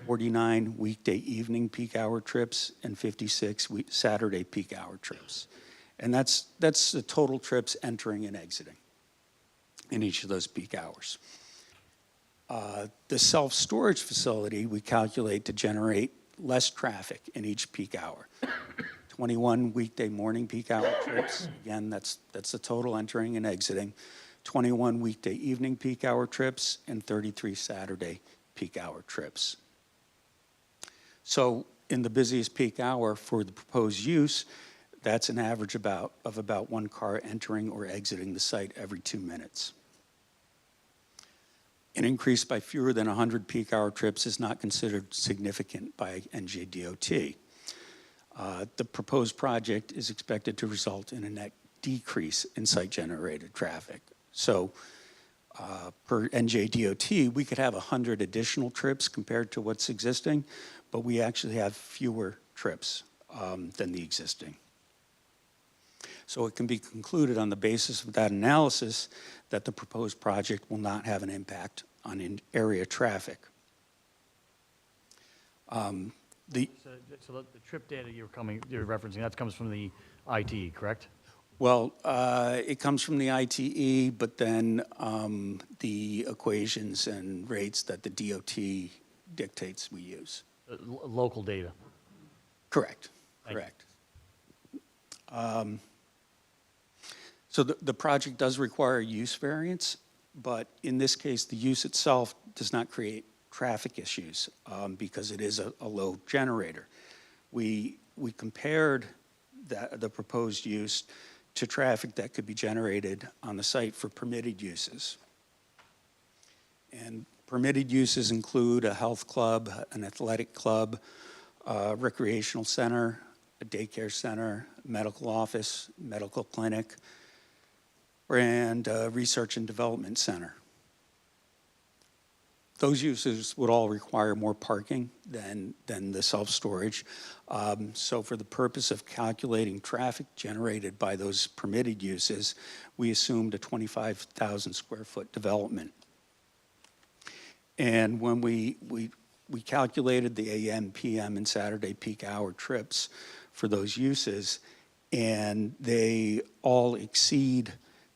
49 weekday evening peak hour trips, and 56 Saturday peak hour trips. And that's the total trips entering and exiting. in each of those peak hours. The self-storage facility, we calculate to generate less traffic in each peak hour. 21 weekday morning peak hour trips, again, that's the total entering and exiting. 21 weekday evening peak hour trips, and 33 Saturday peak hour trips. So in the busiest peak hour for the proposed use, that's an average of about one car entering or exiting the site every 2 minutes. An increase by fewer than 100 peak hour trips is not considered significant by NJDOT. The proposed project is expected to result in a net decrease in site-generated traffic. So per NJDOT, we could have 100 additional trips compared to what's existing, but we actually have fewer trips than the existing. So it can be concluded on the basis of that analysis that the proposed project will not have an impact on area traffic. So the trip data you're referencing, that comes from the ITE, correct? Well, it comes from the ITE, but then the equations and rates that the DOT dictates we use. Local data. Correct, Thank you. correct. So the project does require use variance, but in this case, the use itself does not create traffic issues because it is a low generator. We compared the proposed use to traffic that could be generated on the site for permitted uses. And permitted uses include a health club, an athletic club, a recreational center, a daycare center, medical office, medical clinic, and a research and development center. Those uses would all require more parking than the self-storage. So for the purpose of calculating traffic generated by those permitted uses, we assumed a 25,000 square foot development. And when we calculated the AM, PM, and Saturday peak hour trips for those uses, and they all exceed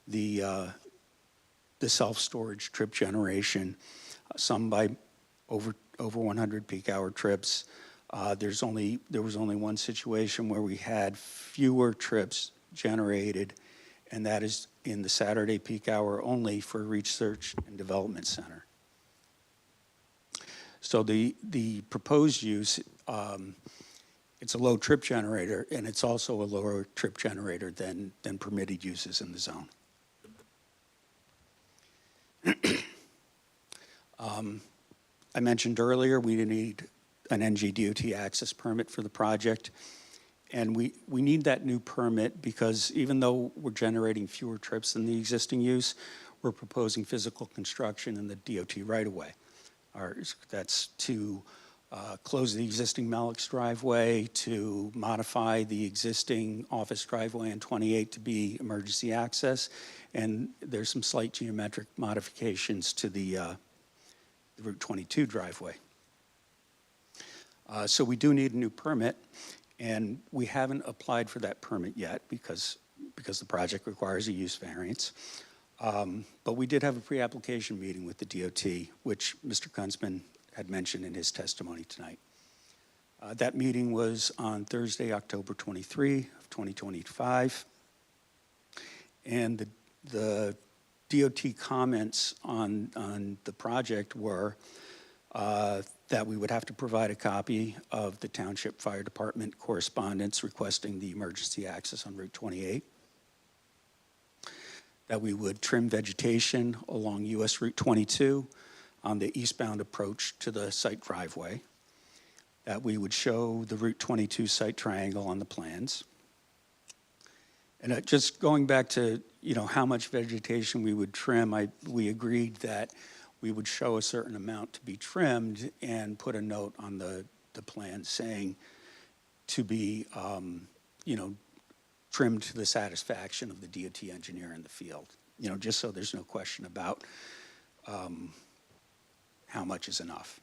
the self-storage trip generation, some by over 100 peak hour trips. There was only one situation where we had fewer trips generated, and that is in the Saturday peak hour only for Research and Development Center. So the proposed use, it's a low trip generator, and it's also a lower trip generator than permitted uses in the zone. I mentioned earlier we need an NJDOT access permit for the project, and we need that new permit because even though we're generating fewer trips than the existing use, we're proposing physical construction in the DOT right-of-way. That's to close the existing Melix driveway, to modify the existing office driveway on 28 to be emergency access, and there's some slight geometric modifications to the Route 22 driveway. So we do need a new permit, and we haven't applied for that permit yet because the project requires a use variance. But we did have a pre-application meeting with the DOT, which Mr. Kunzman had mentioned in his testimony tonight. That meeting was on Thursday, October 23 of 2025. And the DOT comments on the project were that we would have to provide a copy of the Township Fire Department correspondence requesting the emergency access on Route 28, that we would trim vegetation along US Route 22 on the eastbound approach to the site driveway, that we would show the Route 22 site triangle on the plans. And just going back to, how much vegetation we would trim, we agreed that we would show a certain amount to be trimmed and put a note on the plan saying to be, trimmed to the satisfaction of the DOT engineer in the field, just so there's no question about how much is enough.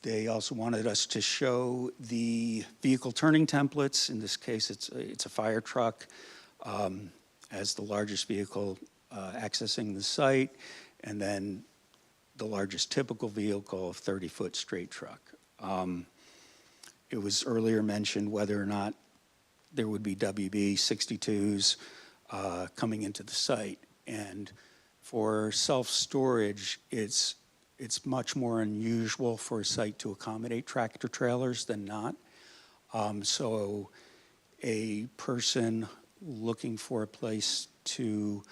They also wanted us to show the vehicle turning templates. In this case, it's a fire truck. as the largest vehicle accessing the site, and then the largest typical vehicle, a 30-foot straight truck. It was earlier mentioned whether or not there would be WB 62s coming into the site. And for self-storage, it's much more unusual for a site to accommodate tractor trailers than not. So a person looking for a place to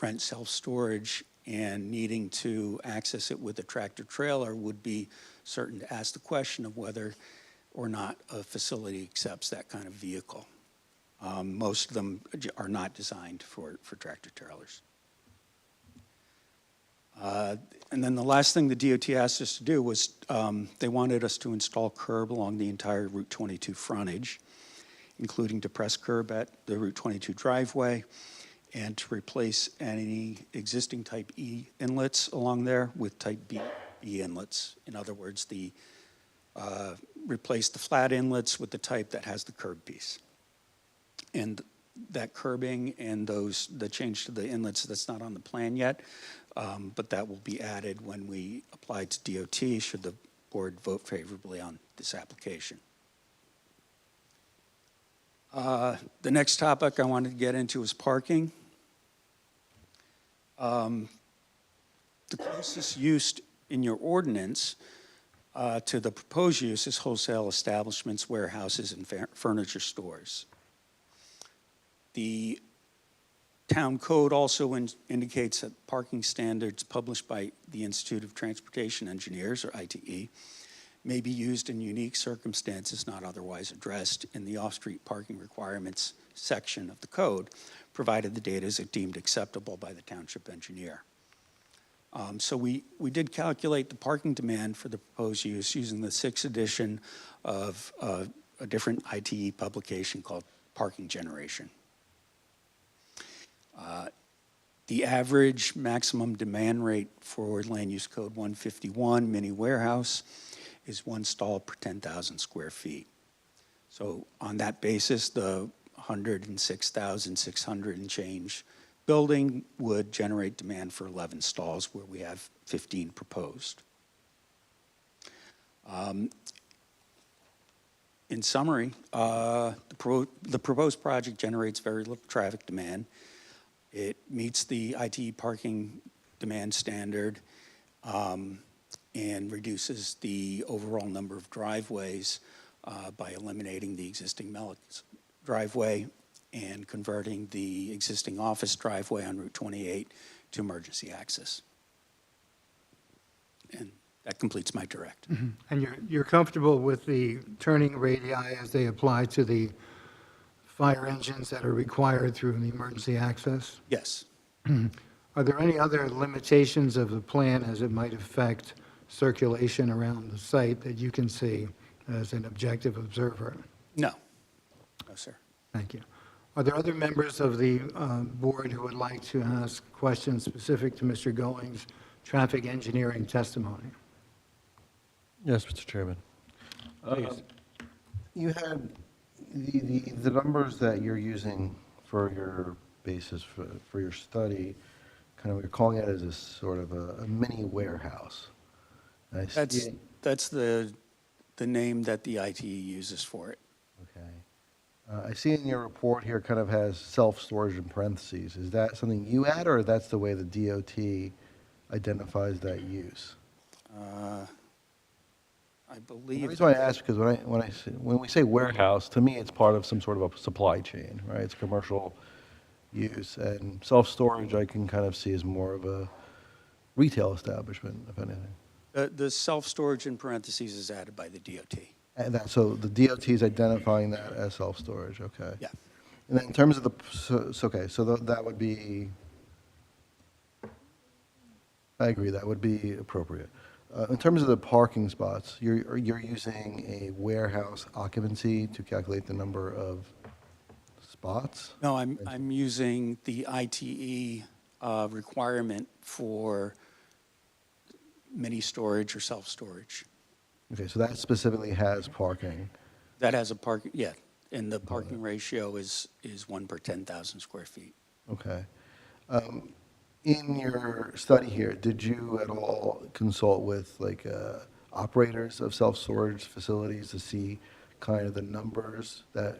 rent self-storage and needing to access it with a tractor trailer would be certain to ask the question of whether or not a facility accepts that kind of vehicle. Most of them are not designed for tractor trailers. And then the last thing the DOT asked us to do was they wanted us to install curb along the entire Route 22 frontage, including depressed curb at the Route 22 driveway, and to replace any existing type E inlets along there with type B inlets. In other words, replace the flat inlets with the type that has the curb piece. And that curbing and the change to the inlets, that's not on the plan yet, but that will be added when we apply to DOT should the board vote favorably on this application. The next topic I wanted to get into is parking. The closest use in your ordinance to the proposed use is wholesale establishments, warehouses, and furniture stores. The town code also indicates that parking standards published by the Institute of Transportation Engineers, or ITE, may be used in unique circumstances not otherwise addressed in the off-street parking requirements section of the code, provided the data is deemed acceptable by the township engineer. So we did calculate the parking demand for the proposed use using the 6th edition of a different ITE publication called Parking Generation. The average maximum demand rate for Land Use Code 151 mini warehouse is 1 stall per 10,000 square feet. So on that basis, the 106,600 and change building would generate demand for 11 stalls, where we have 15 proposed. In summary, the proposed project generates very little traffic demand. It meets the ITE parking demand standard and reduces the overall number of driveways by eliminating the existing Mellick's driveway and converting the existing office driveway on Route 28 to emergency access. And that completes my direct. And you're comfortable with the turning radii as they apply to the fire engines that are required through the emergency access? Yes. Are there any other limitations of the plan as it might affect circulation around the site that you can see as an objective observer? No. No, sir. Thank you. Are there other members of the board who would like to ask questions specific to Mr. Going's traffic engineering testimony? Yes, Mr. Chairman. Please. You had the numbers that you're using for your basis for your study, kind of you're calling it as a sort of a mini warehouse. And I see That's the name that the ITE uses for it. Okay. I see in your report here kind of has self-storage in parentheses. Is that something you add, or that's the way the DOT identifies that use? I believe. The reason why I ask, because when we say warehouse, to me, it's part of some sort of a supply chain, right? It's commercial use, and self-storage I can kind of see as more of a retail establishment, if anything. The self-storage in parentheses is added by the DOT. And so the DOT is identifying that as self-storage, okay? Yeah. And then in terms of that would be, I agree, that would be appropriate. In terms of the parking spots, you're using a warehouse occupancy to calculate the number of spots? No, I'm using the ITE requirement for mini storage or self-storage. Okay, so that specifically has parking. That has a parking, yeah. And the parking ratio is 1 per 10,000 square feet. Okay. In your study here, did you at all consult with like operators of self-storage facilities to see kind of the numbers that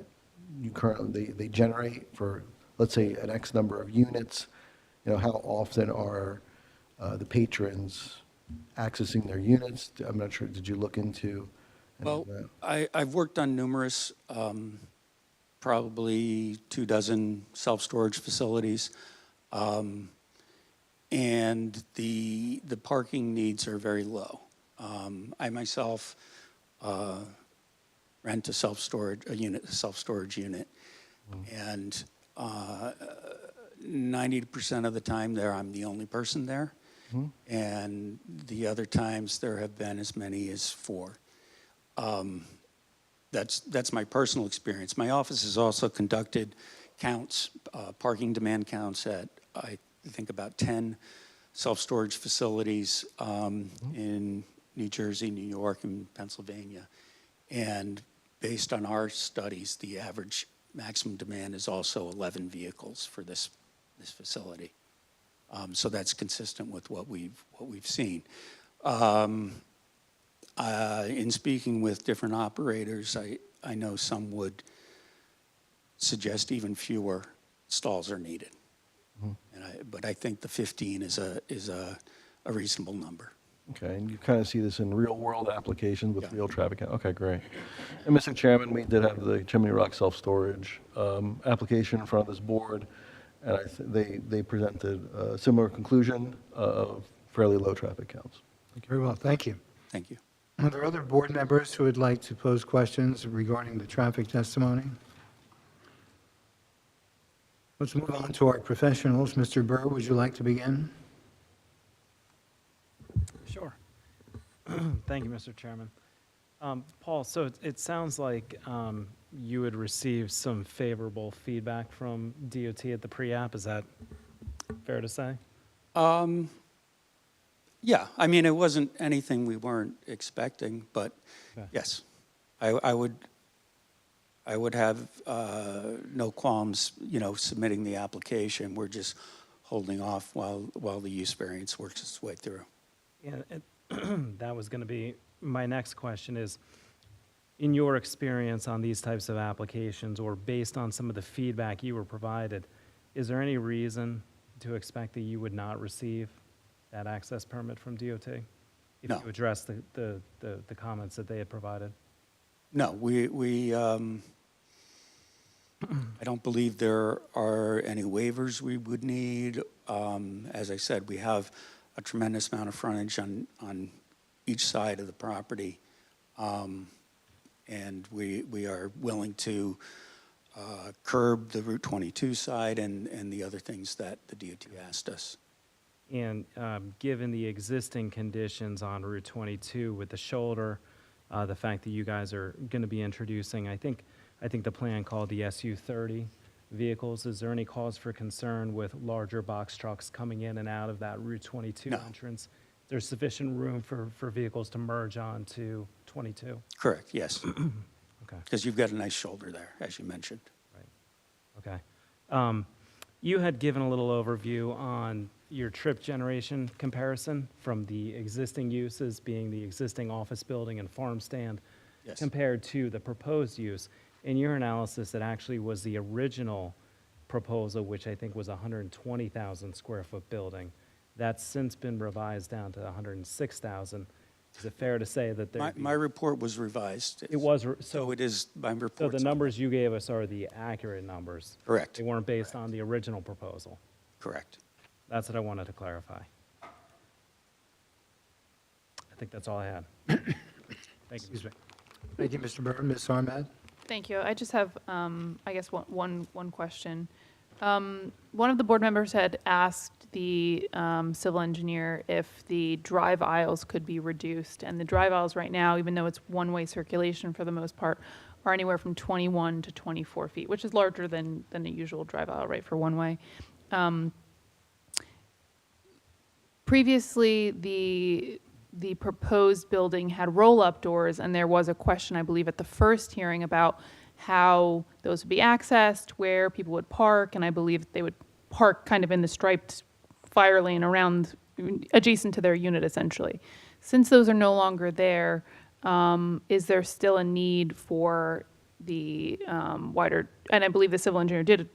you currently, they generate for, let's say, an X number of units? You know, how often are the patrons accessing their units? I'm not sure, did you look into any of Well, that? I've worked on numerous, probably 24 self-storage facilities. And the parking needs are very low. I myself rent a self-storage unit, and 90% of the time there, I'm the only person there, and the other times there have been as many as 4. That's my personal experience. My office has also conducted counts, parking demand counts at, I think, about 10 self-storage facilities in New Jersey, New York, and Pennsylvania. And based on our studies, the average maximum demand is also 11 vehicles for this facility. So that's consistent with what we've seen. In speaking with different operators, I know some would suggest even fewer stalls are needed. But I think the 15 is a reasonable number. Okay, and you kind of see this in real-world applications with real traffic. Okay, great. And Mr. Chairman, we did have the Chimney Rock self-storage application in front of this board, and they presented a similar conclusion of fairly low traffic counts. Very well, thank you. Thank you. Are there other board members who would like to pose questions regarding the traffic testimony? Let's move on to our professionals. Mr. Burr, would you like to begin? Sure. Thank you, Mr. Chairman. Paul, so it sounds like you had received some favorable feedback from DOT at the pre-app. Is that fair to say? Yeah, I mean, it wasn't anything we weren't expecting, but Okay. yes, I would have no qualms, submitting the application. We're just holding off while the use variance works its way through. Yeah, that was going to be my next question is, in your experience on these types of applications, or based on some of the feedback you were provided, is there any reason to expect that you would not receive that access permit from DOT? If No. you address the comments that they had provided? No, we I don't believe there are any waivers we would need. As I said, we have a tremendous amount of frontage on each side of the property. And we are willing to curb the Route 22 side and the other things that the DOT asked us. And given the existing conditions on Route 22 with the shoulder, the fact that you guys are going to be introducing, I think the plan called the SU-30 vehicles, is there any cause for concern with larger box trucks coming in and out of that Route 22 No. entrance? There's sufficient room for vehicles to merge onto 22? Correct, yes. Okay. Because you've got a nice shoulder there, as you mentioned. Okay. You had given a little overview on your trip generation comparison from the existing uses, being the existing office building and farm stand, Yes. compared to the proposed use. In your analysis, it actually was the original proposal, which I think was a 120,000 square foot building. That's since been revised down to 106,000. Is it fair to say that there? My report was revised. It was, So it is, my so report. the numbers you gave us are the accurate numbers? Correct. They weren't based on the original proposal? Correct. That's what I wanted to clarify. I think that's all I had. Thank you. Excuse me. Thank you, Mr. Burr. Ms. Armad? Thank you. I just have, I guess, one question. One of the board members had asked the civil engineer if the drive aisles could be reduced. And the drive aisles right now, even though it's one-way circulation for the most part, are anywhere from 21 to 24 feet, which is larger than a usual drive aisle, right, for one-way. Previously, the proposed building had roll-up doors, and there was a question, I believe, at the first hearing about how those would be accessed, where people would park, and I believe they would park kind of in the striped fire lane around, adjacent to their unit essentially. Since those are no longer there, is there still a need for the wider, and I believe the civil engineer did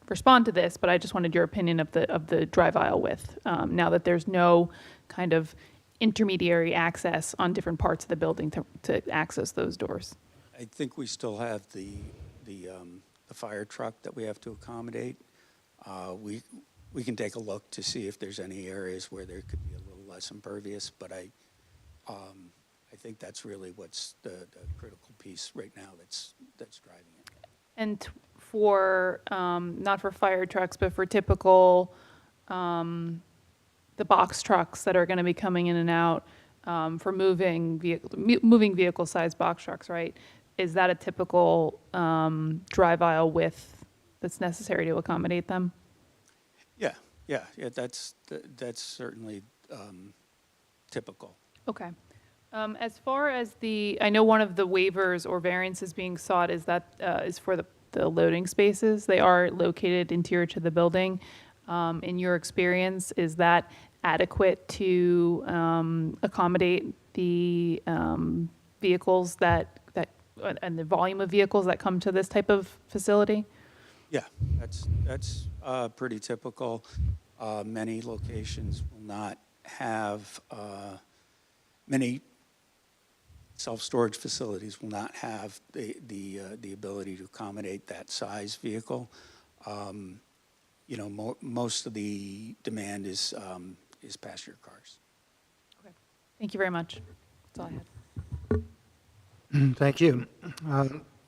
respond to this, but I just wanted your opinion of the drive aisle width, now that there's no kind of intermediary access on different parts of the building to access those doors. I think we still have the fire truck that we have to accommodate. We can take a look to see if there's any areas where there could be a little less impervious, but I think that's really what's the critical piece right now that's driving it. And for, not for fire trucks, but for typical, the box trucks that are going to be coming in and out, for moving vehicle-sized box trucks, right? Is that a typical drive aisle width that's necessary to accommodate them? Yeah, that's certainly typical. Okay. As far as I know one of the waivers or variances being sought is for the loading spaces. They are located interior to the building. In your experience, is that adequate to accommodate the vehicles and the volume of vehicles that come to this type of facility? Yeah, that's pretty typical. Many locations will not have, many self-storage facilities will not have the ability to accommodate that size vehicle. Most of the demand is passenger cars. Okay. Thank you very much. That's all I had. Thank you.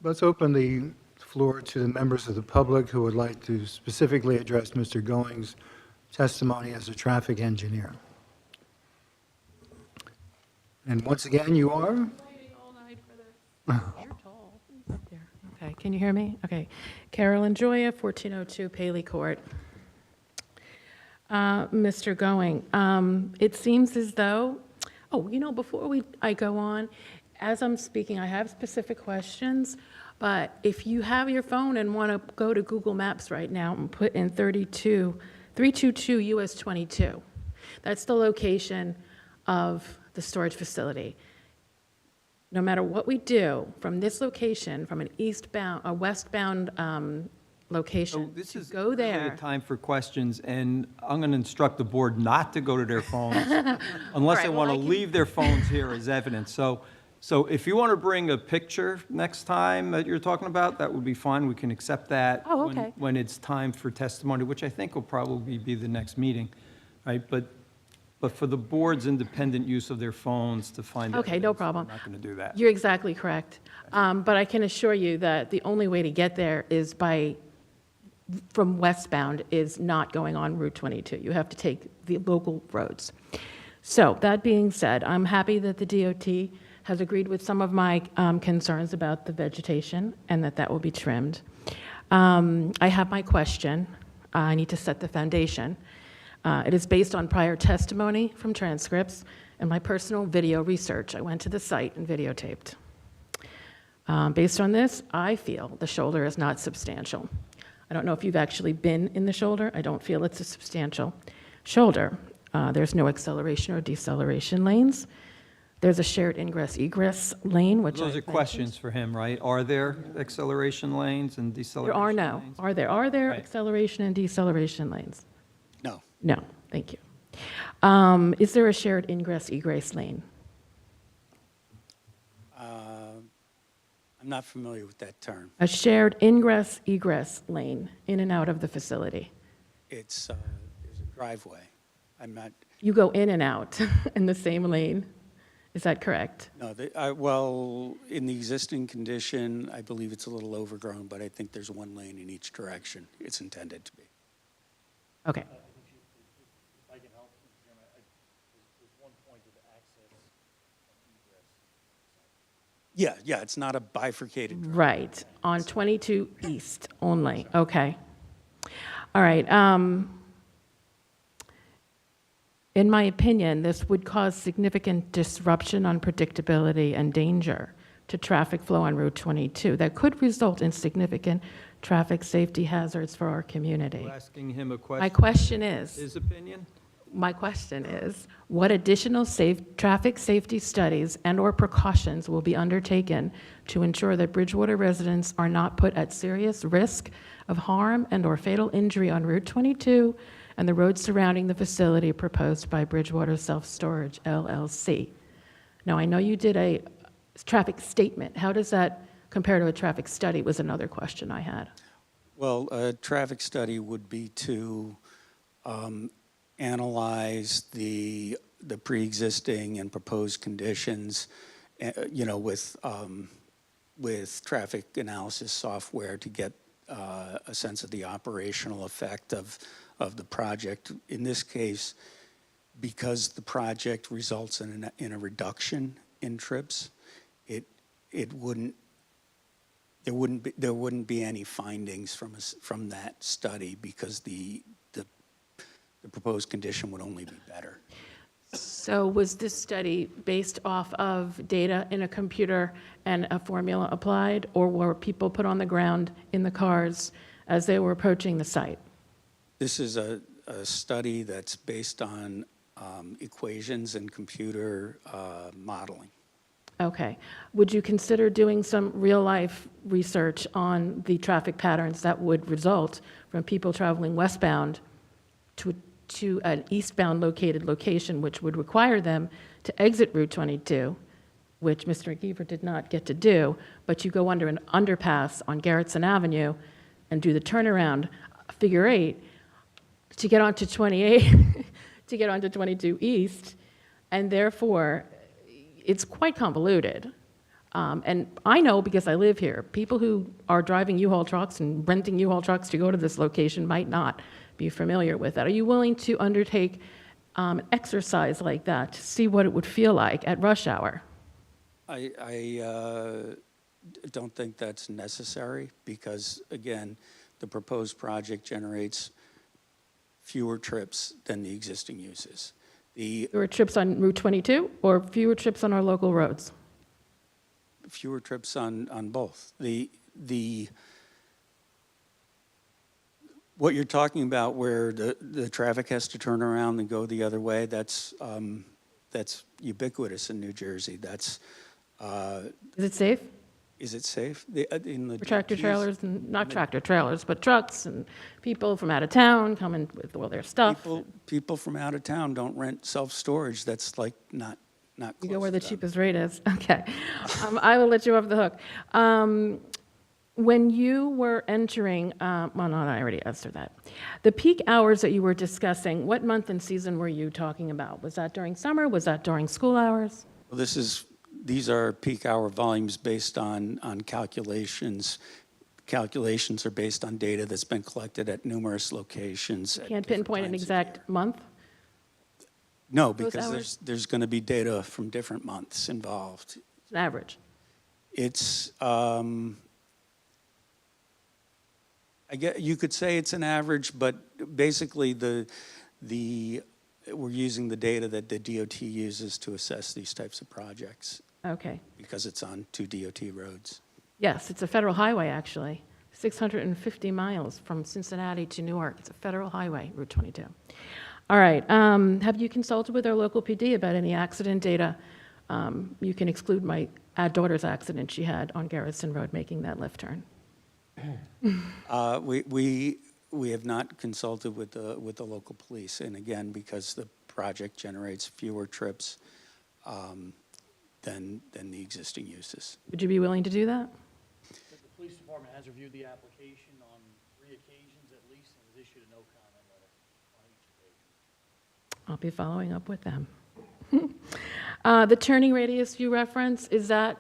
Let's open the floor to the members of the public who would like to specifically address Mr. Going's testimony as a traffic engineer. And once again, you are? You're tall. Up there. Okay, can you hear me? Okay. Carolyn Joya, 1402 Paley Court. Mr. Going, it seems as though, before I go on, as I'm speaking, I have specific questions, but if you have your phone and want to go to Google Maps right now and put in 322 US 22, that's the location of the storage facility. No matter what we do from this location, from an westbound location, This is go really there. a time for questions, and I'm going to instruct the board not to go to their phones unless they want to leave their phones here as evidence. So if you want to bring a picture next time that you're talking about, that would be fine. We can accept that Oh, okay. when it's time for testimony, which I think will probably be the next meeting, right? But for the board's independent use of their phones to find Okay, evidence, no problem. I'm not going to do that. You're exactly correct. But I can assure you that the only way to get there is from westbound is not going on Route 22. You have to take the local roads. So that being said, I'm happy that the DOT has agreed with some of my concerns about the vegetation and that will be trimmed. I have my question. I need to set the foundation. It is based on prior testimony from transcripts and my personal video research. I went to the site and videotaped. Based on this, I feel the shoulder is not substantial. I don't know if you've actually been in the shoulder. I don't feel it's a substantial shoulder. There's no acceleration or deceleration lanes. There's a shared ingress-egress lane, which Those I are questions for him, right? Are there acceleration lanes and There deceleration are lanes? no. Are there Right. acceleration and deceleration lanes? No. No, thank you. Is there a shared ingress-egress lane? I'm not familiar with that term. A shared ingress-egress lane in and out of the facility? It's there's a driveway. I'm not. You go in and out in the same lane? Is that correct? No, well, in the existing condition, I believe it's a little overgrown, but I think there's one lane in each direction. It's intended to be. Okay. If I can help, Mr. Chairman, there's one point of access and egress. Yeah, it's not a bifurcated driveway. Right, on 22 East only, okay. All right, in my opinion, this would cause significant disruption, unpredictability, and danger to traffic flow on Route 22 that could result in significant traffic safety hazards for our community. You asking him a question? My question is, His opinion? my question is, what additional traffic safety studies and/or precautions will be undertaken to ensure that Bridgewater residents are not put at serious risk of harm and/or fatal injury on Route 22 and the roads surrounding the facility proposed by Bridgewater Self-Storage LLC? Now, I know you did a traffic statement. How does that compare to a traffic study was another question I had. Well, a traffic study would be to analyze the pre-existing and proposed conditions, with traffic analysis software to get a sense of the operational effect of the project. In this case, because the project results in a reduction in trips, there wouldn't be any findings from that study because the proposed condition would only be better. So was this study based off of data in a computer and a formula applied, or were people put on the ground in the cars as they were approaching the site? This is a study that's based on equations and computer modeling. Okay. Would you consider doing some real-life research on the traffic patterns that would result from people traveling westbound to an eastbound located location, which would require them to exit Route 22, which Mr. McGeever did not get to do, but you go under an underpass on Garrettson Avenue and do the turnaround, figure 8, to get onto 28, to get onto 22 East, and therefore, it's quite convoluted. And I know because I live here, people who are driving U-Haul trucks and renting U-Haul trucks to go to this location might not be familiar with that. Are you willing to undertake an exercise like that to see what it would feel like at rush hour? I don't think that's necessary because, again, the proposed project generates fewer trips than the existing uses. Fewer trips on Route 22 or fewer trips on our local roads? Fewer trips on both. What you're talking about where the traffic has to turn around and go the other way, that's ubiquitous in New Jersey. Is it safe? Is it safe? For tractor trailers, and not tractor trailers, but trucks and people from out of town coming with all their stuff. People from out of town don't rent self-storage. That's like not close. You go where the cheapest rate is. Okay. I will let you off the hook. When you were entering, well, no, I already answered that. The peak hours that you were discussing, what month and season were you talking about? Was that during summer? Was that during school hours? Well, these are peak hour volumes based on calculations. Calculations are based on data that's been collected at numerous locations. Can't pinpoint an exact month? No, Those because hours? there's going to be data from different months involved. It's an average. It's, you could say it's an average, but basically we're using the data that the DOT uses to assess these types of projects. Okay. Because it's on 2 DOT roads. Yes, it's a federal highway, actually. 650 miles from Cincinnati to Newark. It's a federal highway, Route 22. All right. Have you consulted with our local PD about any accident data? You can exclude my daughter's accident she had on Garrison Road making that left turn. We have not consulted with the local police, and again, because the project generates fewer trips than the existing uses. Would you be willing to do that? The police department has reviewed the application on 3 occasions at least and has issued a no comment letter on each occasion. I'll be following up with them. The turning radius you reference, is that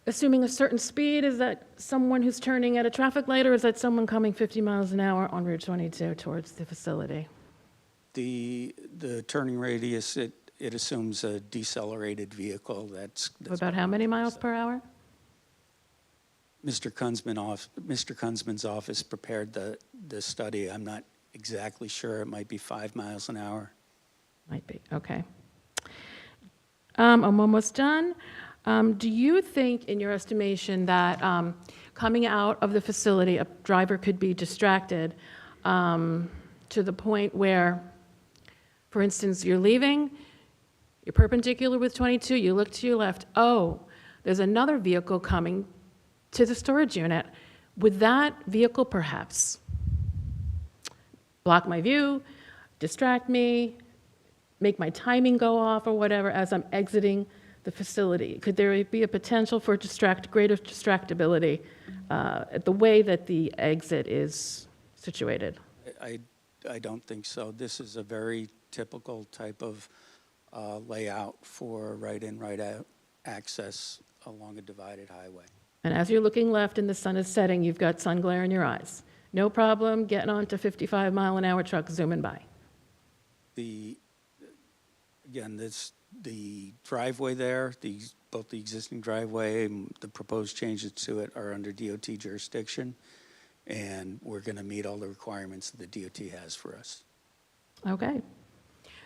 assuming a certain speed? Is that someone who's turning at a traffic light, or is that someone coming 50 miles an hour on Route 22 towards the facility? The turning radius, it assumes a decelerated vehicle that's About how many miles per hour? Mr. Kunzman's office prepared the study. I'm not exactly sure. It might be 5 miles an hour. Might be, okay. I'm almost done. Do you think, in your estimation, that coming out of the facility, a driver could be distracted to the point where, for instance, you're leaving, you're perpendicular with 22, you look to your left, oh, there's another vehicle coming to the storage unit. Would that vehicle perhaps block my view, distract me, make my timing go off or whatever as I'm exiting the facility? Could there be a potential for greater distractibility at the way that the exit is situated? I don't think so. This is a very typical type of layout for right-in, right-out access along a divided highway. And as you're looking left and the sun is setting, you've got sun glare in your eyes. No problem getting onto 55-mile-an-hour trucks zooming by. Again, the driveway there, both the existing driveway and the proposed changes to it are under DOT jurisdiction, and we're going to meet all the requirements that the DOT has for us. Okay.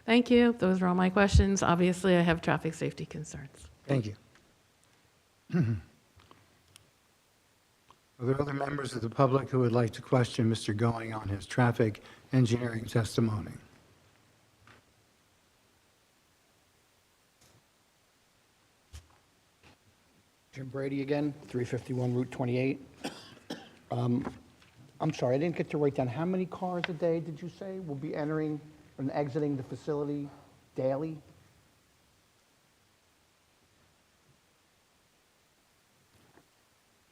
Thank you. Those are all my questions. Obviously, I have traffic safety concerns. Thank you. Are there other members of the public who would like to question Mr. Going on his traffic engineering testimony? Jim Brady again, 351 Route 28. I'm sorry, I didn't get to write down, how many cars a day did you say will be entering and exiting the facility daily?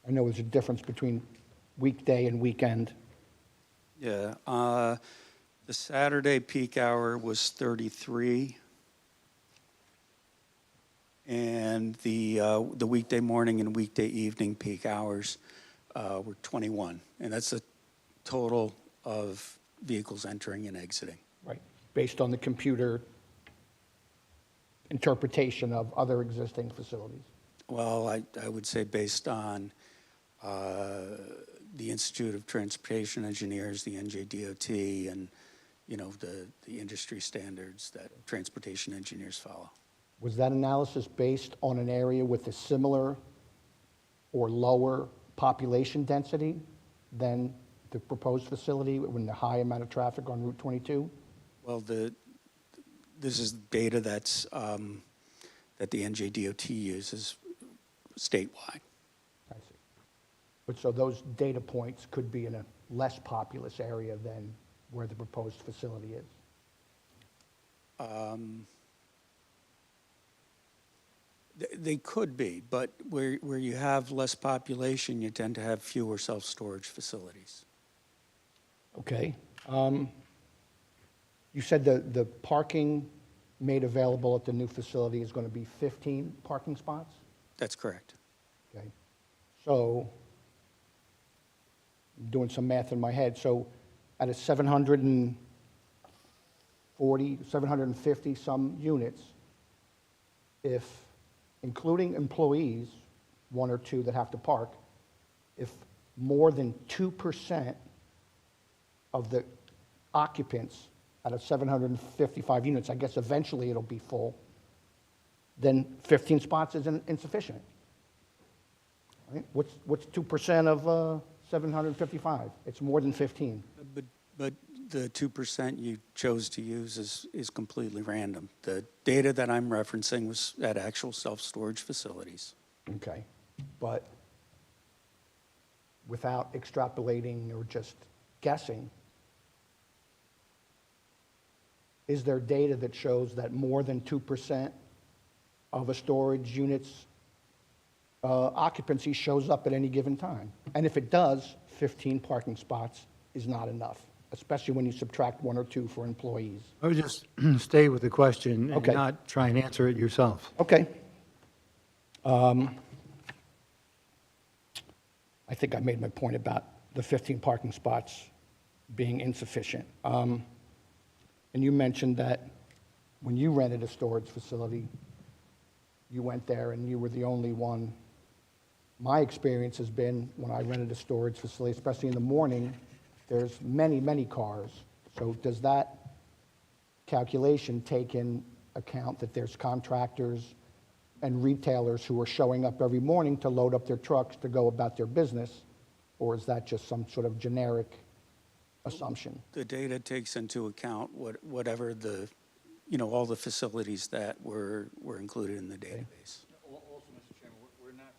I know there's a difference between weekday and weekend. Yeah, the Saturday peak hour was 33, and the weekday morning and weekday evening peak hours were 21, and that's a total of vehicles entering and exiting. Right, based on the computer interpretation of other existing facilities. Well, I would say based on the Institute of Transportation Engineers, the NJDOT, and, you know, the industry standards that transportation engineers follow. Was that analysis based on an area with a similar or lower population density than the proposed facility when the high amount of traffic on Route 22? Well, this is data that's that the NJDOT uses statewide. I see. But so those data points could be in a less populous area than where the proposed facility is? They could be, but where you have less population, you tend to have fewer self-storage facilities. Okay. You said the parking made available at the new facility is going to be 15 parking spots? That's correct. Okay. So, I'm doing some math in my head. So, out of 750 some units, if, including employees, one or two that have to park, if more than 2% of the occupants out of 755 units, I guess eventually it'll be full, then 15 spots is insufficient. Right? What's 2% of 755? It's more than 15. But the 2% you chose to use is completely random. The data that I'm referencing was at actual self-storage facilities. Okay. But without extrapolating or just guessing, is there data that shows that more than 2% of a storage unit's occupancy shows up at any given time? And if it does, 15 parking spots is not enough, especially when you subtract one or two for employees. I would just stay with the question and Okay. not try and answer it yourself. Okay. I think I made my point about the 15 parking spots being insufficient. And you mentioned that when you rented a storage facility, you went there and you were the only one. My experience has been when I rented a storage facility, especially in the morning, there's many, many cars. So does that calculation take in account that there's contractors and retailers who are showing up every morning to load up their trucks to go about their business? Or is that just some sort of generic assumption? The data takes into account whatever the, you know, all the facilities that were included in the database. Also, Mr. Chairman, we're not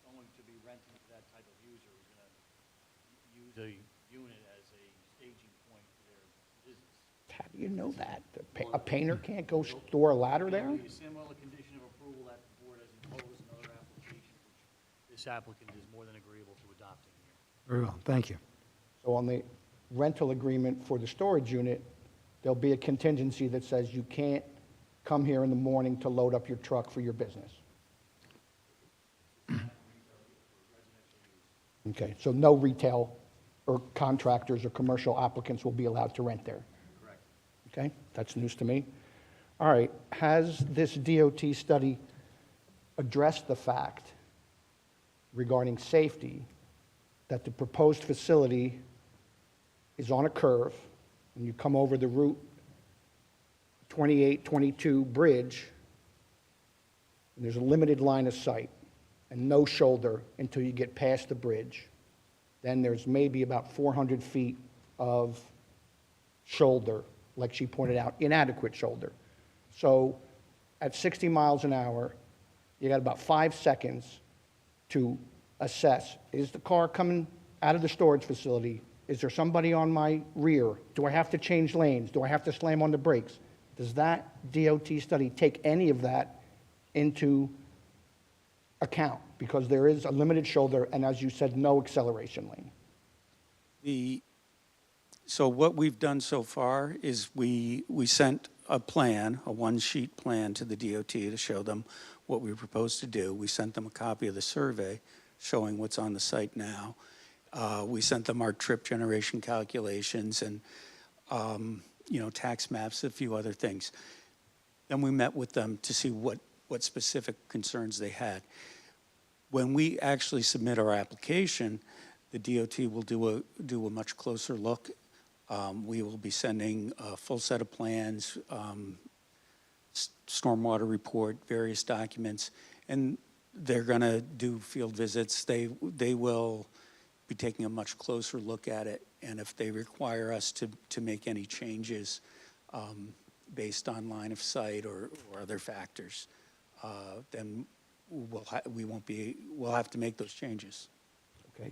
going to be renting to that type of user who's going to use a unit as a staging point for their business. How do you know that? A painter can't go store a ladder there? It'll be a similar condition of approval that the board has imposed in other applications, which this applicant is more than agreeable to adopting here. Very well, thank you. So on the rental agreement for the storage unit, there'll be a contingency that says you can't come here in the morning to load up your truck for your business. Okay, so no retail or contractors or commercial applicants will be allowed to rent there? Correct. Okay, that's news to me. All right, has this DOT study addressed the fact regarding safety that the proposed facility is on a curve, and you come over the Route 2822 bridge, and there's a limited line of sight and no shoulder until you get past the bridge. Then there's maybe about 400 feet of shoulder, like she pointed out, inadequate shoulder. So at 60 miles an hour, you got about 5 seconds to assess, is the car coming out of the storage facility? Is there somebody on my rear? Do I have to change lanes? Do I have to slam on the brakes? Does that DOT study take any of that into account? Because there is a limited shoulder and, as you said, no acceleration lane. So what we've done so far is we sent a plan, a one-sheet plan to the DOT to show them what we propose to do. We sent them a copy of the survey showing what's on the site now. We sent them our trip generation calculations and, you know, tax maps, a few other things. Then we met with them to see what specific concerns they had. When we actually submit our application, the DOT will do a much closer look. We will be sending a full set of plans, stormwater report, various documents, and they're going to do field visits. They will be taking a much closer look at it, and if they require us to make any changes based on line of sight or other factors, then we'll have to make those changes. Okay.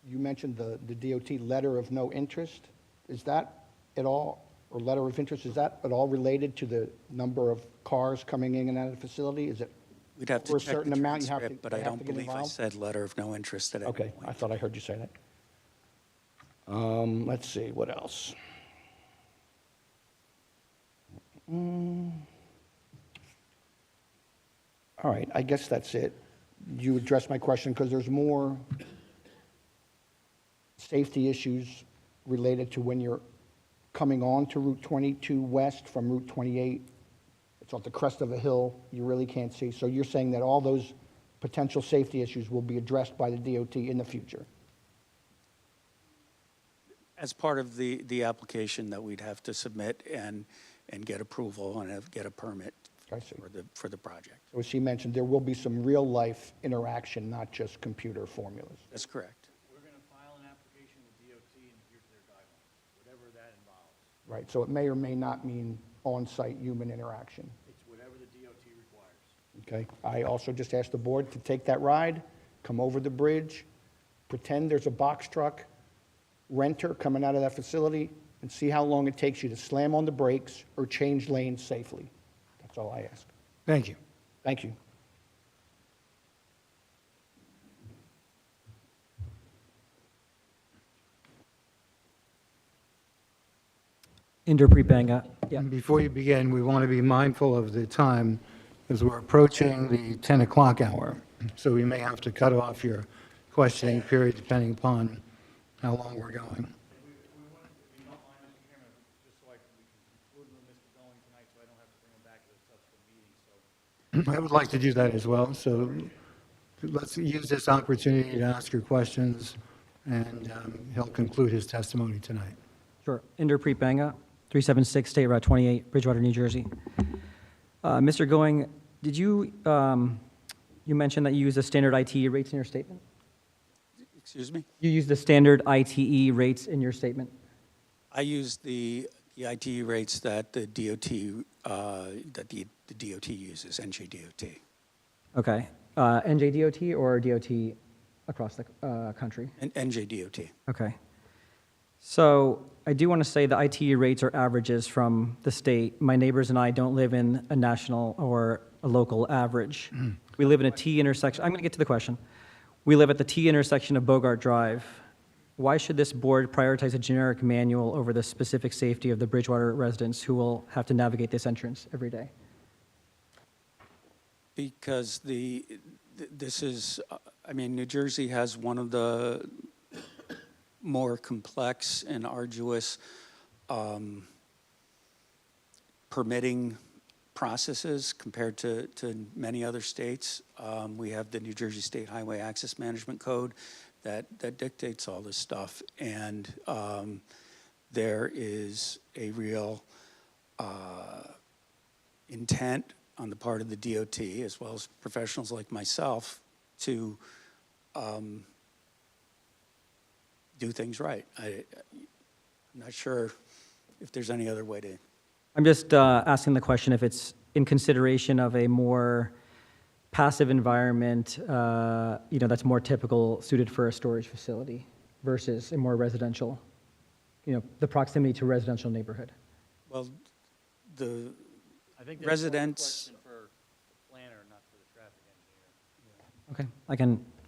You mentioned the DOT letter of no interest. Is that at all, or letter of interest, is that at all related to the number of cars coming in and out of the facility? Is it We'd have to for a check certain the amount you have to transcript, but they I have don't to get believe I involved? said letter of no interest at any Okay, point. I thought I heard you say that. Let's see, what else? All right, I guess that's it. You addressed my question because there's more safety issues related to when you're coming on to Route 22 west from Route 28. It's off the crest of a hill, you really can't see. So you're saying that all those potential safety issues will be addressed by the DOT in the future? As part of the application that we'd have to submit and get approval and get a permit for the project. So as she mentioned, there will be some real-life interaction, not just computer formulas. That's correct. We're going to file an application with DOT and adhere to their guidelines, whatever that involves. Right, so it may or may not mean on-site human interaction. It's whatever the DOT requires. Okay, I also just asked the board to take that ride, come over the bridge, pretend there's a box truck renter coming out of that facility, and see how long it takes you to slam on the brakes or change lanes safely. That's all I ask. Thank you. Thank you. Inderpreet Banga. Yeah. Before you begin, we want to be mindful of the time because we're approaching the 10 o'clock hour. So we may have to cut off your questioning period depending upon how long we're going. I would like to do that as well. So let's use this opportunity to ask your questions, and he'll conclude his testimony tonight. Sure. Inderpreet Banga, 376 State Route 28, Bridgewater, New Jersey. Mr. Going, did you, you mentioned that you use the standard ITE rates in your statement? Excuse me? You use the standard ITE rates in your statement? I use the ITE rates that the DOT, that the DOT uses, NJDOT. Okay. NJDOT or DOT across the country? NJDOT. Okay. So I do want to say the ITE rates are averages from the state. My neighbors and I don't live in a national or a local average. We live in a T intersection. I'm going to get to the question. We live at the T intersection of Bogart Drive. Why should this board prioritize a generic manual over the specific safety of the Bridgewater residents who will have to navigate this entrance every day? Because this is, I mean, New Jersey has one of the more complex and arduous permitting processes compared to many other states. We have the New Jersey State Highway Access Management Code that dictates all this stuff. And there is a real intent on the part of the DOT, as well as professionals like myself, to do things right. I'm not sure if there's any other way to. I'm just asking the question if it's in consideration of a more passive environment, that's more typical, suited for a storage facility versus a more residential, the proximity to residential neighborhood. Well, the I think residents. for the planner, not for the traffic engineer. Okay,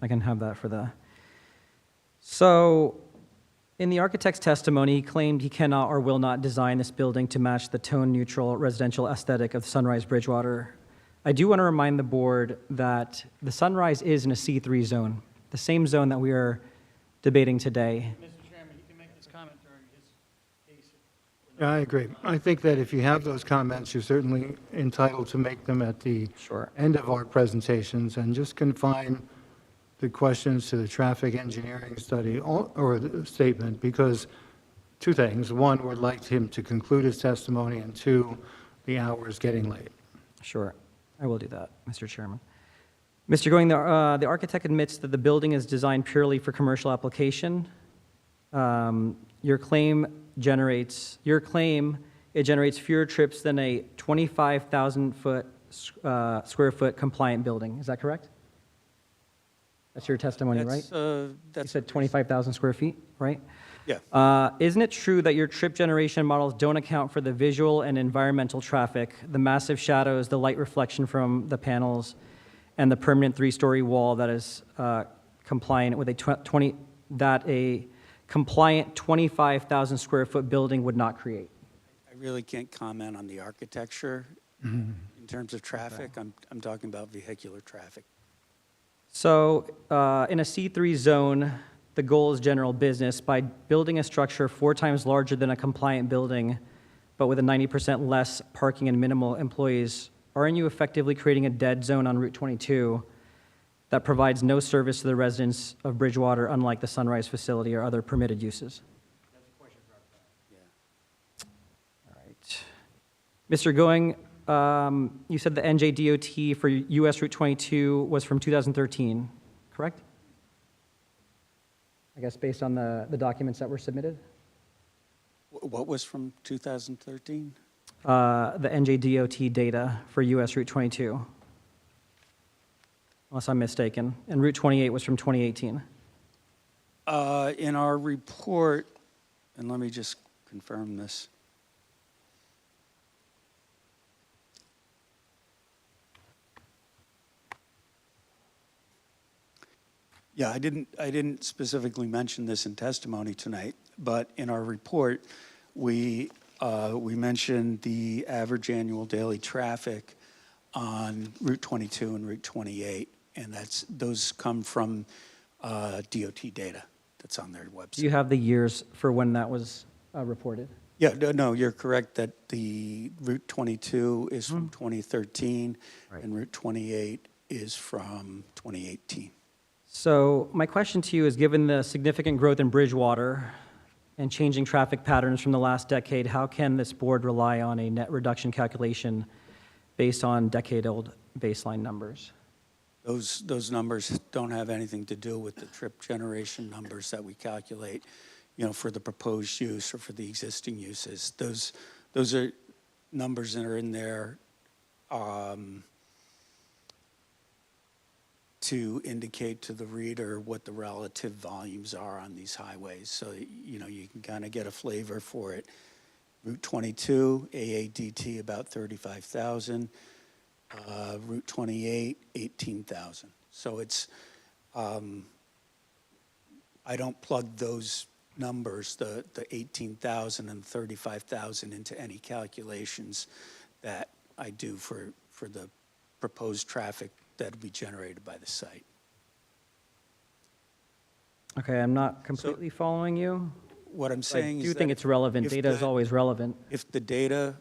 I can have that for the. So, in the architect's testimony, he claimed he cannot or will not design this building to match the tone-neutral residential aesthetic of Sunrise Bridgewater. I do want to remind the board that the Sunrise is in a C3 zone, the same zone that we are debating today. Mr. Chairman, you can make this comment during his case. Yeah, I agree. I think that if you have those comments, you're certainly entitled to make them at the end of our presentations, and just confine the questions to the traffic engineering study or the statement, because two things. One, we'd like him to conclude his testimony, and two, the hour is getting late. Sure, I will do that, Mr. Chairman. Mr. Going, the architect admits that the building is designed purely for commercial application. Your claim it generates fewer trips than a 25,000 square foot compliant building. Is that correct? That's your testimony, right? You said 25,000 square feet, right? Yeah. Isn't it true that your trip generation models don't account for the visual and environmental traffic, the massive shadows, the light reflection from the panels, and the permanent 3-story wall that is compliant with a compliant 25,000 square foot building would not create? I really can't comment on the architecture in terms of traffic. I'm talking about vehicular traffic. So in a C3 zone, the goal is general business. By building a structure 4 times larger than a compliant building, but with a 90% less parking and minimal employees, aren't you effectively creating a dead zone on Route 22 that provides no service to the residents of Bridgewater, unlike the Sunrise facility or other permitted uses? That's a question for our All right. Mr. Going, you said the NJDOT for US Route 22 was from 2013, correct? I guess based on the documents that were submitted? What was from 2013? The NJDOT data for US Route 22, unless I'm mistaken. And Route 28 was from 2018. In our report, and let me just confirm this. Yeah, I didn't specifically mention this in testimony tonight, but in our report, we mentioned the average annual daily traffic on Route 22 and Route 28, and those come from DOT data that's on their website. Do you have the years for when that was reported? Yeah, no, you're correct that the Route 22 is from 2013, and Route 28 is from 2018. So my question to you is, given the significant growth in Bridgewater and changing traffic patterns from the last decade, how can this board rely on a net reduction calculation based on decade-old baseline numbers? Those numbers don't have anything to do with the trip generation numbers that we calculate, for the proposed use or for the existing uses. Those are numbers that are in there to indicate to the reader what the relative volumes are on these highways. So, you can kind of get a flavor for it. Route 22, AADT, about 35,000. Route 28, 18,000. So it's, I don't plug those numbers, the 18,000 and 35,000 into any calculations that I do for the proposed traffic that will be generated by the site. Okay, I'm not completely following you. What I'm saying is I do think that it's relevant. if Data is the- always relevant. If the data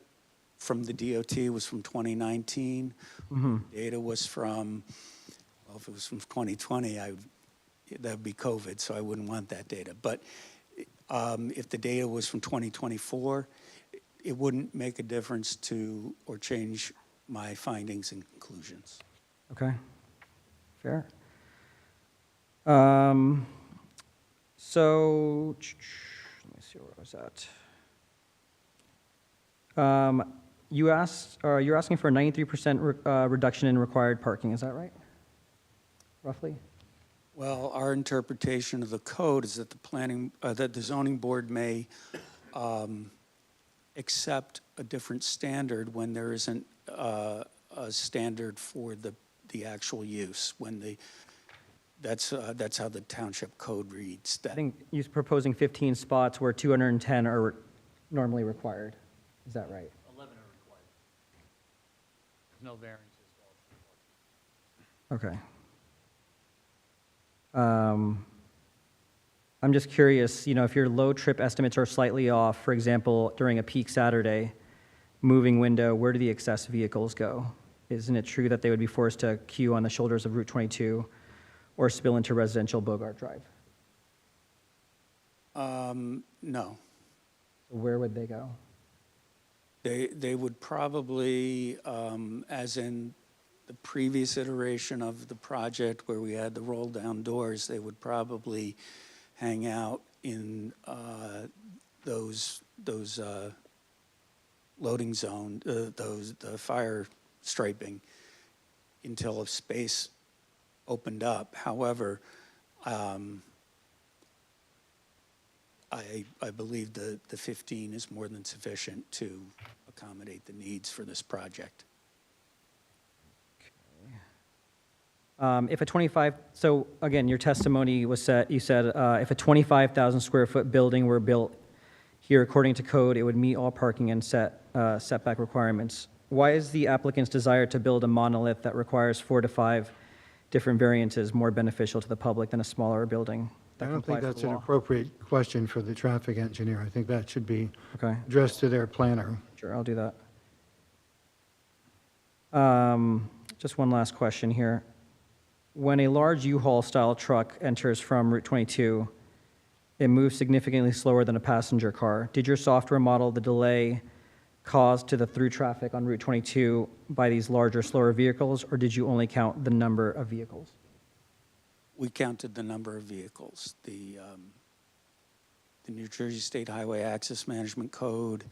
from the DOT was from 2019, data was from, well, if it was from 2020, that would be COVID, so I wouldn't want that data. But if the data was from 2024, it wouldn't make a difference to or change my findings and conclusions. Okay, fair. So, let me see where I was at. You're asking for a 93% reduction in required parking, is that right? Roughly? Well, our interpretation of the code is that that the zoning board may accept a different standard when there isn't a standard for the actual use, that's how the township code reads. I think you're proposing 15 spots where 210 are normally required. Is that right? 11 are required. There's no variances. Okay. I'm just curious, if your load trip estimates are slightly off, for example, during a peak Saturday moving window, where do the excess vehicles go? Isn't it true that they would be forced to queue on the shoulders of Route 22 or spill into residential Bogart Drive? No. Where would they go? They would probably, as in the previous iteration of the project where we had the roll-down doors, they would probably hang out in those loading zone, the fire striping until a space opened up. However, I believe the 15 is more than sufficient to accommodate the needs for this project. If a 25, so again, your testimony was you said if a 25,000 square foot building were built here according to code, it would meet all parking and setback requirements. Why is the applicant's desire to build a monolith that requires 4 to 5 different variances more beneficial to the public than a smaller building that I don't think complies with that's the an law? appropriate question for the traffic engineer. I think that should be Okay. addressed to their planner. Sure, I'll do that. Just one last question here. When a large U-Haul style truck enters from Route 22, it moves significantly slower than a passenger car. Did your software model the delay caused to the through traffic on Route 22 by these larger, slower vehicles, or did you only count the number of vehicles? We counted the number of vehicles. The New Jersey State Highway Access Management Code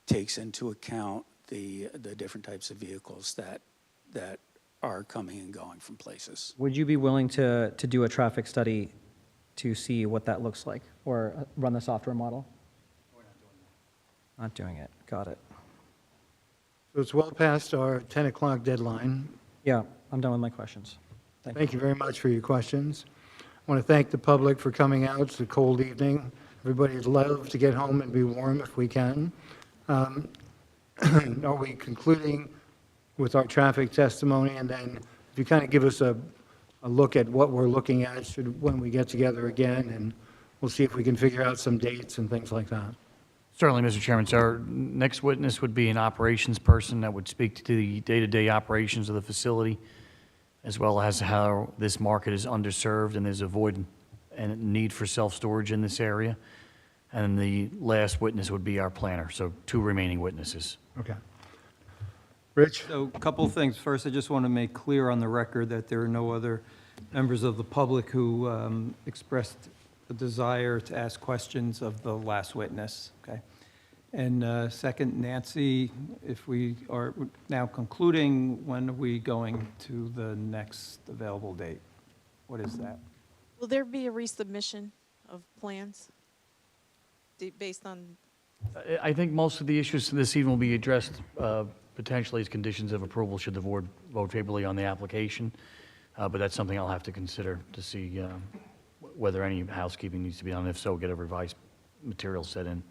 takes into account the different types of vehicles that are coming and going from places. Would you be willing to do a traffic study to see what that looks like, or run the software model? We're not doing it. Got it. So it's well past our 10 o'clock deadline. Yeah, I'm done with my questions. Thank you very much for your questions. I want to thank the public for coming out. It's a cold evening. Everybody'd love to get home and be warm if we can. Are we concluding with our traffic testimony? And then if you kind of give us a look at what we're looking at when we get together again, and we'll see if we can figure out some dates and things like that. Certainly, Mr. Chairman. So our next witness would be an operations person that would speak to the day-to-day operations of the facility, as well as how this market is underserved and there's a void and need for self-storage in this area. And the last witness would be our planner, so 2 remaining witnesses. Okay. Rich? So a couple of things. First, I just want to make clear on the record that there are no other members of the public who expressed a desire to ask questions of the last witness, okay? And second, Nancy, if we are now concluding, when are we going to the next available date? What is that? Will there be a resubmission of plans based on, I think most of the issues this evening will be addressed potentially as conditions of approval should the board vote favorably on the application. But that's something I'll have to consider to see whether any housekeeping needs to be done. If so, get a revised material set in.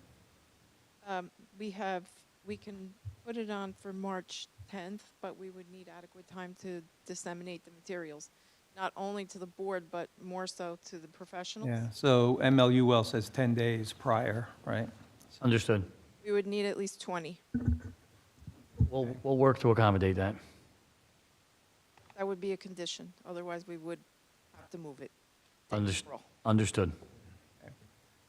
we can put it on for March 10th, but we would need adequate time to disseminate the materials, not only to the board, but more so to the professionals. Yeah, so MLUL says 10 days prior, right? Understood. We would need at least 20. We'll work to accommodate that. That would be a condition, otherwise we would have to move it. Understood.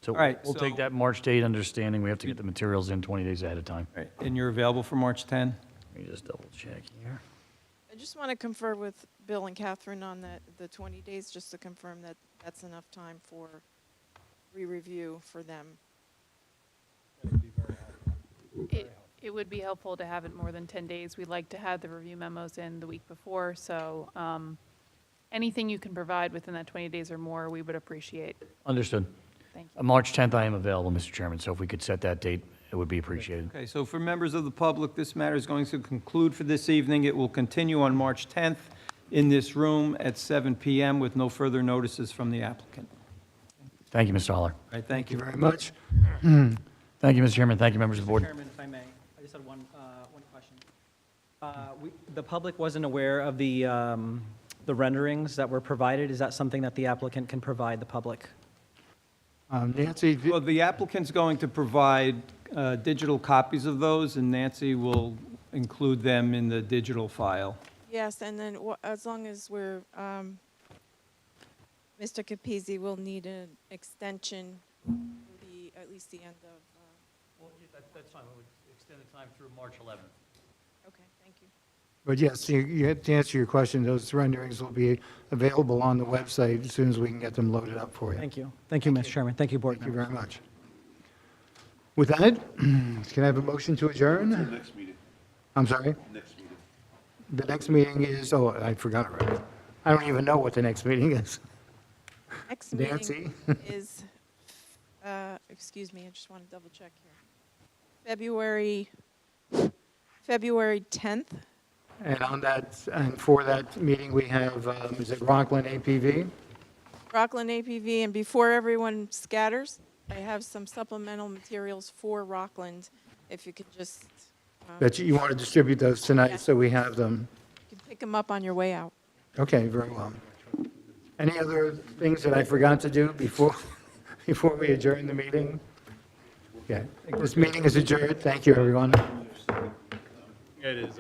So All right, we'll take so- that March date, understanding we have to get the materials in 20 days ahead of time. Right, and you're available for March 10? Let me just double check here. I just want to confer with Bill and Catherine on the 20 days, just to confirm that that's enough time for re-review for them. It would be helpful to have it more than 10 days. We'd like to have the review memos in the week before, so anything you can provide within that 20 days or more, we would appreciate. Understood. Thank March 10th, I am available, Mr. Chairman, so if we could set that date, it would be appreciated. Okay, so for members of the public, this matter is going to conclude for this evening. It will continue on March 10th in this room at 7 PM with no further notices from the applicant. Thank you, Mr. Holler. All right, thank you. Very much. Thank you, Mr. Chairman. Thank you, members of the board. Chairman, if I may, I just had one question. The public wasn't aware of the renderings that were provided. Is that something that the applicant can provide the public? Nancy, Well, the applicant's going to provide digital copies of those, and Nancy will include them in the digital file. Yes, and then as long as we're, Mr. Capizzi will need an extension for at least the end of, That's fine. We'll extend the time through March 11th. okay, thank you. but yes, to answer your question, those renderings will be available on the website as soon as we can get them loaded up for you. Thank you. Thank you, Mr. Chairman. Thank you, board Thank you members. very much. With that, can I have a motion to adjourn? Next meeting. I'm sorry? Next meeting. The next meeting is, oh, I forgot already. I don't even know what the next meeting is. Next Nancy? meeting is, excuse me, I just want to double check here. February 10th. And on that, and for that meeting, we have, is it Rockland APV? Rockland APV, and before everyone scatters, I have some supplemental materials for Rockland, if you could just, That you want to distribute those tonight, so we have them. you can pick them up on your way out. Okay, very well. Any other things that I forgot to do before we adjourn the meeting? Okay, this meeting is adjourned. Thank you, everyone. It is.